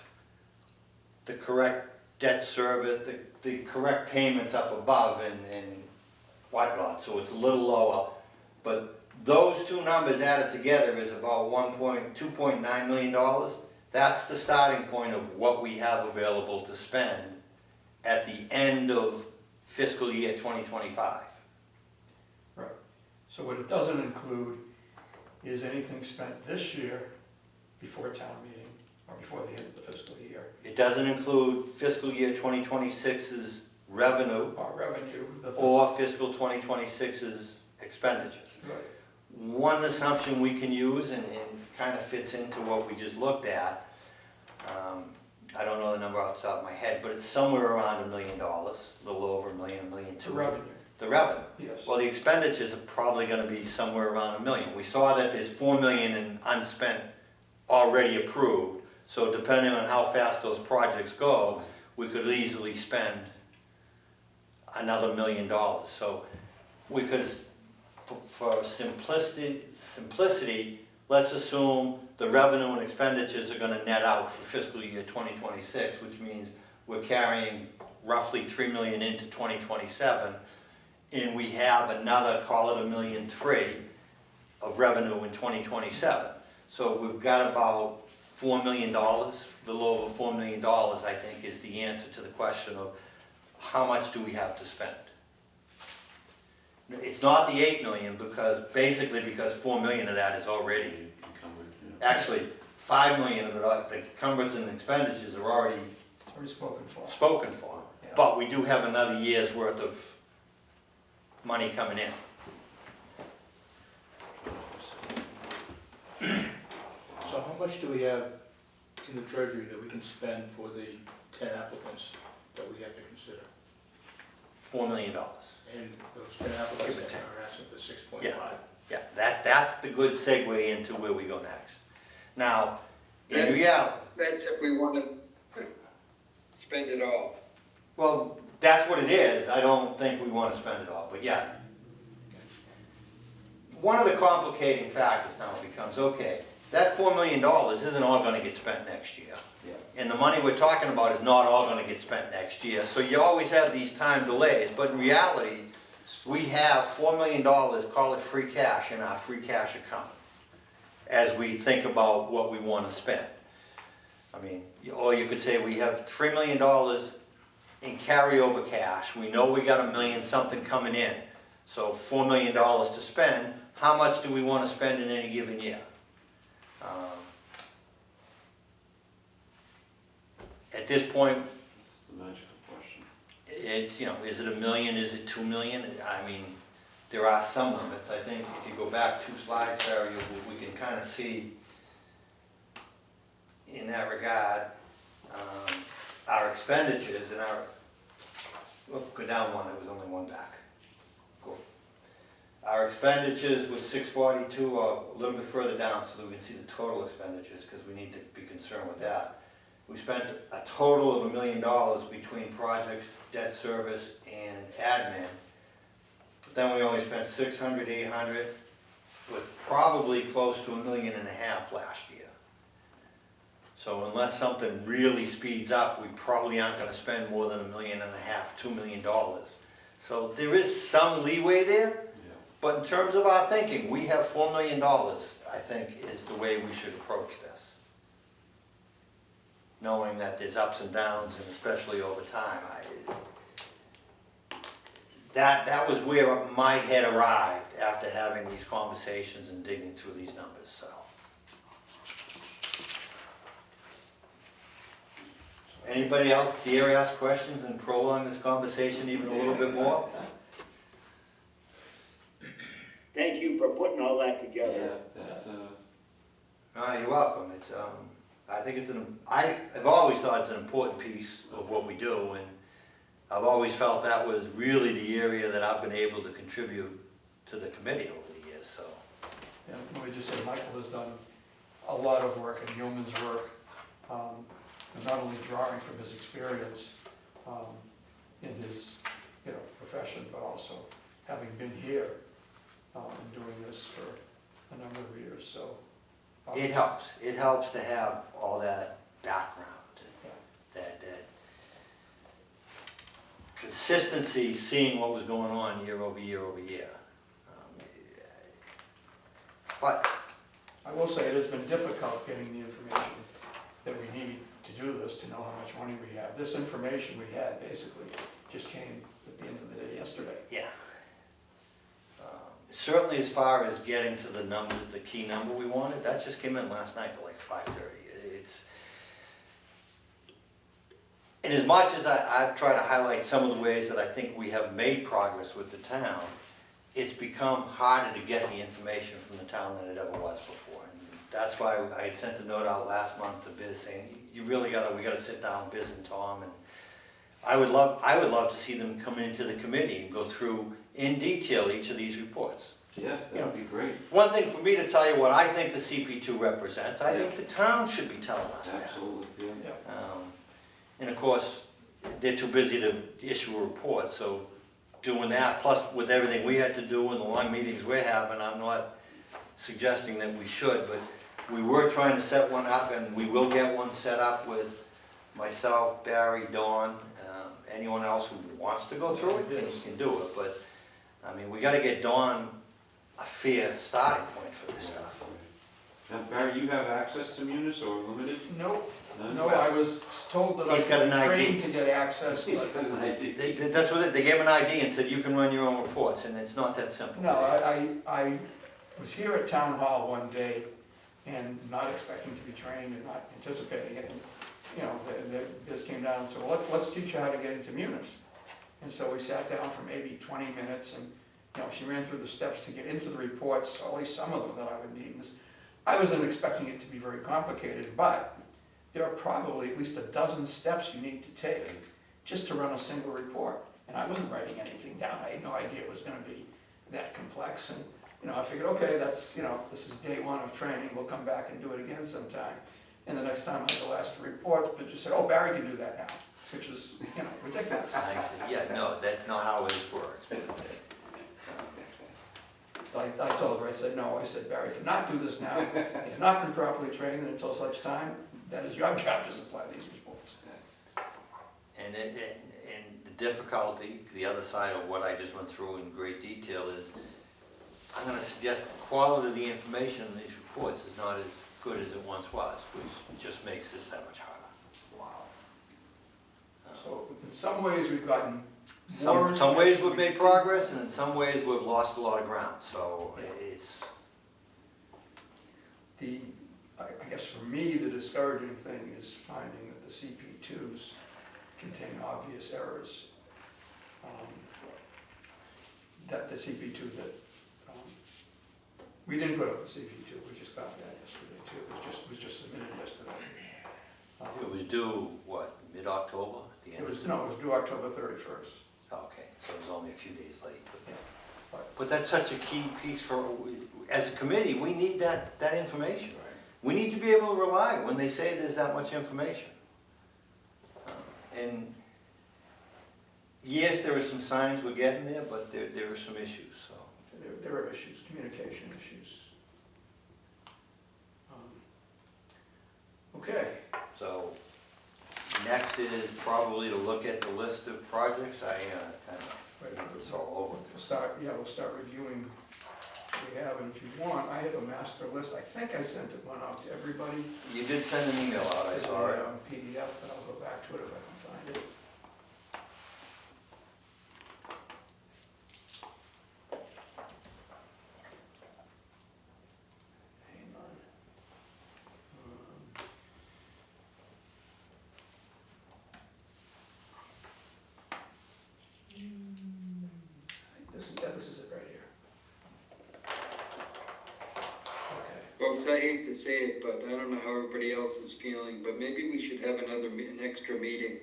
the correct debt service, the correct payments up above and whatnot, so it's a little lower. But those two numbers added together is about $2.9 million. That's the starting point of what we have available to spend at the end of fiscal year 2025. Right. So what it doesn't include is anything spent this year before town meeting or before the end of the fiscal year. It doesn't include fiscal year 2026's revenue Our revenue, or fiscal 2026's expenditures. Right. One assumption we can use, and kind of fits into what we just looked at, I don't know the number off the top of my head, but it's somewhere around $1 million, a little over $1 million, $1.2 million. The revenue. The revenue. Yes. Well, the expenditures are probably gonna be somewhere around $1 million. We saw that there's $4 million in unspent already approved, so depending on how fast those projects go, we could easily spend another $1 million. So we could, for simplicity, let's assume the revenue and expenditures are gonna net out for fiscal year 2026, which means we're carrying roughly $3 million into 2027, and we have another, call it $1.3 million of revenue in 2027. So we've got about $4 million, a little over $4 million, I think, is the answer to the question of how much do we have to spend? It's not the 8 million because, basically because 4 million of that is already, actually 5 million of it, the encumbrance and expenditures are already It's already spoken for. spoken for. Yeah. But we do have another year's worth of money coming in. So how much do we have in the treasury that we can spend for the 10 applicants that we have to consider? $4 million. And those 10 applicants Give or that take. are asking for 6.5? Yeah. Yeah, that's the good segue into where we go next. Now, in reality, That's if we want to spend it all. well, that's what it is. I don't think we want to spend it all, but yeah. One of the complicating factors now becomes, okay, that $4 million isn't all going to get spent next year. And the money we're talking about is not all going to get spent next year. So you always have these time delays, but in reality, we have $4 million, call it free cash, in our free cash account as we think about what we want to spend. I mean, or you could say we have $3 million in carryover cash. We know we got $1 million something coming in. So $4 million to spend. How much do we want to spend in any given year? At this point, That's the magical question. it's, you know, is it $1 million, is it $2 million? I mean, there are some limits. I think if you go back 2 slides, Barry, we can kind of see in that regard, our expenditures and our, well, go down one, there was only one back. Go. Our expenditures was 642, or a little bit further down so that we can see the total expenditures, because we need to be concerned with that. We spent a total of $1 million between projects, debt service, and admin. But then we only spent 600, 800, but probably close to $1.5 million last year. So unless something really speeds up, we probably aren't gonna spend more than $1.5 million, $2 million. So there is some leeway there, but in terms of our thinking, we have $4 million, I think, is the way we should approach this. Knowing that there's ups and downs, and especially over time, that was where my head arrived after having these conversations and digging through these numbers, so. Anybody else dare ask questions and prolong this conversation even a little bit more? Thank you for putting all that together. That's, You're welcome. It's, I think it's I've always thought it's an important piece of what we do, and I've always felt that was really the area that I've been able to contribute to the committee over the years, so. Yeah, let me just say, Michael has done a lot of work and yeoman's work, and not only drawing from his experience in his, profession, but also having been here and doing this for a number of years, so. It helps to have all that background, that consistency, seeing what was going on year over year over year. But I will say it has been difficult getting the information that we need to do this, to know how much money we have. This information we had basically just came at the end of the day yesterday. yeah. Certainly as far as getting to the number, the key number we wanted, that just came in last night at like 5:30. And as much as I've tried to highlight some of the ways that I think we have made progress with the town, it's become harder to get the information from the town than it ever was before. And that's why I sent a note out last month to Biz saying, we gotta sit down, Biz and Tom, and I would love to see them come into the committee and go through in detail each of these reports. yeah, that would be great. One thing for me to tell you what I think the CP2 represents, I think the town should be telling us that. Absolutely, yeah. And of course, they're too busy to issue a report, so doing that, plus with everything we had to do and the long meetings we're having, I'm not suggesting that we should, but we were trying to set one up, and we will get one set up with myself, Barry, Dawn, anyone else who wants to go through it, can do it, but, I mean, we gotta get Dawn a fair starting point for this stuff. Now, Barry, you have access to Munis or limited? Nope. None? No, I was told that I He's got an was ID. trained to get access, He's but got an idea. That's what they gave him an ID and said, you can run your own reports, and it's not that simple. no, I was here at town hall one day and not expecting to be trained and not anticipating it. And, Biz came down and said, well, let's teach you how to get into Munis. And so we sat down for maybe 20 minutes and, she ran through the steps to get into the reports, or at least some of them that I would need. I wasn't expecting it to be very complicated, but there are probably at least a dozen steps you need to take just to run a single report. And I wasn't writing anything down. I had no idea it was gonna be that complex. And, I figured, okay, that's, this is day one of training. We'll come back and do it again sometime. And the next time I had the last reports, but just said, oh, Barry can do that now, which is, ridiculous. I said, yeah, no, that's not how it works. So I told her, I said, Barry cannot do this now. He's not been properly trained until such time. That is your job to supply these reports. And the difficulty, the other side of what I just went through in great detail is, I'm gonna suggest the quality of the information in these reports is not as good as it once was, which just makes this that much harder. Wow. So in some ways, we've gotten more. Some ways we've made progress, and in some ways we've lost a lot of ground, so it's. I guess for me, the discouraging thing is finding that the CP2s contain obvious errors. That the CP2 that, we didn't put up the CP2, we just got that yesterday too. It was just submitted yesterday. It was due, what, mid-October? At the end It of was September? due October 31st. Okay, so it was only a few days late. Yeah. But that's such a key piece for, as a committee, we need that information. We need to be able to rely when they say there's that much information. And yes, there are some signs we're getting there, but there are some issues, so. There are issues, communication issues. Okay. So next is probably to look at the list of projects. I kind of, it's all over. We'll start reviewing what we have, and if you want, I have a master list. I think I sent one out to everybody. You did send an email out, I saw it. PDF, but I'll go back to it if I can find it. Hang on. this is it right here. Okay. Folks, I hate to say it, but I don't know how everybody else is feeling, but maybe we should have an extra meeting.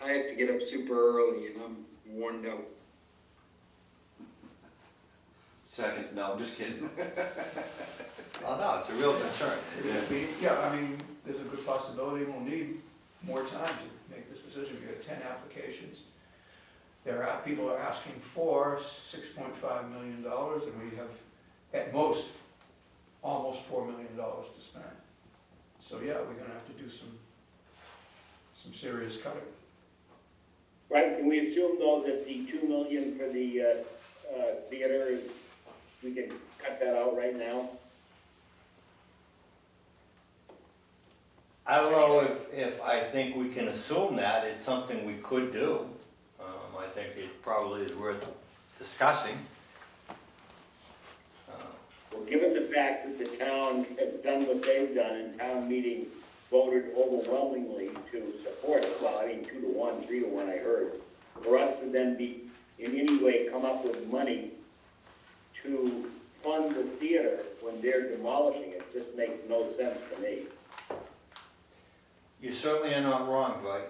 I have to get up super early and I'm worn out. Second, no, I'm just kidding. Well, no, it's a real concern. Yeah, I mean, there's a good possibility we'll need more time to make this decision. We got 10 applications. People are asking for $6.5 million, and we have, at most, almost $4 million to spend. So yeah, we're gonna have to do some serious cutting. Right, can we assume though that the 2 million for the, theater is, we can cut that out right now? I don't know if I think we can assume that, it's something we could do. I think it probably is worth discussing. Well, given the fact that the town has done what they've done and town meeting voted overwhelmingly to support it, well, I mean, 2-1, 3-1, I heard, for us to then be, in any way, come up with money to fund the theater when they're demolishing it, just makes no sense to me. You certainly are not wrong, Dwight.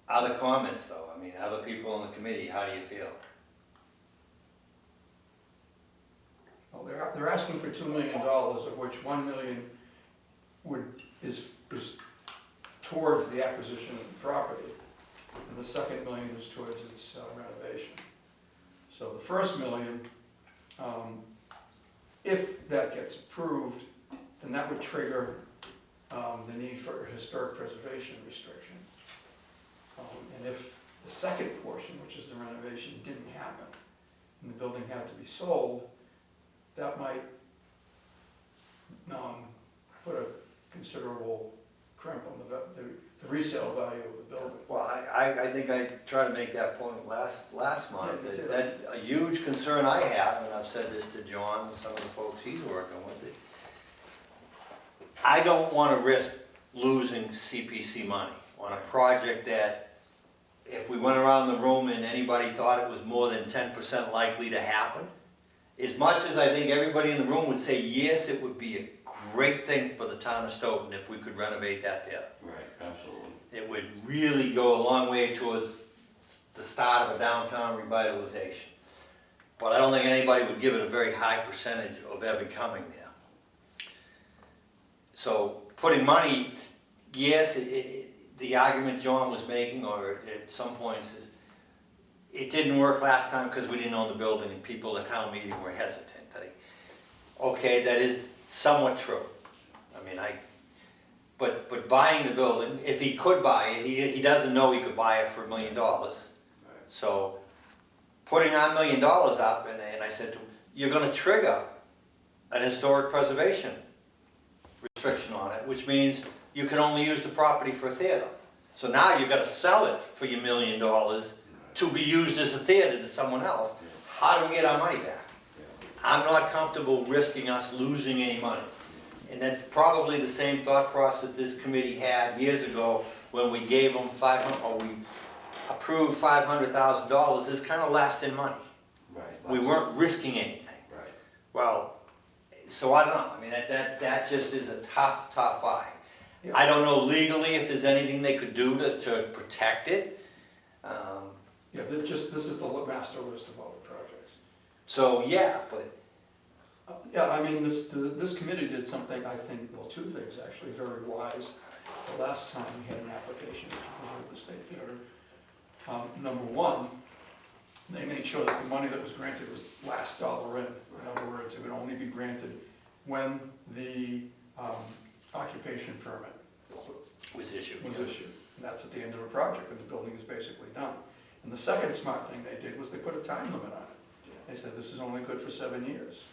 Other comments though, I mean, other people on the committee, how do you feel? Well, they're asking for $2 million, of which $1 million is towards the acquisition of the property, and the second $1 million is towards its renovation. So the first $1 million, if that gets approved, then that would trigger the need for a historic preservation restriction. And if the second portion, which is the renovation, didn't happen, and the building had to be sold, that might put a considerable crimp on the resale value of the building. Well, I think I tried to make that point last month, that a huge concern I have, and I've said this to John and some of the folks he's working with, I don't want to risk losing CPC money on a project that if we went around the room and anybody thought it was more than 10% likely to happen, as much as I think everybody in the room would say, yes, it would be a great thing for the town of Stoughton if we could renovate that there. Right, absolutely. It would really go a long way towards the start of a downtown revitalization. But I don't think anybody would give it a very high percentage of ever coming there. So putting money, yes, the argument John was making, or at some points, is it didn't work last time because we didn't own the building and people at town meeting were hesitant. Okay, that is somewhat true. I mean, but buying the building, if he could buy it, he doesn't know he could buy it for $1 million. So putting that $1 million up, and I said to him, you're going to trigger an historic preservation restriction on it, which means you can only use the property for a theater. So now you've got to sell it for your $1 million to be used as a theater to someone else. How do we get our money back? I'm not comfortable risking us losing any money. And that's probably the same thought process this committee had years ago when we gave them we approved $500,000 as kind of last in money. Right. We weren't risking anything. Right. Well, so I don't know. I mean, that just is a tough buy. I don't know legally if there's anything they could do to protect it. Yeah, this is the master list of all the projects. So, yeah, but... Yeah, I mean, this committee did something, I think, well, two things actually, very wise. The last time we had an application with the State Theater, number one, they made sure that the money that was granted was last dollar in. In other words, it would only be granted when the occupation permit was issued. And that's at the end of a project, and the building is basically done. And the second smart thing they did was they put a time limit on it. They said this is only good for 7 years.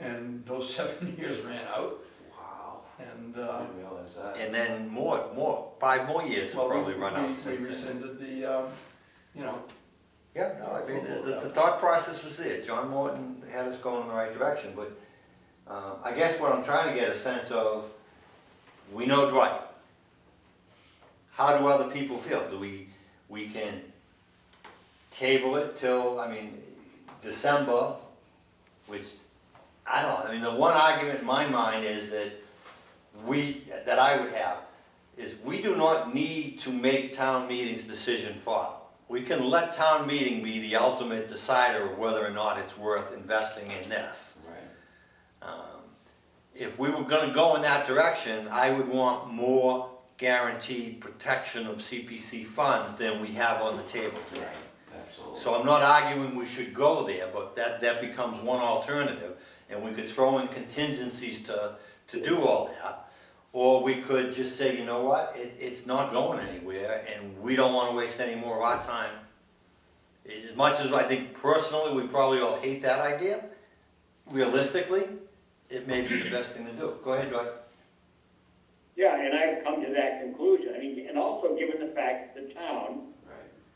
And those 7 years ran out. Wow. And I didn't realize that. And then more, 5 more years have probably run out we since then. rescinded the, Yeah, no, I mean, the thought process was there. John Morton had us going in the right direction, but I guess what I'm trying to get a sense of, we know Dwight. how do other people feel? Do we can table it till, I mean, December, which, I don't know, I mean, the one argument in my mind is that that I would have, is we do not need to make town meeting's decision final. We can let town meeting be the ultimate decider of whether or not it's worth investing in this. Right. If we were gonna go in that direction, I would want more guaranteed protection of CPC funds than we have on the table today. Absolutely. So I'm not arguing we should go there, but that becomes one alternative, and we could throw in contingencies to do all that. Or we could just say, you know what, it's not going anywhere, and we don't wanna waste any more of our time. As much as I think personally, we probably all hate that idea, realistically, it may be the best thing to do. Go ahead, Dwight. Yeah, and I've come to that conclusion. I mean, and also given the fact that the town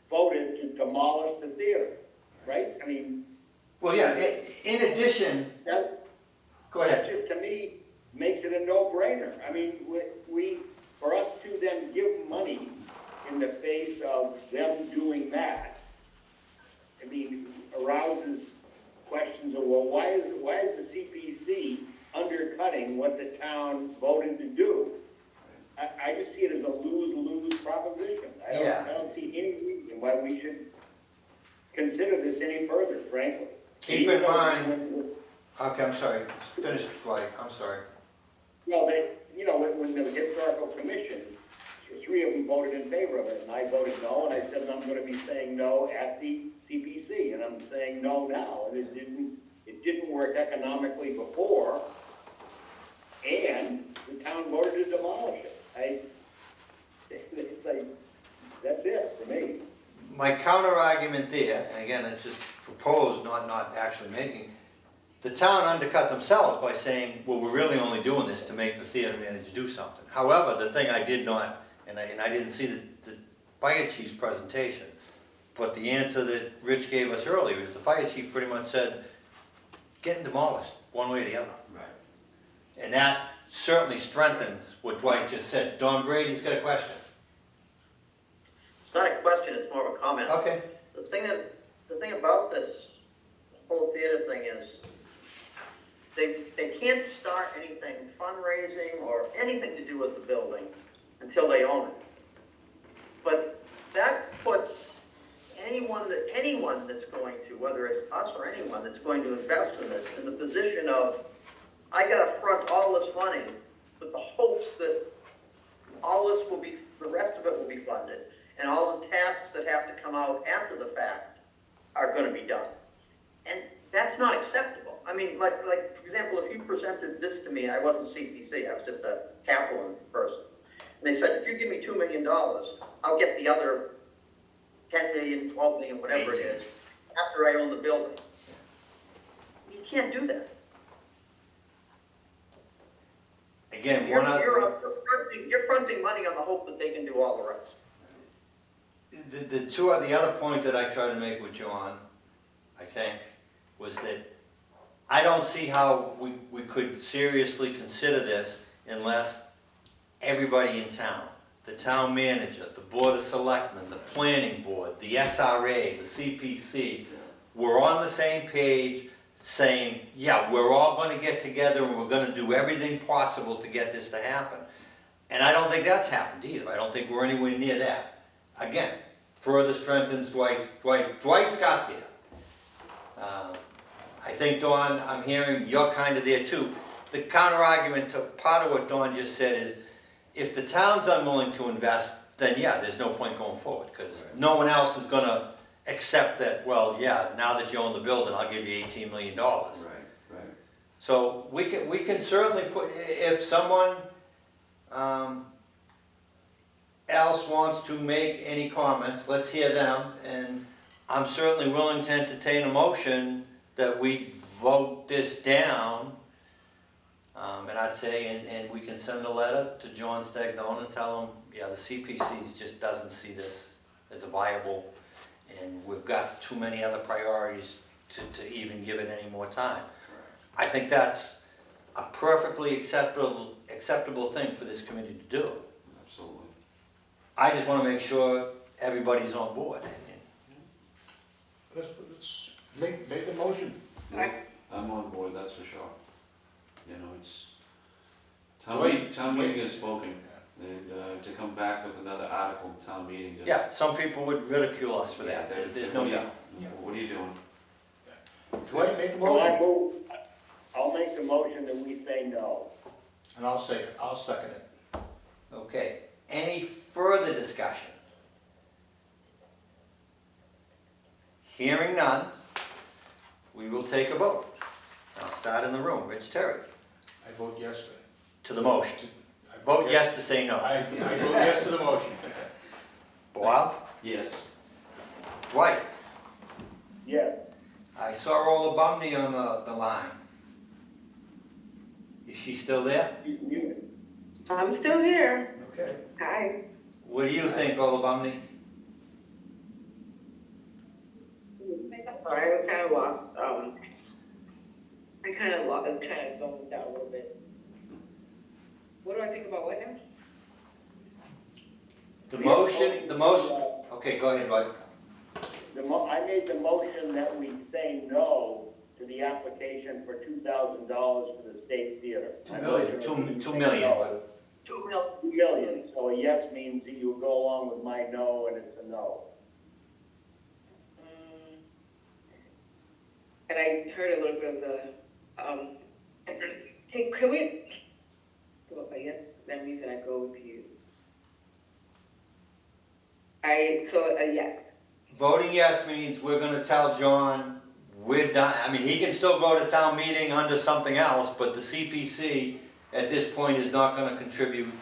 voted to demolish the theater, right? I mean. Well, yeah, in addition, That, go ahead. that just to me makes it a no-brainer. I mean, for us to then give money in the face of them doing that, I mean, arouses questions of, well, why is the CPC undercutting what the town voted to do? I just see it as a lose-lose proposition. I don't see any reason why we should consider this any further, frankly. Keep in mind, okay, I'm sorry, finish, Dwight, I'm sorry. Well, when the historical commission, three of them voted in favor of it, and I voted no, and I said I'm gonna be saying no at the CPC, and I'm saying no now, and it didn't work economically before, and the town voted to demolish it. It's like, that's it for me. My counter argument there, and again, it's just proposed, not actually making, the town undercut themselves by saying, well, we're really only doing this to make the theater manager do something. However, the thing I did not, and I didn't see the fire chief's presentation, but the answer that Rich gave us earlier is the fire chief pretty much said, it's getting demolished, one way or the other. Right. And that certainly strengthens what Dwight just said. Don Brady's got a question. It's not a question, it's more of a comment. Okay. The thing about this whole theater thing is, they can't start anything fundraising or anything to do with the building until they own it. But that puts anyone that's going to, whether it's us or anyone that's going to invest in this, in the position of, I gotta front all this money with the hopes that all this the rest of it will be funded, and all the tasks that have to come out after the fact are gonna be done. And that's not acceptable. I mean, like for example, if you presented this to me, I wasn't CPC, I was just a capital person. And they said, if you give me $2 million, I'll get the other 10 million, 12 million, whatever it is, after I own the building. You can't do that. Again, You're fronting money on the hope that they can do all the rest. The other point that I tried to make with John, I think, was that I don't see how we could seriously consider this unless everybody in town, the town manager, the board of selectmen, the planning board, the SRA, the CPC, were on the same page saying, yeah, we're all going to get together and we're going to do everything possible to get this to happen. And I don't think that's happened either. I don't think we're anywhere near that. Again, further strengthens Dwight's got there. I think, Dawn, I'm hearing you're kind of there too. The counter argument to part of what Dawn just said is, if the town's unwilling to invest, then yeah, there's no point going forward, because no one else is going to accept that, well, yeah, now that you own the building, I'll give you $18 million. Right. So we can certainly put, if someone else wants to make any comments, let's hear them, and I'm certainly willing to entertain a motion that we vote this down, and I'd say, and we can send a letter to John Stagnone and tell him, yeah, the CPC just doesn't see this as a viable, and we've got too many other priorities to even give it any more time. I think that's a perfectly acceptable thing for this committee to do. Absolutely. I just wanna make sure everybody's on board. Let's make the motion. I'm on board, that's for sure. You know, it's, Wait, town meeting has spoken, and to come back with another article, town meeting just. Yeah, some people would ridicule us for that, Yeah, they'd there's say, no "What are you- doubt. What are you doing?" Dwight, make a So I motion. move, I'll make the motion that we say no. And I'll say it, I'll second it. Okay, any further discussion? Hearing none, we will take a vote. I'll start in the room. Rich Terry, I vote yes. to the motion. Vote yes to say no. I vote yes to the motion. Bob? Yes. Dwight? Yes. I saw Ola Bumney on the line. Is she still there? I'm still here. Okay. Hi. What do you think, Ola Bumney? Sorry, I was kind of lost. I kind of zoned out a little bit. What do I think about what now? The motion, okay, go ahead, Bud. I made the motion that we say no to the application for $2,000 for the State Theater. $2 million. $2 million, but $2 million, so a yes means that you go along with my no, and it's a no. And I heard a little bit of the, hey, can we, well, I guess that means that I go with you. Yes. voting yes means we're gonna tell John we're done. I mean, he can still go to town meeting under something else, but the CPC at this point is not gonna contribute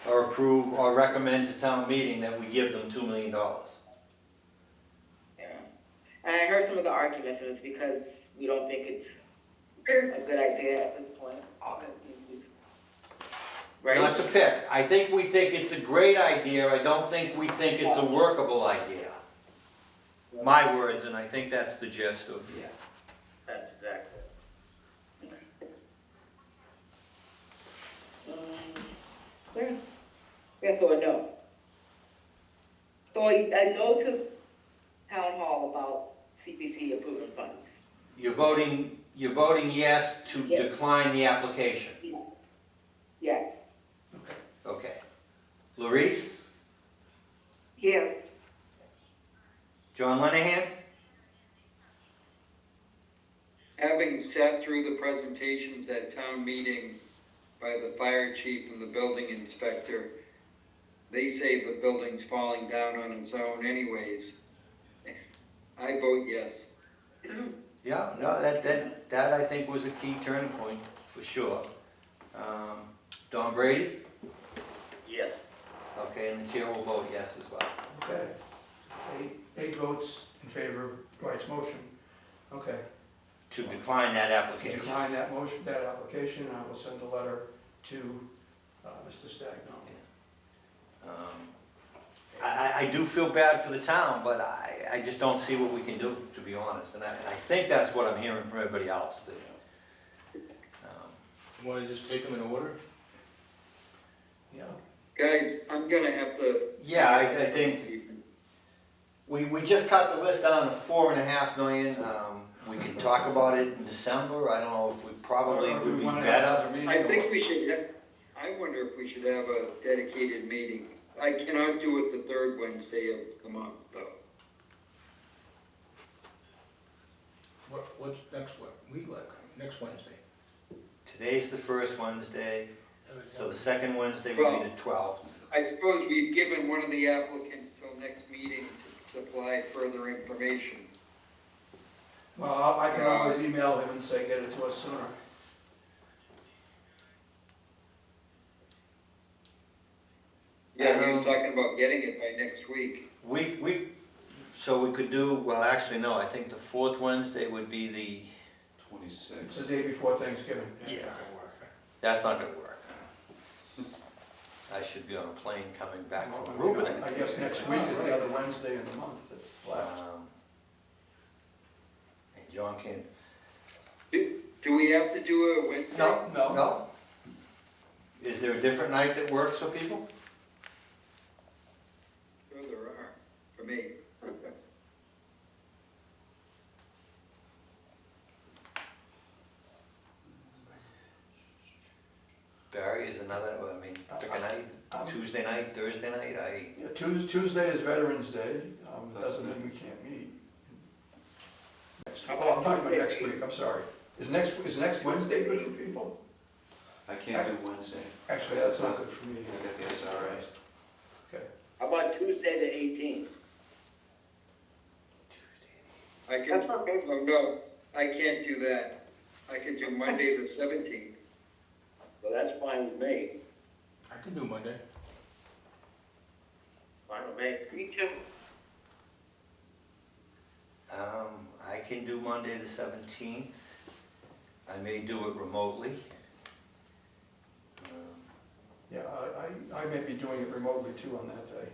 or approve or recommend to town meeting that we give them $2 million. Yeah. And I heard some of the arguments, and it's because we don't think it's a good idea at this point. Right? Not to pick, I think we think it's a great idea, I don't think we think it's a workable idea. My words, and I think that's the gist of. Yeah. That's exactly. Yeah, so a no. So a no to town hall about CPC approving funds. You're voting yes to Yes. decline the application. Yes. Okay. Larice? Yes. John Lenahan? Having sat through the presentations at town meeting by the fire chief and the building inspector, they say the building's falling down on its own anyways. I vote yes. Yeah, no, that I think was a key turning point, for sure. Don Brady? Yes. Okay, and the chair will vote yes as well. Okay. Eight votes in favor of Dwight's motion. Okay. To decline that To application. decline that motion, that application, I will send a letter to Mr. Stagno. I do feel bad for the town, but I just don't see what we can do, to be honest. And I think that's what I'm hearing from everybody else. That, You wanna just take them in order? Yeah. Guys, I'm gonna have to. yeah, I think we just cut the list down to $4.5 million. We can talk about it in December. I don't know if we probably Or do would we be wanna have better. another meeting, I or- think we should have, I wonder if we should have a dedicated meeting. I cannot do it the third Wednesday of the month, though. What's next week like, next Wednesday? Today's the first Wednesday, so the second Wednesday would be the 12th. I suppose we've given one of the applicants till next meeting to supply further information. Well, I can always email him and say, get it to us sooner. Yeah, he was talking about getting it by next week. So we could do, well, actually, no, I think the fourth Wednesday would be the, 26. It's the day before Thanksgiving. Yeah. That's not gonna work. I should be on a plane coming back from Aruba that I day. guess next week is the other Wednesday in the month that's left. And John can't, Do we have to do a Wednesday? no. Is there a different night that works for people? another, I mean, pick a night, Tuesday night, Thursday night, Yeah, Tuesday is Veterans Day, doesn't mean we can't meet. Oh, I'm talking about next week, I'm sorry. Is next Wednesday good for people? I can't do Wednesday. Actually, that's not good for me. I got the SRA. Okay. How about Tuesday the 18th? I can, oh, no, I can't do that. I can do Monday the 17th. So that's fine with me. I can do Monday. Fine with me. Me too. I can do Monday the 17th. I may do it remotely. Yeah, I may be doing it remotely too on that day.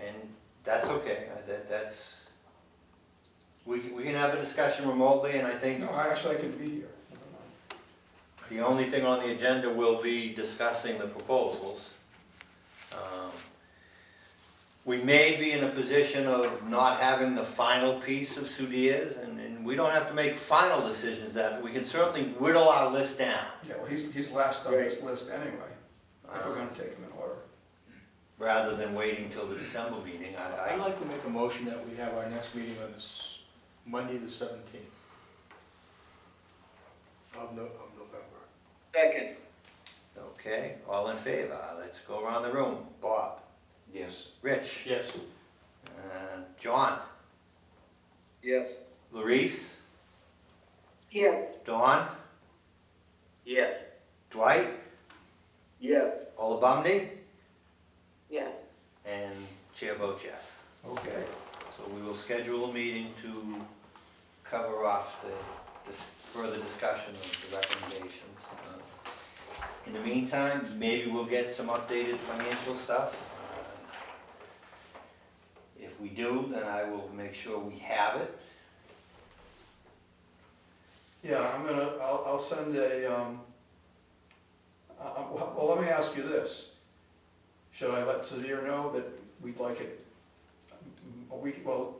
And that's okay, that's, we can have a discussion remotely, and I think No, actually I can be here. Never mind. the only thing on the agenda will be discussing the proposals. We may be in a position of not having the final piece of Sudier's, and we don't have to make final decisions that, we can certainly whittle our list down. Yeah, well, he's last on this list anyway, if we're gonna take him in order. Rather than waiting till the December meeting, I'd like to make a motion that we have our next meeting on this Monday, the 17th of November. Second. Okay, all in favor, let's go around the room. Bob? Yes. Rich? Yes. John? Yes. Larice? Yes. Dawn? Yes. Dwight? Yes. Olabumdi? Yes. And chair votes yes. Okay. So we will schedule a meeting to cover off this further discussion of the recommendations. In the meantime, maybe we'll get some updated financial stuff. If we do, then I will make sure we have it. Yeah, I'll send well, let me ask you this. Should I let Sudhir know that we'd like it a week, well,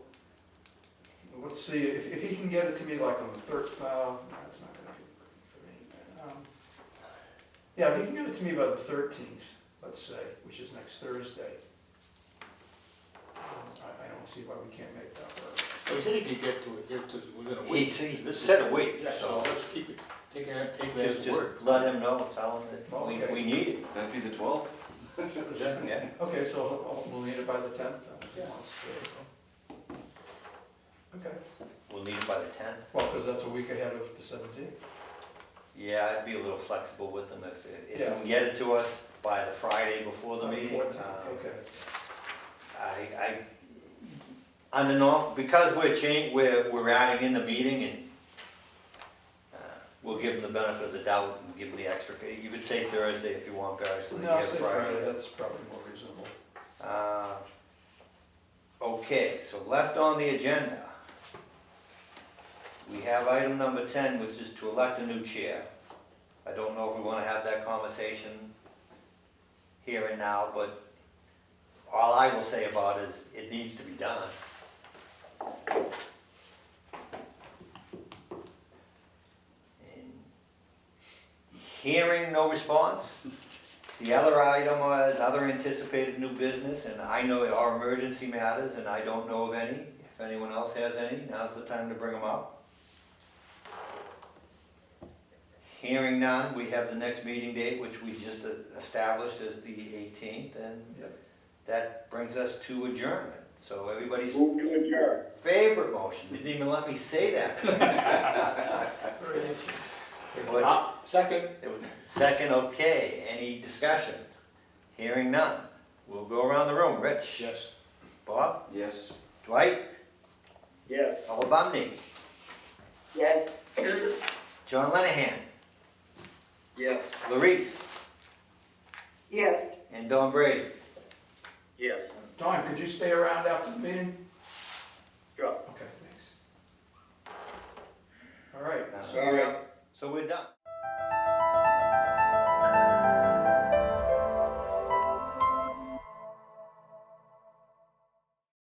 let's see, if he can get it to me like on the third, no, it's not gonna be for me. Yeah, if he can get it to me by the 13th, let's say, which is next Thursday. I don't see why we can't make that work. Well, he said he could get to it, within a week. He said a week, Yeah, so so let's keep it, take it as just a word. let him know, tell him that Okay. we need it. That'd be the 12th? Yeah. Okay, so we'll need it by the 10th? Yeah. Okay, We'll need it by the 10th. well, because that's a week ahead of the 17th. Yeah, I'd be a little flexible with them if you Yeah. can get it to us by the Friday before the meeting. 14th, okay. Under norm, because we're adding in the meeting, and we'll give them the benefit of the doubt and give them the extra, you could say Thursday if you want, Barry, so that you No, have say Friday. Friday, that's probably more reasonable. Okay, so left on the agenda, we have item number 10, which is to elect a new chair. I don't know if we want to have that conversation here and now, but all I will say about it is it needs to be done. And hearing no response, the other item was other anticipated new business, and I know our emergency matters, and I don't know of any. If anyone else has any, now's the time to bring them up. Hearing none, we have the next meeting date, which we just established as the 18th, and Yep. that brings us to adjournment. So everybody's Move to adjourn. favorite motion, didn't even let me say that. Second. Second, okay, any discussion? Hearing none. We'll go around the room. Rich? Yes. Bob? Yes. Dwight? Yes. Olabumdi? Yes. John Lenahan? Yes. Larice? Yes. And Don Brady? Yes. Dawn, could you stay around after the meeting? Sure. Okay, thanks. All right, Uh, so So we're done.